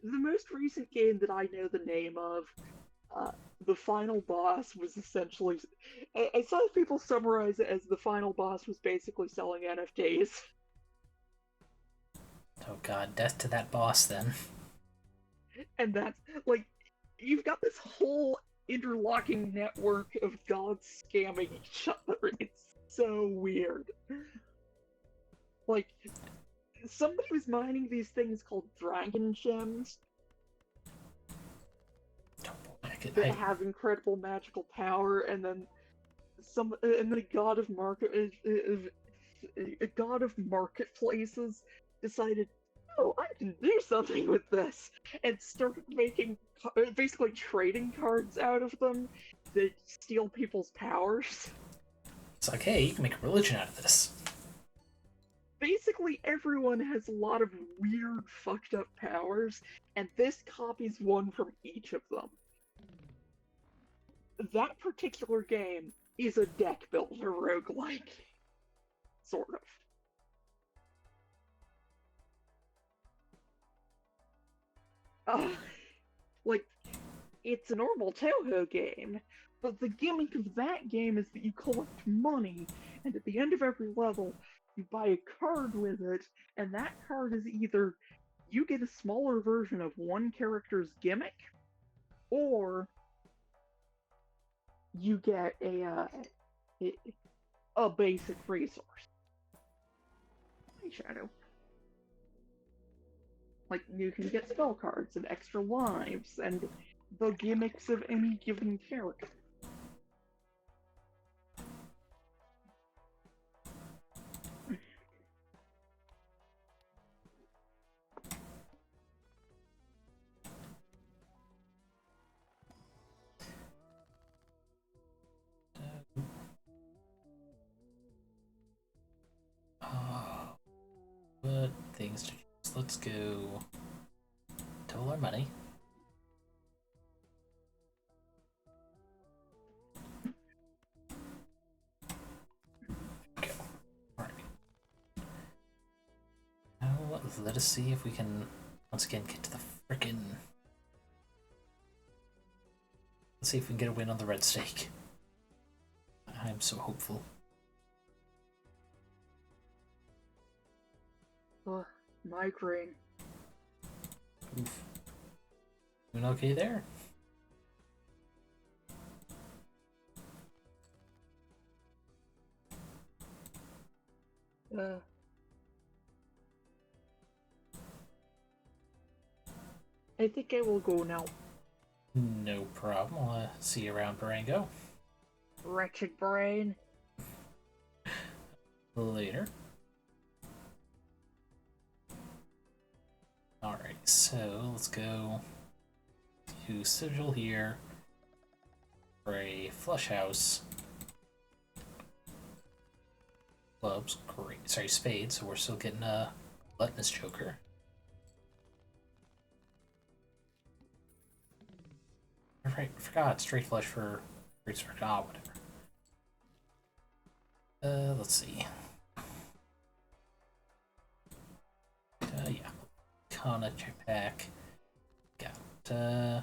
the most recent game that I know the name of? The final boss was essentially. I saw people summarize it as the final boss was basically selling NFTs. Oh god, death to that boss then. And that's like, you've got this whole interlocking network of gods scamming each other. It's so weird. Like, somebody was mining these things called dragon gems that have incredible magical power, and then a god of a god of marketplaces decided, oh, I can do something with this, and started making basically trading cards out of them that steal people's powers. It's like, hey, you can make a religion out of this. Basically, everyone has a lot of weird, fucked up powers, and this copies one from each of them. That particular game is a deck builder roguelike. Sort of. Like, it's a normal Touhou game, but the gimmick of that game is that you collect money, and at the end of every level, you buy a card with it, and that card is either you get a smaller version of one character's gimmick, or you get a basic resource. Hey, Shadow. Like, you can get spell cards and extra lives and the gimmicks of any given character. But things to choose. Let's go double our money. Go. Alright. Now let us see if we can once again get to the frickin'. Let's see if we can get a win on the red stake. I'm so hopeful. Migraine. Oof. Doing okay there? I think I will go now. No problem. I'll see you around Boorango. Wretched brain. Later. Alright, so let's go to Sigil here for a flush house. Clubs, great. Sorry, spades, so we're still getting a gluttonous joker. Right, forgot, straight flush for fruits for whatever. Let's see. Yeah. Kana check back. Got yeah,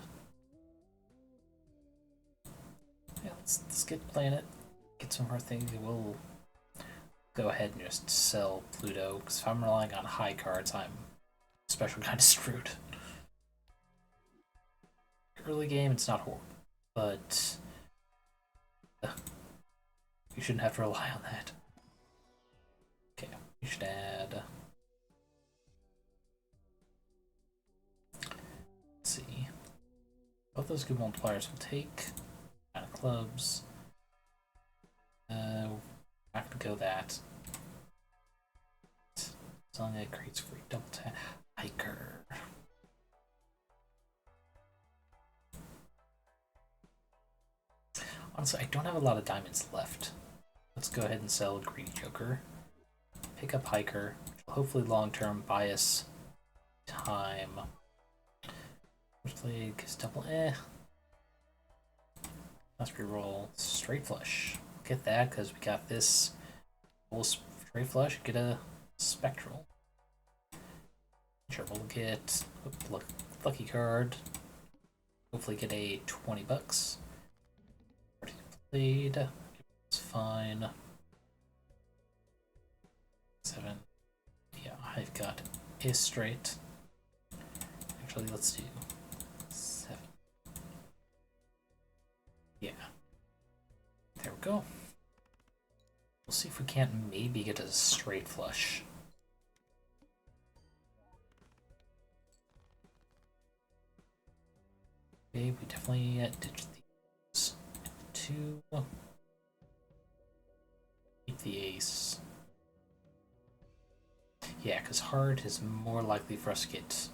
let's get planet. Get some more things. We'll go ahead and just sell Pluto, because if I'm relying on high cards, I'm special kind of screwed. Early game, it's not horrible, but you shouldn't have to rely on that. Okay, we should add. Let's see. Both those good multipliers will take. Kind of clubs. Not gonna go that. Selling it creates free double tap. Hiker. Honestly, I don't have a lot of diamonds left. Let's go ahead and sell Greedy Joker. Pick up Hiker, which will hopefully long-term buy us time. First play gets double Let's reroll straight flush. Get that because we got this full straight flush. Get a spectral. Sure, we'll get lucky card. Hopefully get a $20. Played. It's fine. 7. Yeah, I've got a straight. Actually, let's do 7. Yeah. There we go. We'll see if we can't maybe get a straight flush. Okay, we definitely ditched these. 2. Keep the ace. Yeah, because hard is more likely for us to get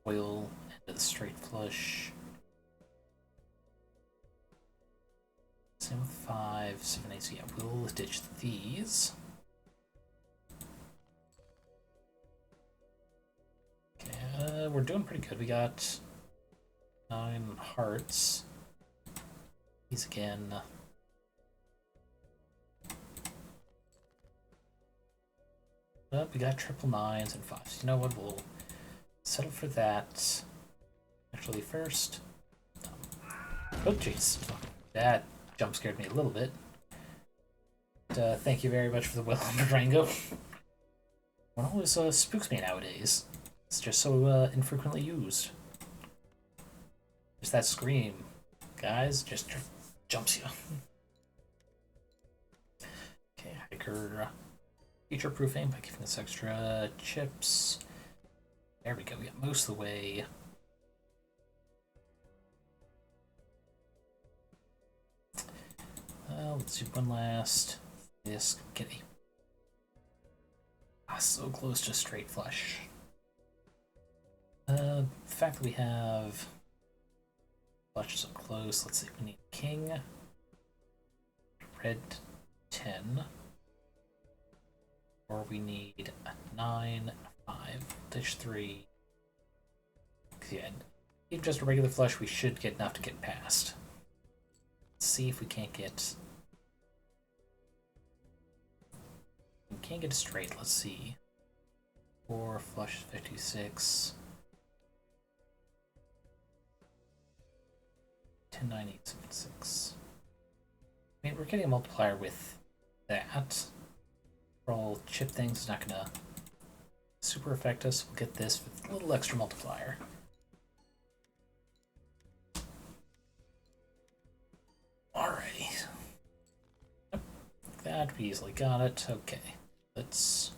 foil into the straight flush. Same with 5, 7, 8. So yeah, we'll ditch these. Okay, we're doing pretty good. We got 9 hearts. These again. But we got triple 9s and 5s. You know what? We'll settle for that. Actually, first. Oh, jeez. That jump scared me a little bit. But, thank you very much for the will on Murderdrones. One always spooks me nowadays. It's just so infrequently used. Just that scream. Guys, just jumps you. Okay, hiker. Future proofing by giving us extra chips. There we go, we got most of the way. Let's do one last. This kitty. So close to straight flush. The fact that we have flush so close, let's see, we need king, red 10, or we need a 9, 5, ditch 3. Yeah, even just a regular flush, we should get enough to get past. Let's see if we can't get. We can't get straight, let's see. 4, flush 56. 10, 9, 8, 7, 6. I mean, we're getting a multiplier with that. Roll chip things is not gonna super affect us. We'll get this with a little extra multiplier. Alrighty. Yep. That, we easily got it. Okay. Let's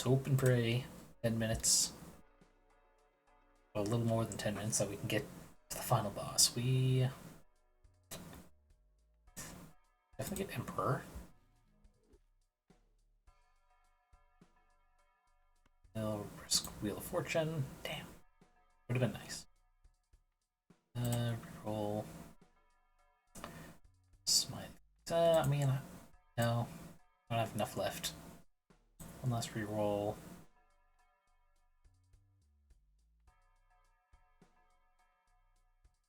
hope and pray 10 minutes. A little more than 10 minutes so we can get to the final boss. We definitely get Emperor. We'll risk Wheel of Fortune. Damn. Would have been nice. Reroll. Smite. I mean, no. I don't have enough left. One last reroll.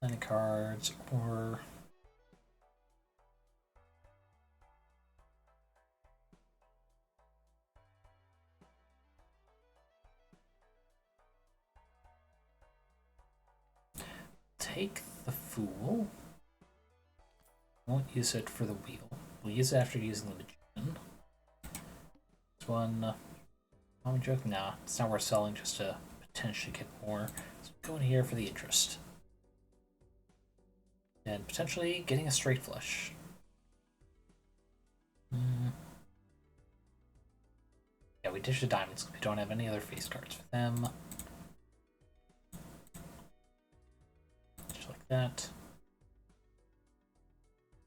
Any cards, or take the Fool. Won't use it for the wheel. We'll use it after using the Magician. This one, I'm joking. Nah, it's not worth selling just to potentially get more. So go in here for the interest. And potentially getting a straight flush. Yeah, we ditched the diamonds because we don't have any other face cards for them. Just like that.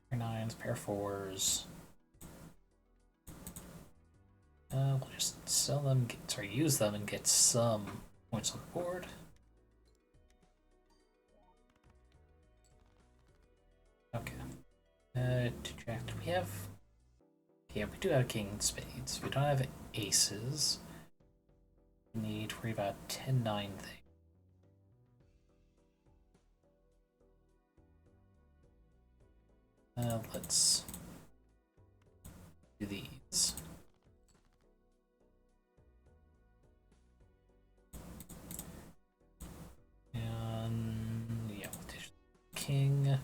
Pair 9s, pair 4s. We'll just sell them, use them and get some points on the board. Okay. To track, do we have? Yeah, we do have king and spades. We don't have aces. We need to worry about 10-9 thing. Let's do these. And yeah, we'll do king.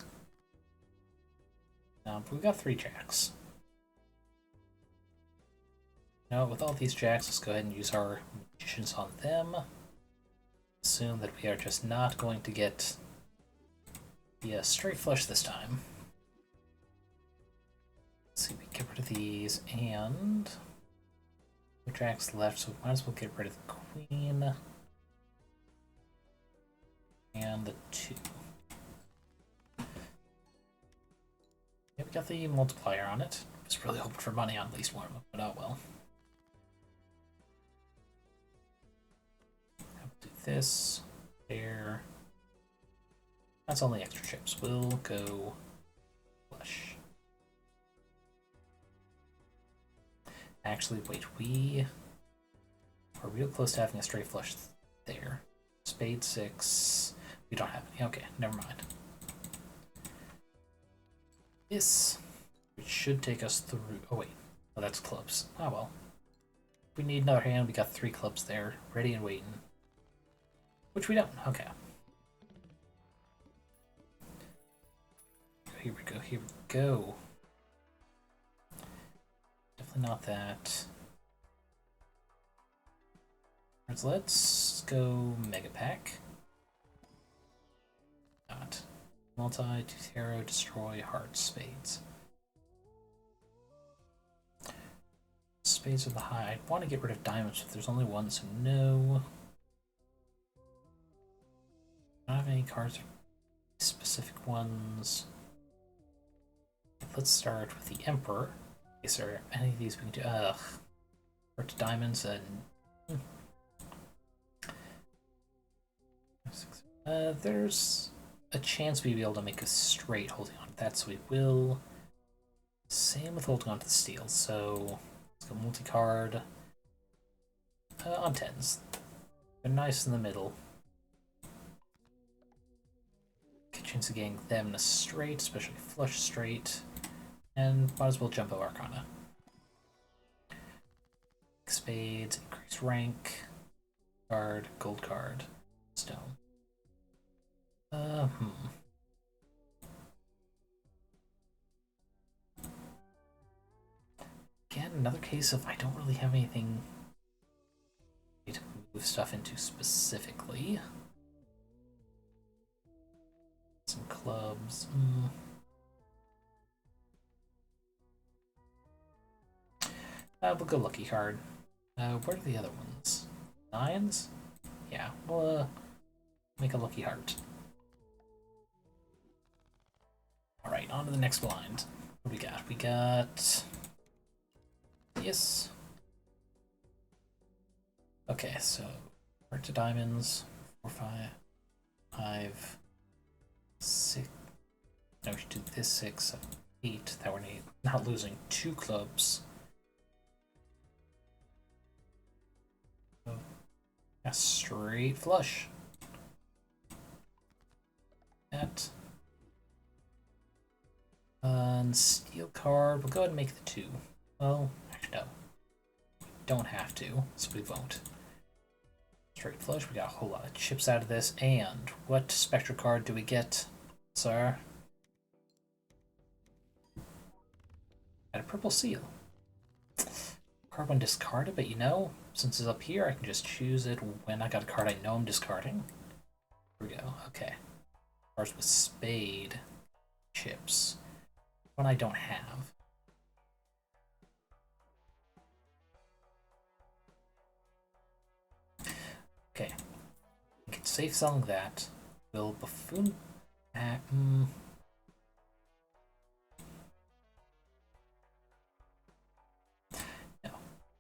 We've got 3 jacks. Now, with all these jacks, let's go ahead and use our magicians on them. Assume that we are just not going to get the straight flush this time. Let's see, we get rid of these, and no jacks left, so we might as well get rid of the queen and the 2. Yeah, we got the multiplier on it. Just really hoping for money on at least one of them, but oh well. I'll do this, there. That's only extra chips. We'll go flush. Actually, wait, we are real close to having a straight flush there. Spade 6. We don't have any. Okay, never mind. This, which should take us through. Oh wait, oh that's clubs. Oh well. If we need another hand, we got 3 clubs there, ready and waiting. Which we don't. Okay. Here we go. Here we go. Definitely not that. Let's go Mega Pack. Not. Multi, Tutero, destroy, hearts, spades. Spades are the high. I want to get rid of diamonds, but there's only one, so no. I don't have any cards, specific ones. Let's start with the Emperor. Is there any of these we can do? Or to diamonds and. There's a chance we'd be able to make a straight holding on to that, so we will. Same with holding on to the steel, so let's go multi-card on 10s. They're nice in the middle. Good chance of getting them in a straight, especially flush straight, and might as well jumbo Arcana. Spades, increase rank, card, gold card, stone. Again, another case of I don't really have anything to move stuff into specifically. Some clubs. We'll go lucky card. What are the other ones? 9s? Yeah, we'll make a lucky heart. Alright, on to the next blind. What do we got? We got... Yes. Okay, so heart to diamonds. 4, 5, 6. No, we should do this 6, 7, 8. That we're not losing 2 clubs. A straight flush. That. Steel card. We'll go ahead and make the 2. Well, actually, no. We don't have to, so we won't. Straight flush. We got a whole lot of chips out of this. And what spectral card do we get, sir? Got a purple seal. Card when discarded, but you know, since it's up here, I can just choose it when I got a card I know I'm discarding. Here we go. Okay. Cards with spade chips. One I don't have. Okay. I can safe selling that. Will buffoon. No.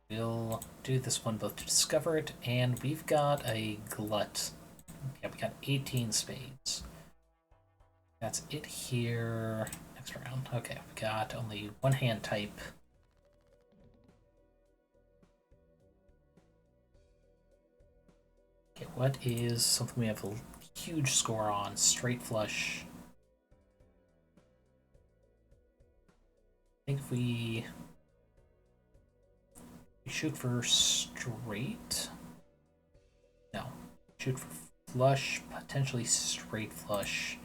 We'll do this one both to discover it, and we've got a glut. Yeah, we got 18 spades. That's it here. Next round. Okay, we got only one hand type. Okay, what is something we have a huge score on? Straight flush. I think if we shoot for straight. No, shoot for flush, potentially straight flush.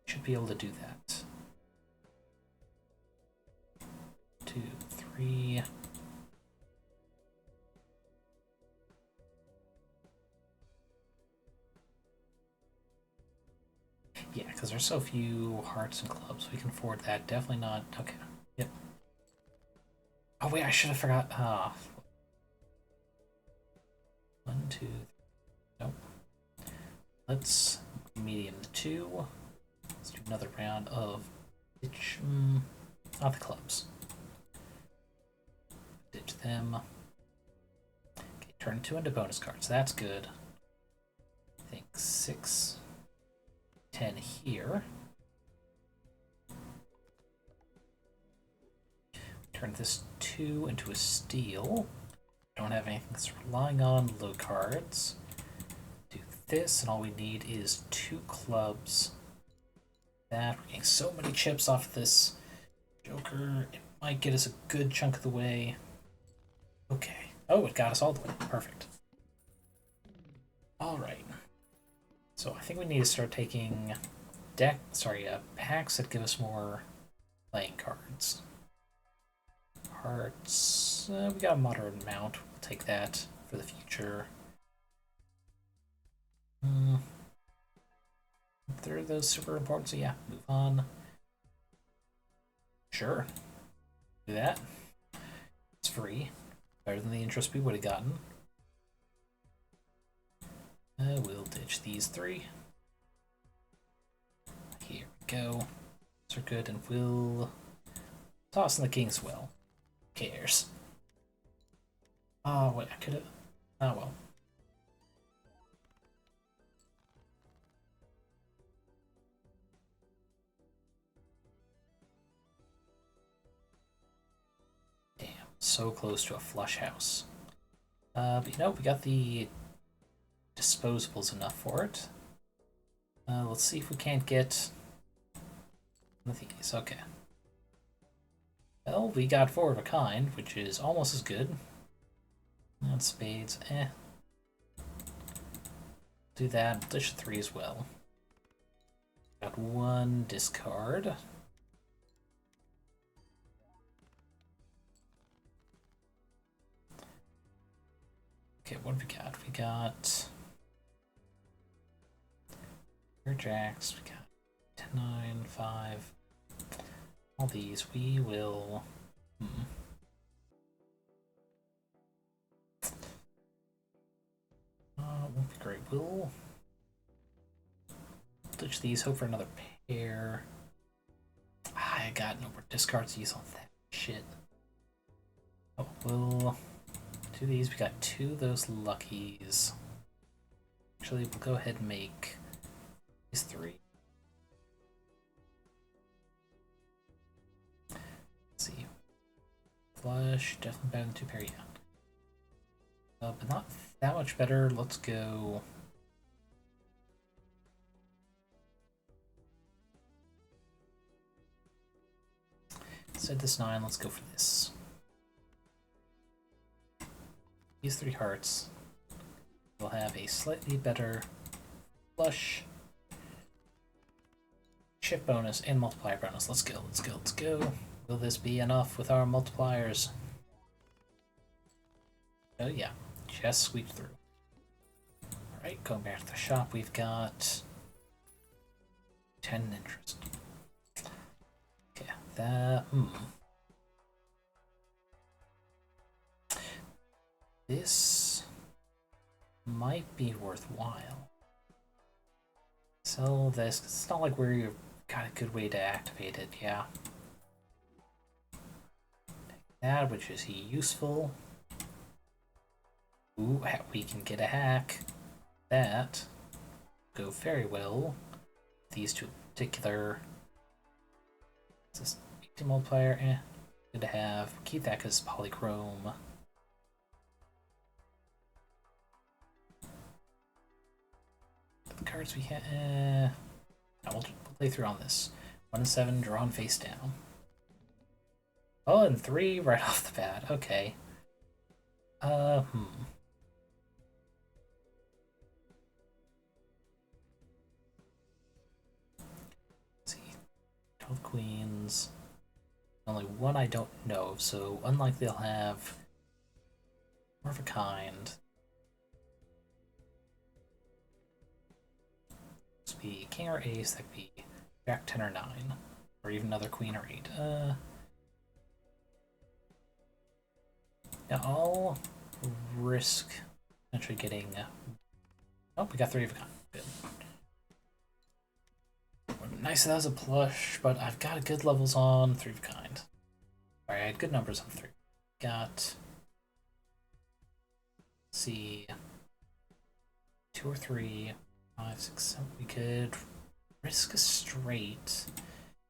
Should be able to do that. 2, 3. Yeah, because there's so few hearts and clubs, we can afford that. Definitely not. Okay. Yep. Oh wait, I should have forgot. 1, 2, 3. Nope. Let's medium the 2. Let's do another round of ditch. Not the clubs. Ditch them. Okay, turn 2 into bonus cards. That's good. I think 6, 10 here. Turn this 2 into a steal. Don't have anything that's relying on low cards. Do this, and all we need is 2 clubs. That we're getting so many chips off this Joker. It might get us a good chunk of the way. Okay. Oh, it got us all the way. Perfect. All right. So I think we need to start taking packs that give us more playing cards. Hearts. We got a moderate amount. We'll take that for the future. neither of those super important, so yeah, move on. Sure. Do that. It's free. Better than the interest we would have gotten. We'll ditch these 3. Here we go. These are good, and we'll toss in the King's Will. Who cares? Oh, wait, I could have. Oh, well. Damn, so close to a flush house. But you know, we got the disposables enough for it. Let's see if we can't get one of these. Okay. Well, we got 4 of a kind, which is almost as good. And spades, eh. Do that, dish 3 as well. Got 1 discard. Okay, what have we got? We got jacks, we got 10, 9, 5. All these, we will. Won't be great. We'll ditch these, hope for another pair. I got no more discards to use on that shit. Oh, we'll do these. We got 2 of those luckies. Actually, we'll go ahead and make these 3. Let's see. Flush, definitely better than 2 pair, yeah. But not that much better. Let's go. Instead of this 9, let's go for this. These 3 hearts will have a slightly better flush, chip bonus, and multiplier bonus. Let's go, let's go, let's go. Will this be enough with our multipliers? Oh yeah, just sweep through. Alright, going back to the shop, we've got 10 interest. Okay, that... This might be worthwhile. Sell this, 'cause it's not like we've got a good way to activate it, yeah. Take that, which is useful. Ooh, we can get a hack. That go very well. These 2 in particular. Is this 18 multiplier? Eh. Good to have. Keep that because it's polychrome. The cards we have. No, we'll play through on this. 1 and 7, drawn face down. Oh, and 3 right off the bat. Okay. Let's see. 12 queens. Only 1 I don't know of, so unlikely they'll have more of a kind. This could be king or ace, that could be jack 10 or 9, or even another queen or 8. Now I'll risk potentially getting. Oh, we got 3 of a kind. Good. Nice, that was a plush, but I've got good levels on 3 of a kind. Alright, I had good numbers on 3. Got. Let's see. 2 or 3. 5, 6, 7. We could risk a straight.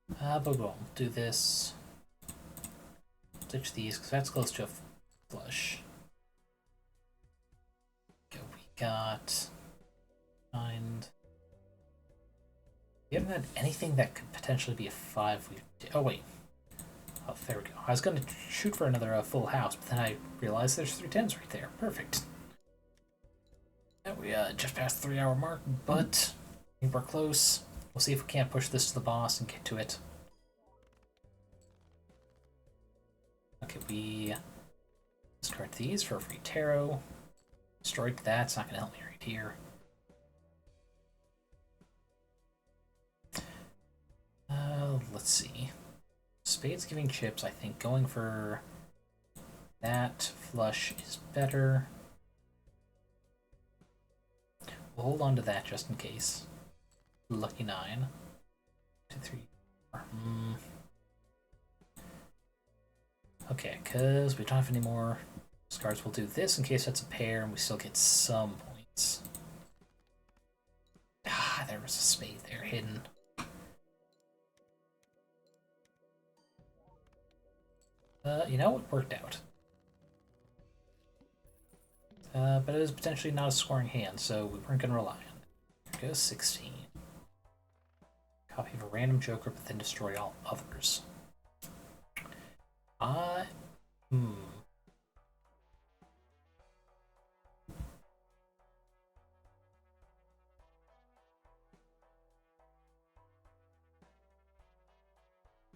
But we won't do this. Ditch these, because that's close to a flush. Okay, we got. Find. We haven't had anything that could potentially be a 5. Oh, wait. Oh, there we go. I was going to shoot for another full house, but then I realized there's 3 10s right there. Perfect. Yeah, we just passed the 3-hour mark, but I think we're close. We'll see if we can't push this to the boss and get to it. Okay, we discard these for a free tarot. Strike that. It's not going to help me right here. let's see. Spades giving chips, I think going for that flush is better. We'll hold on to that just in case. Lucky 9. 2, 3, 4. Okay, because we don't have any more cards, we'll do this in case that's a pair and we still get some points. Ah, there was a spade there hidden. You know, it worked out. But it was potentially not a scoring hand, so we weren't going to rely on it. There goes 16. Copy of a random joker, but then destroy all others.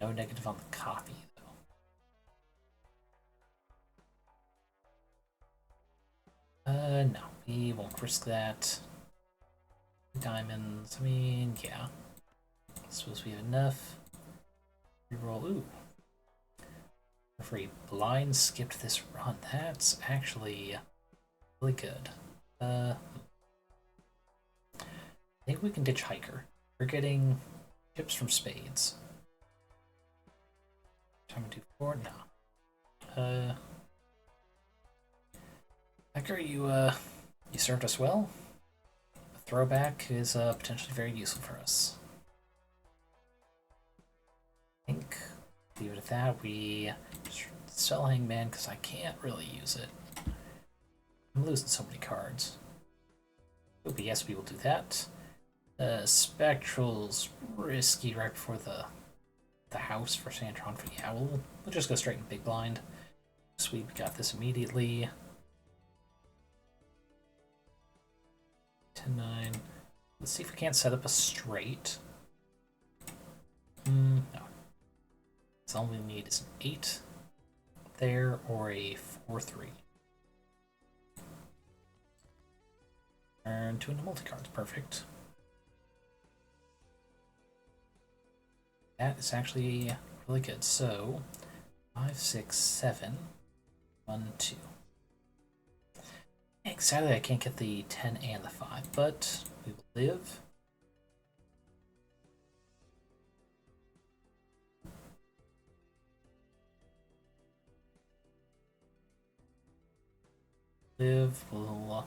No negative on the copy, though. No, we won't risk that. Diamonds, I mean, yeah. I suppose we have enough. Reroll, ooh. Referee blind skipped this run. That's actually really good. I think we can ditch hiker. We're getting chips from spades. Time to do 4? No. Hiker, you served us well. A throwback is potentially very useful for us. I think leave it at that. We just sell Hangman because I can't really use it. I'm losing so many cards. Oh, but yes, we will do that. Spectral's risky right before the house for Santron for the owl. We'll just go straight in big blind. Sweet, we got this immediately. 10-9. Let's see if we can't set up a straight. No. So all we need is an 8 there or a 4-3. Turn 2 into multi-cards. Perfect. That is actually really good. So 5, 6, 7, 1, 2. Sadly, I can't get the 10 and the 5, but we will live. We'll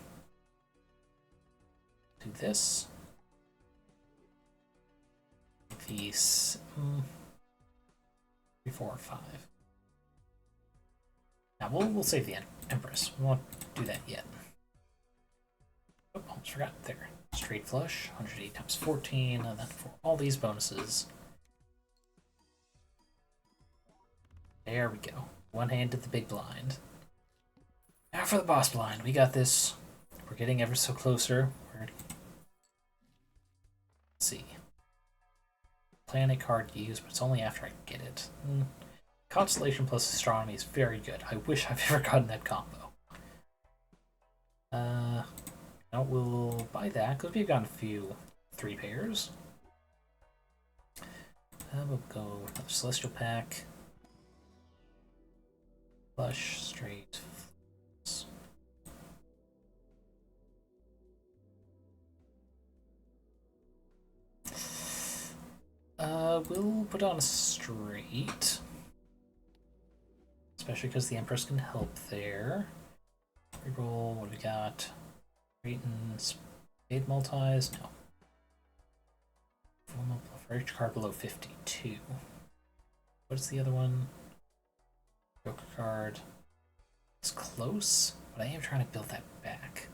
do this. These 3, 4, 5. Now we'll save the Empress. We won't do that yet. Oh, almost forgot. There. Straight flush, 108 times 14, and then for all these bonuses. There we go. One hand to the big blind. Now for the boss blind. We got this. We're getting ever so closer. Let's see. Planet card used, but it's only after I get it. Constellation plus astronomy is very good. I wish I've ever gotten that combo. No, we'll buy that because we've gotten a few 3 pairs. We'll go with another Celestial Pack. Flush, straight. We'll put on a straight. Especially because the Empress can help there. Reroll, what do we got? Straight and spade multis? No. Full multiple for each card below 52. What's the other one? Joker card. It's close, but I am trying to build that back.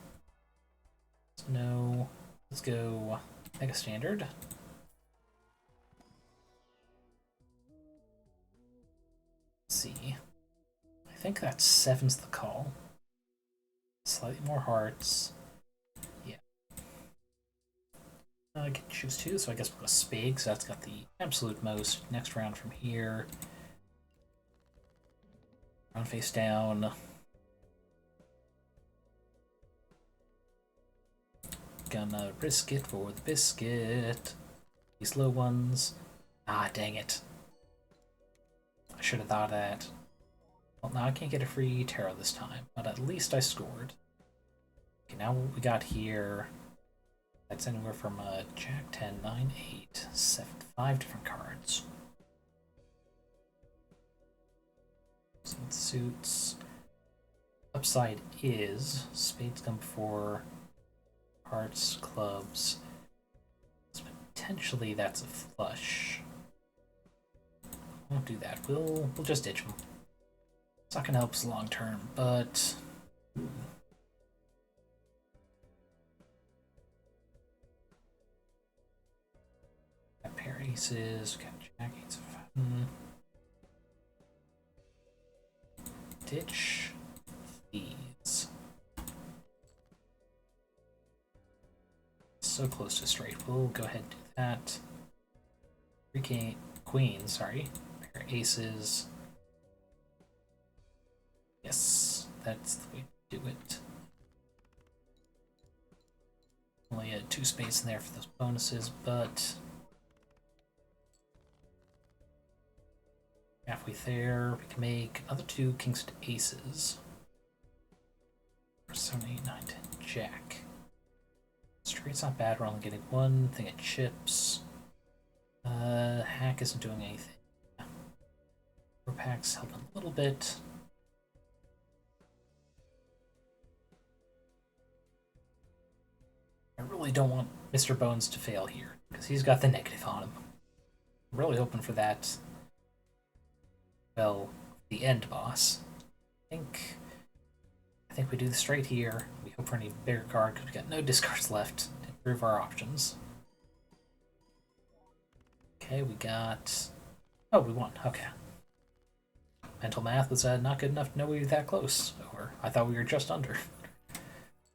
So no. Let's go Mega Standard. Let's see. I think that 7's the call. Slightly more hearts. Yeah. I can choose 2, so I guess we'll go spade, because that's got the absolute most. Next round from here. Round face down. Gonna risk it for the biscuit. These low ones. Ah, dang it. should have thought of that. Well, now I can't get a free tarot this time, but at least I scored. Okay, now what we got here, that's anywhere from Jack 10, 9, 8, 7, 5 different cards. Some suits. Upside is spades come before hearts, clubs. So potentially that's a flush. Won't do that. We'll just ditch them. It's not gonna help us long term, but got pair of aces, got jack, eights of ditch these. So close to straight. We'll go ahead and do that. Three queens, sorry. Pair of aces. Yes, that's the way to do it. Only had 2 spades in there for those bonuses, but halfway there, we can make another 2 kings to aces. 7, 8, 9, 10, jack. Straight's not bad, we're only getting 1 thing of chips. Hack isn't doing anything. Pack's helping a little bit. I really don't want Mr. Bones to fail here, because he's got the negative on him. I'm really hoping for that. Well, the end boss. I think we do the straight here. We hope for any bigger card, because we got no discards left to improve our options. Okay, we got... Oh, we won. Okay. Mental math was not good enough to know we were that close. Over. I thought we were just under.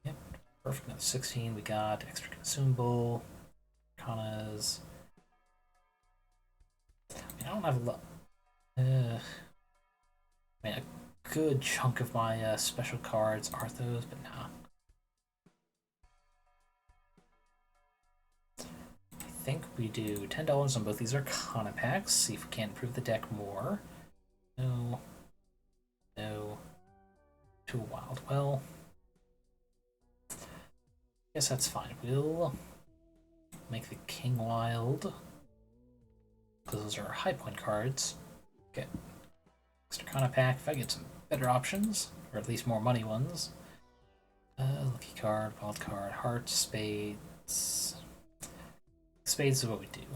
Yep. Perfect. Another 16. We got extra consumable. Arcanas. I don't have a lot. A good chunk of my special cards are those, but nah. I think we do $10 on both these Arcana packs. See if we can improve the deck more. No. No. Too wild. Well, I guess that's fine. We'll make the King wild, because those are high point cards. Get extra Arcana pack if I get some better options, or at least more money ones. Lucky card, wild card, hearts, spades. Spades is what we do.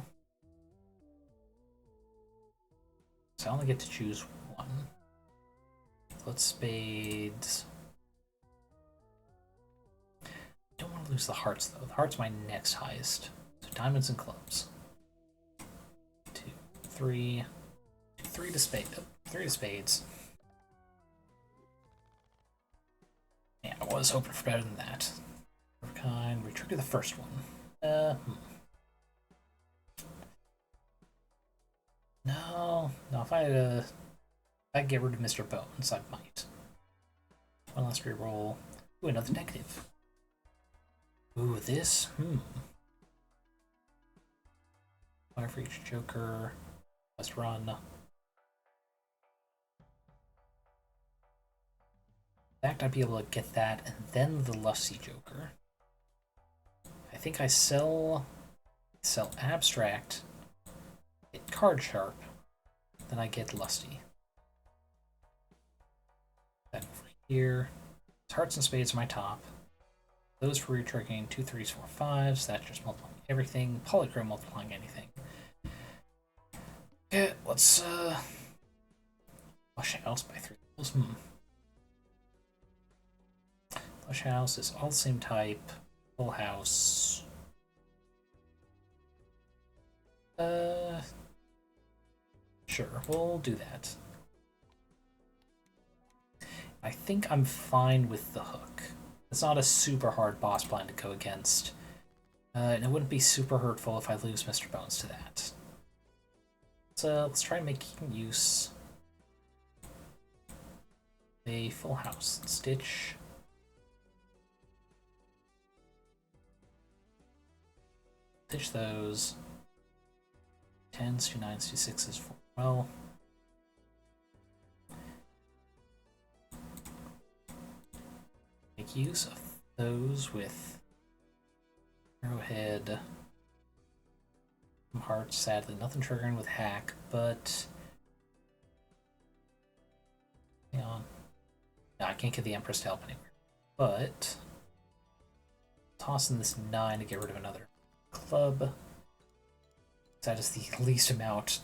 So I only get to choose 1. Let's spades. Don't want to lose the hearts though. The heart's my next highest. So diamonds and clubs. 2, 3. 3 to spades. 3 to spades. Yeah, I was hoping for better than that. Kind. We trigger the first one. No, if I get rid of Mr. Bones, I might. One last reroll. Ooh, another negative. Ooh, this? Fire for each Joker. Let's run. In fact, I'd be able to get that and then the Lusty Joker. I think I sell Abstract, get Card Sharp, then I get Lusty. That over here. Hearts and spades are my top. Those for retriggering 2, 3s, 4, 5s. That's just multiplying everything. Polychrome multiplying anything. Okay, let's flush house by 3 levels. Flush house is all the same type. Full house. Sure, we'll do that. I think I'm fine with the hook. It's not a super hard boss blind to go against. And it wouldn't be super hurtful if I lose Mr. Bones to that. So let's try making use of a full house. Stitch. Stitch those. 10s, 2 9s, 2 6s, 4. Well, use of those with Arrowhead. Hearts, sadly, nothing triggering with hack, but hang on. No, I can't get the Empress to help anywhere. But tossing this 9 to get rid of another club. That is the least amount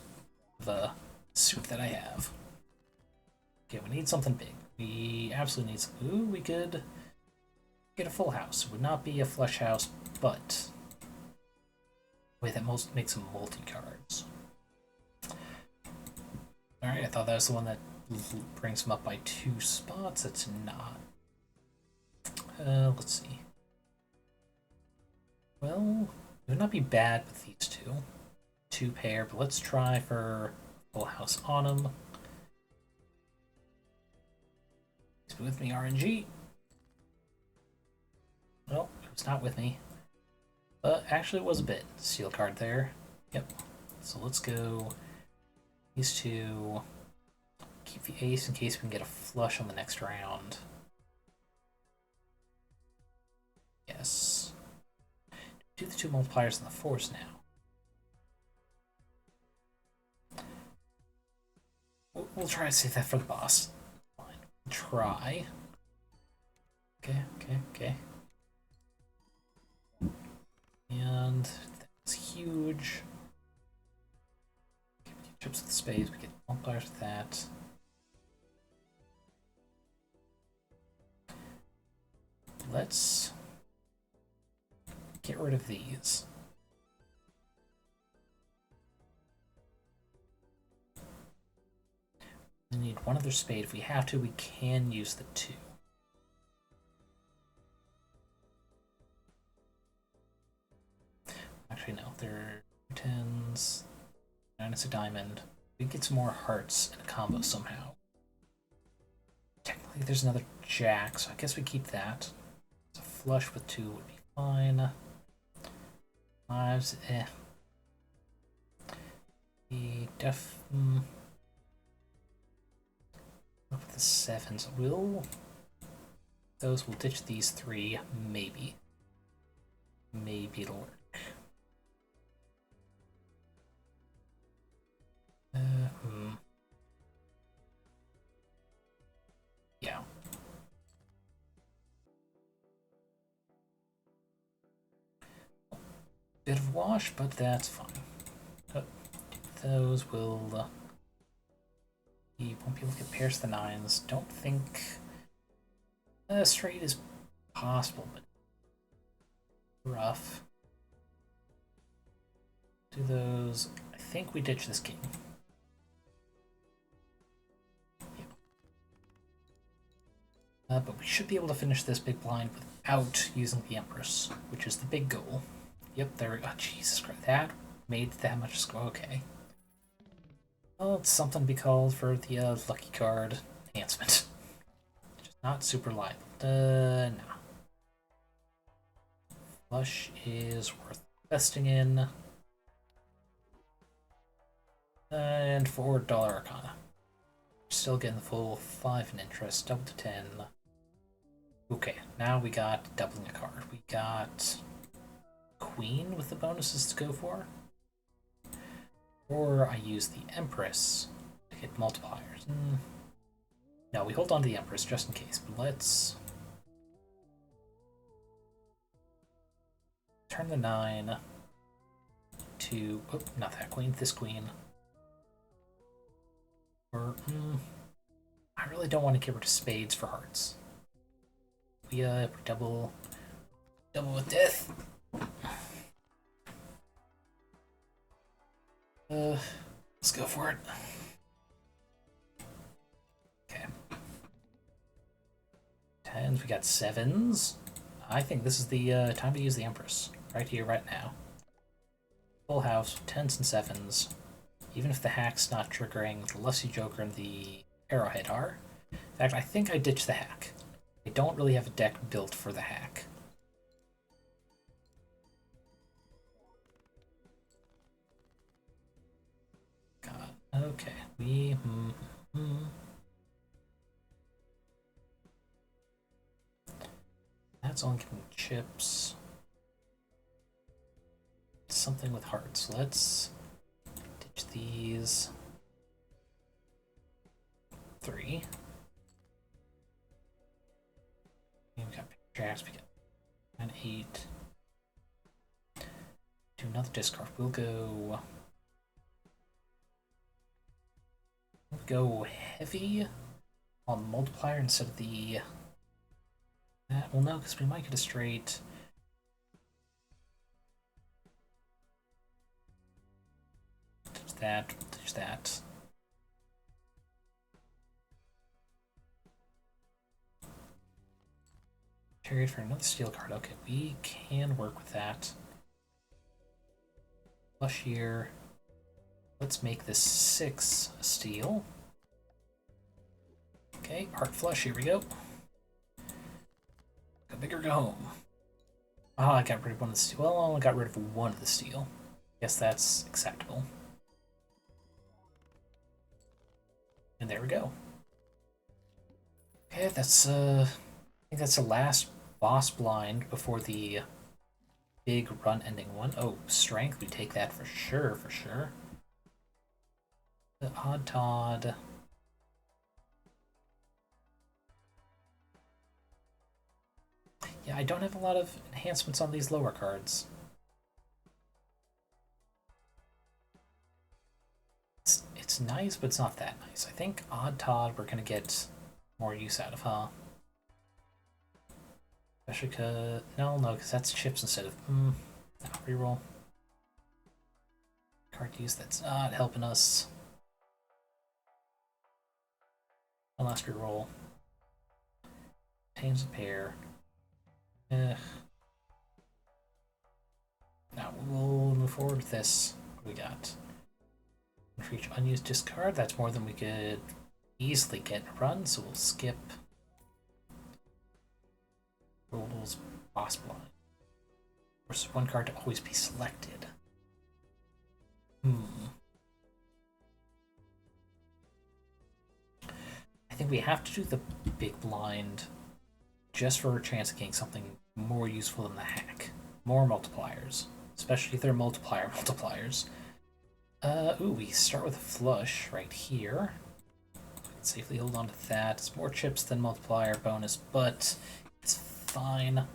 of soup that I have. Okay, we need something big. We absolutely need some. Ooh, we could get a full house. It would not be a flush house, but wait, that most makes some multi-cards. Alright, I thought that was the one that brings them up by 2 spots. It's not. Let's see. Well, it would not be bad with these two. 2 pair, but let's try for full house on them. Please be with me, RNG. Well, it was not with me. But actually it was a bit. Steel card there. Yep. So let's go these 2. Keep the ace in case we can get a flush on the next round. Yes. Do the 2 multipliers and the 4s now. We'll try to save that for the boss. Fine. Try. Okay. And that's huge. Okay, we get chips with the spades, we get multipliers with that. Let's get rid of these. We need one other spade. If we have to, we can use the 2. Actually, no. They're 10s. 9 is a diamond. We get some more hearts in a combo somehow. Technically, there's another jack, so I guess we keep that. So flush with 2 would be fine. 5s, The Up with the 7s. Those will ditch these 3, maybe. Maybe it'll work. Yeah. Bit of wash, but that's fine. Those will. You won't be able to get pairs to the 9s. Don't think straight is possible, but rough. Do those. I think we ditch this king. Yeah. But we should be able to finish this big blind without using the Empress, which is the big goal. Yep, there we go. Jesus Christ, that made that much score. Okay. Well, it's something to be called for the lucky card enhancement. Just not super liable. No. Flush is worth investing in. And for $1 Arcana. Still getting the full 5 in interest, double to 10. Okay, now we got doubling a card. We got Queen with the bonuses to go for. Or I use the Empress to get multipliers. No, we hold on to the Empress just in case, but let's turn the 9 to, oh, not that queen, this queen. Or, I really don't want to get rid of spades for hearts. We double with death. Let's go for it. Okay. 10s, we got 7s. I think this is the time to use the Empress. Right here, right now. Full house, 10s and 7s. Even if the hack's not triggering, the Lusty Joker and the Arrowhead are. In fact, I think I ditched the hack. I don't really have a deck built for the hack. God, okay. We... That's only giving chips. Something with hearts. Let's ditch these. 3. And we got pictures, we got 9, 8. Do another discard. We'll go heavy on multiplier instead of the that. Well, no, because we might get a straight. There's that. Trade for another steel card. Okay, we can work with that. Flush here. Let's make this 6 steel. Okay, heart flush, here we go. Go big or go home. Oh, I got rid of one of the steel. Well, I only got rid of one of the steel. Guess that's acceptable. And there we go. Okay, that's I think that's the last boss blind before the big run ending one. Oh, strength, we take that for sure, for sure. The Odd Todd. Yeah, I don't have a lot of enhancements on these lower cards. It's nice, but it's not that nice. I think Odd Todd we're gonna get more use out of, huh? Especially because... No, because that's chips instead of... No, reroll. Card use, that's not helping us. One last reroll. Tames a pair. Now we'll move forward with this. What do we got? For each unused discard, that's more than we could easily get in a run, so we'll skip. Rules boss blind. Versus one card to always be selected. I think we have to do the big blind just for a chance of getting something more useful than the hack. More multipliers. Especially if they're multipliers. Ooh, we start with a flush right here. We can safely hold on to that. It's more chips than multiplier bonus, but it's fine.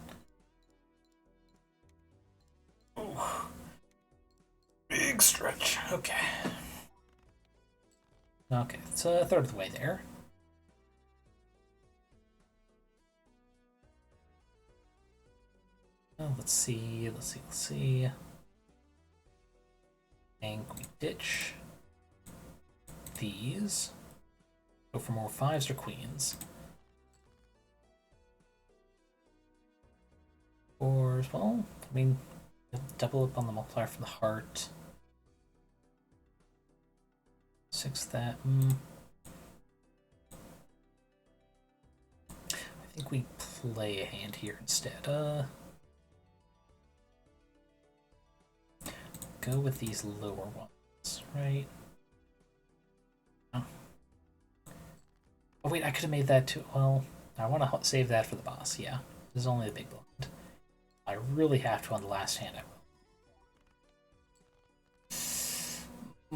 Ooh. Big stretch. Okay. Okay, it's a third of the way there. Oh, let's see. I think we ditch these. Go for more 5s or queens. 4s, well, I mean, double up on the multiplier for the heart. 6 that. I think we play a hand here instead. Go with these lower ones, right? Oh, wait, I could have made that too. Well, I want to save that for the boss, yeah. This is only the big blind. I really have to on the last hand, I will.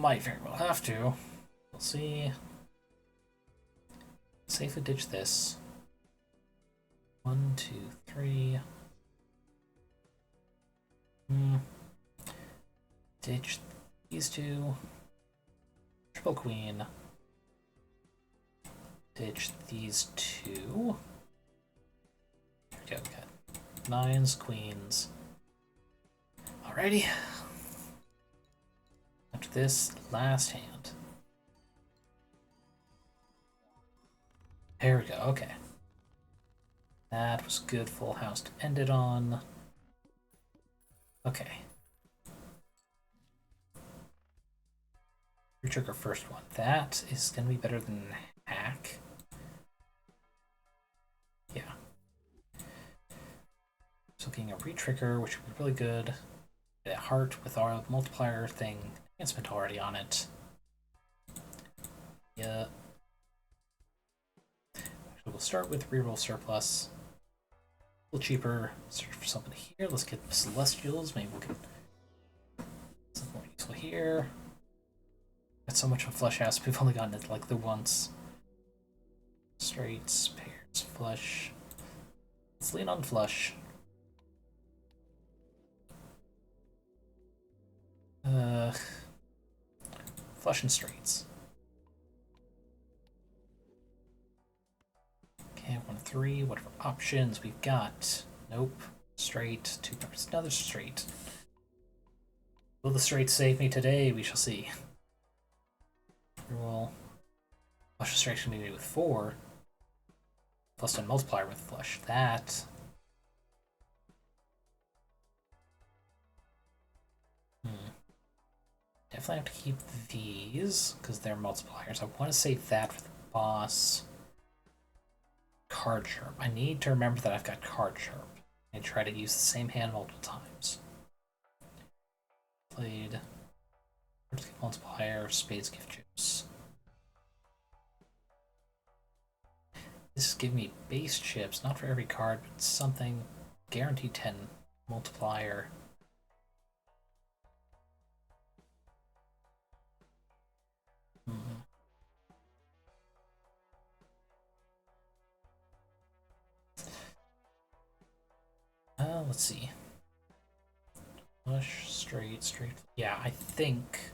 Might very well have to. We'll see. Safely ditch this. 1, 2, 3. Ditch these 2. Triple queen. Ditch these 2. There we go, we got 9s, queens. Alrighty. After this, last hand. There we go, okay. That was good full house to end it on. Okay. Retrigger first one. That is going to be better than hack. Yeah. So getting a retrigger, which would be really good. Get a heart with our multiplier thing. Enhancement already on it. Yeah. So we'll start with reroll surplus. little cheaper. Search for something here. Let's get celestials. Maybe we'll get something more useful here. Got so much on Flush House. We've only gotten it like the once. Straights, pairs, flush. Let's lean on flush. Flush and straights. Okay, 1, 3. Whatever options we've got. Nope. Straight. 2 pairs. Another straight. Will the straight save me today? We shall see. Roll. Flush and straight can be made with 4. Plus 10 multiplier with flush. That. Definitely have to keep these because they're multipliers. I want to save that for the boss. Card Sharp. I need to remember that I've got Card Sharp and try to use the same hand multiple times. Played. Multiplier. Spades gift chips. This is giving me base chips, not for every card, but something. Guaranteed 10 multiplier. Let's see. Flush, straight, straight. Yeah, I think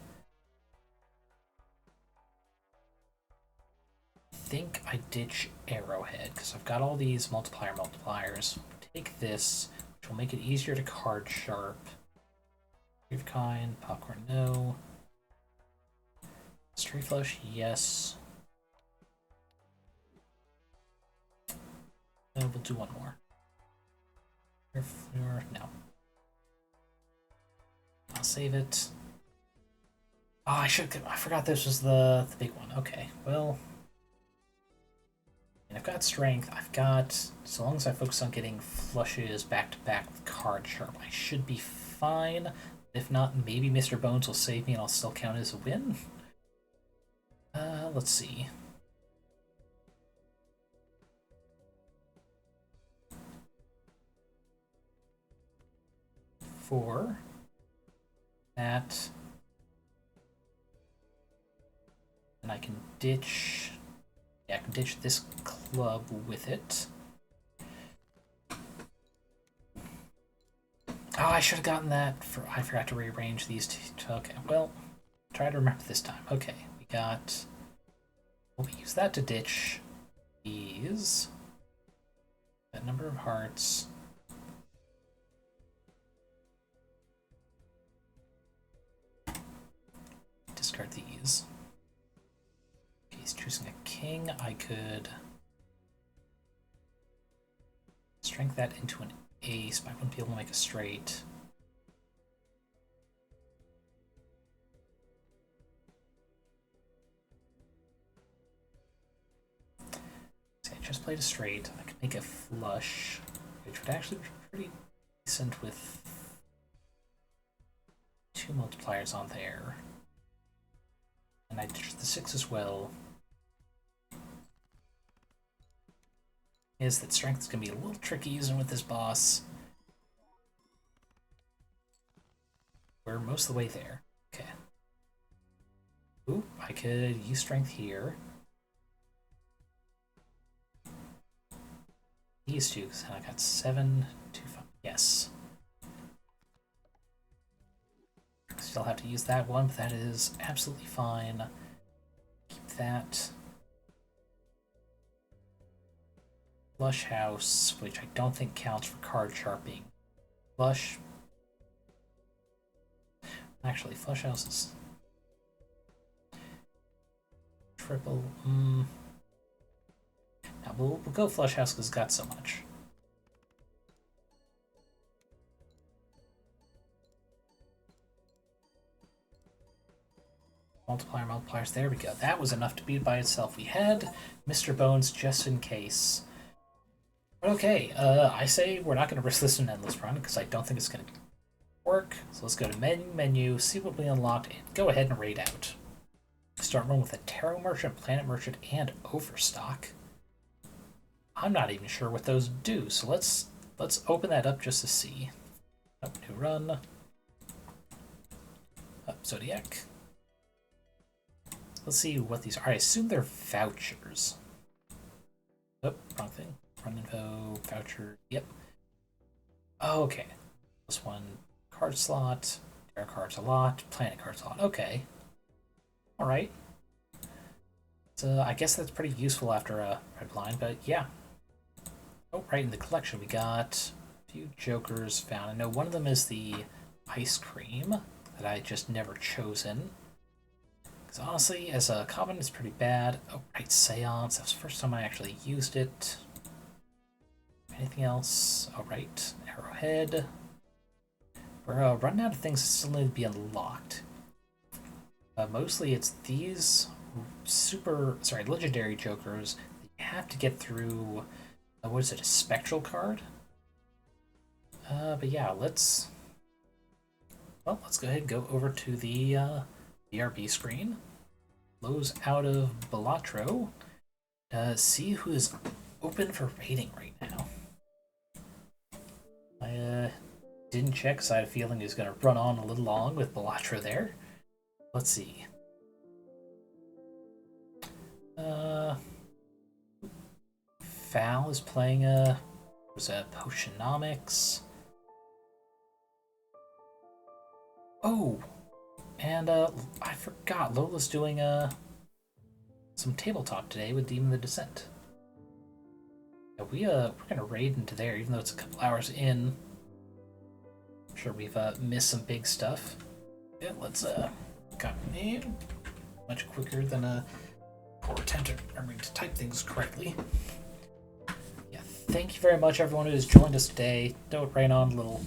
I ditch Arrowhead because I've got all these multipliers. Take this, which will make it easier to card sharp. Brave kind, popcorn, no. Straight flush, yes. We'll do one more. No. I'll save it. Oh, I forgot this was the big one. Okay, well. And I've got strength. I've got, so long as I focus on getting flushes back to back with card sharp, I should be fine. If not, maybe Mr. Bones will save me and I'll still count as a win. Let's see. For that, and I can ditch. Yeah, I can ditch this club with it. Oh, I should have gotten that. I forgot to rearrange these two. Okay, well, try to remember this time. Okay, we got. We'll use that to ditch these. That number of hearts. Discard these. Okay, he's choosing a king. I could strength that into an ace, but I wouldn't be able to make a straight. See, I just played a straight. I could make a flush, which would actually be pretty decent with 2 multipliers on there. And I ditched the 6 as well. Is that strength is going to be a little tricky using with this boss. We're most of the way there. Okay. Ooh, I could use strength here. These two, and I got 7, 2, 5. Yes. Still have to use that one, but that is absolutely fine. Keep that. Flush House, which I don't think counts for card sharping. Flush. Actually, Flush House is triple. Now we'll go Flush House because it's got so much. Multipliers, there we go. That was enough to beat by itself. We had Mr. Bones just in case. But okay, I say we're not going to risk this in an endless run because I don't think it's going to work. So let's go to menu, see what we unlocked, and go ahead and raid out. Start running with a Tarot Merchant, Planet Merchant, and Overstock. I'm not even sure what those do, so let's let's open that up just to see. Oh, new run. Zodiac. Let's see what these are. I assume they're vouchers. Oh, wrong thing. Run info, voucher, yep. Oh, okay. This one, card slot, tarot cards a lot, planet card slot. Okay. Alright. So I guess that's pretty useful after a red line, but yeah. Oh, right in the collection we got a few jokers found. I know one of them is the ice cream that I just never chosen. Because honestly, as a common, it's pretty bad. Oh, right, Seance. That was the first time I actually used it. Anything else? Oh, right, Arrowhead. We're running out of things that still need to be unlocked. Mostly it's these legendary jokers that you have to get through, what is it, a spectral card? But yeah, let's go ahead and go over to the BRB screen, close out of Balatro, see who is open for rating right now. I didn't check because I had a feeling it was going to run on a little long with Balatro there. Let's see. Val is playing was a Potionomics. Oh, and I forgot Lola's doing some tabletop today with Demon the Descent. Yeah, we're gonna raid into there, even though it's a couple hours in. I'm sure we've missed some big stuff. Yeah, let's got name much quicker than a poor attempt at remembering to type things correctly. Yeah, thank you very much everyone who has joined us today. Though it ran on a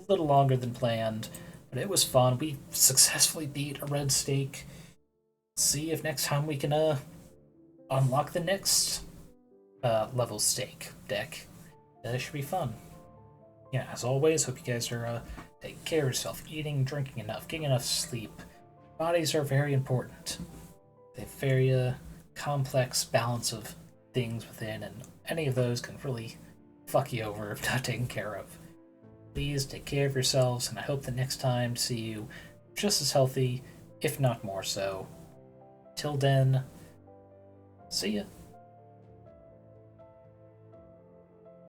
little longer than planned, but it was fun. We successfully beat a red stake. See if next time we can unlock the next level stake deck. That should be fun. Yeah, as always, hope you guys are taking care of yourself, eating, drinking enough, getting enough sleep. Bodies are very important. They have very complex balance of things within, and any of those can really fuck you over if not taken care of. Please take care of yourselves, and I hope the next time to see you just as healthy, if not more so. Till then, see ya.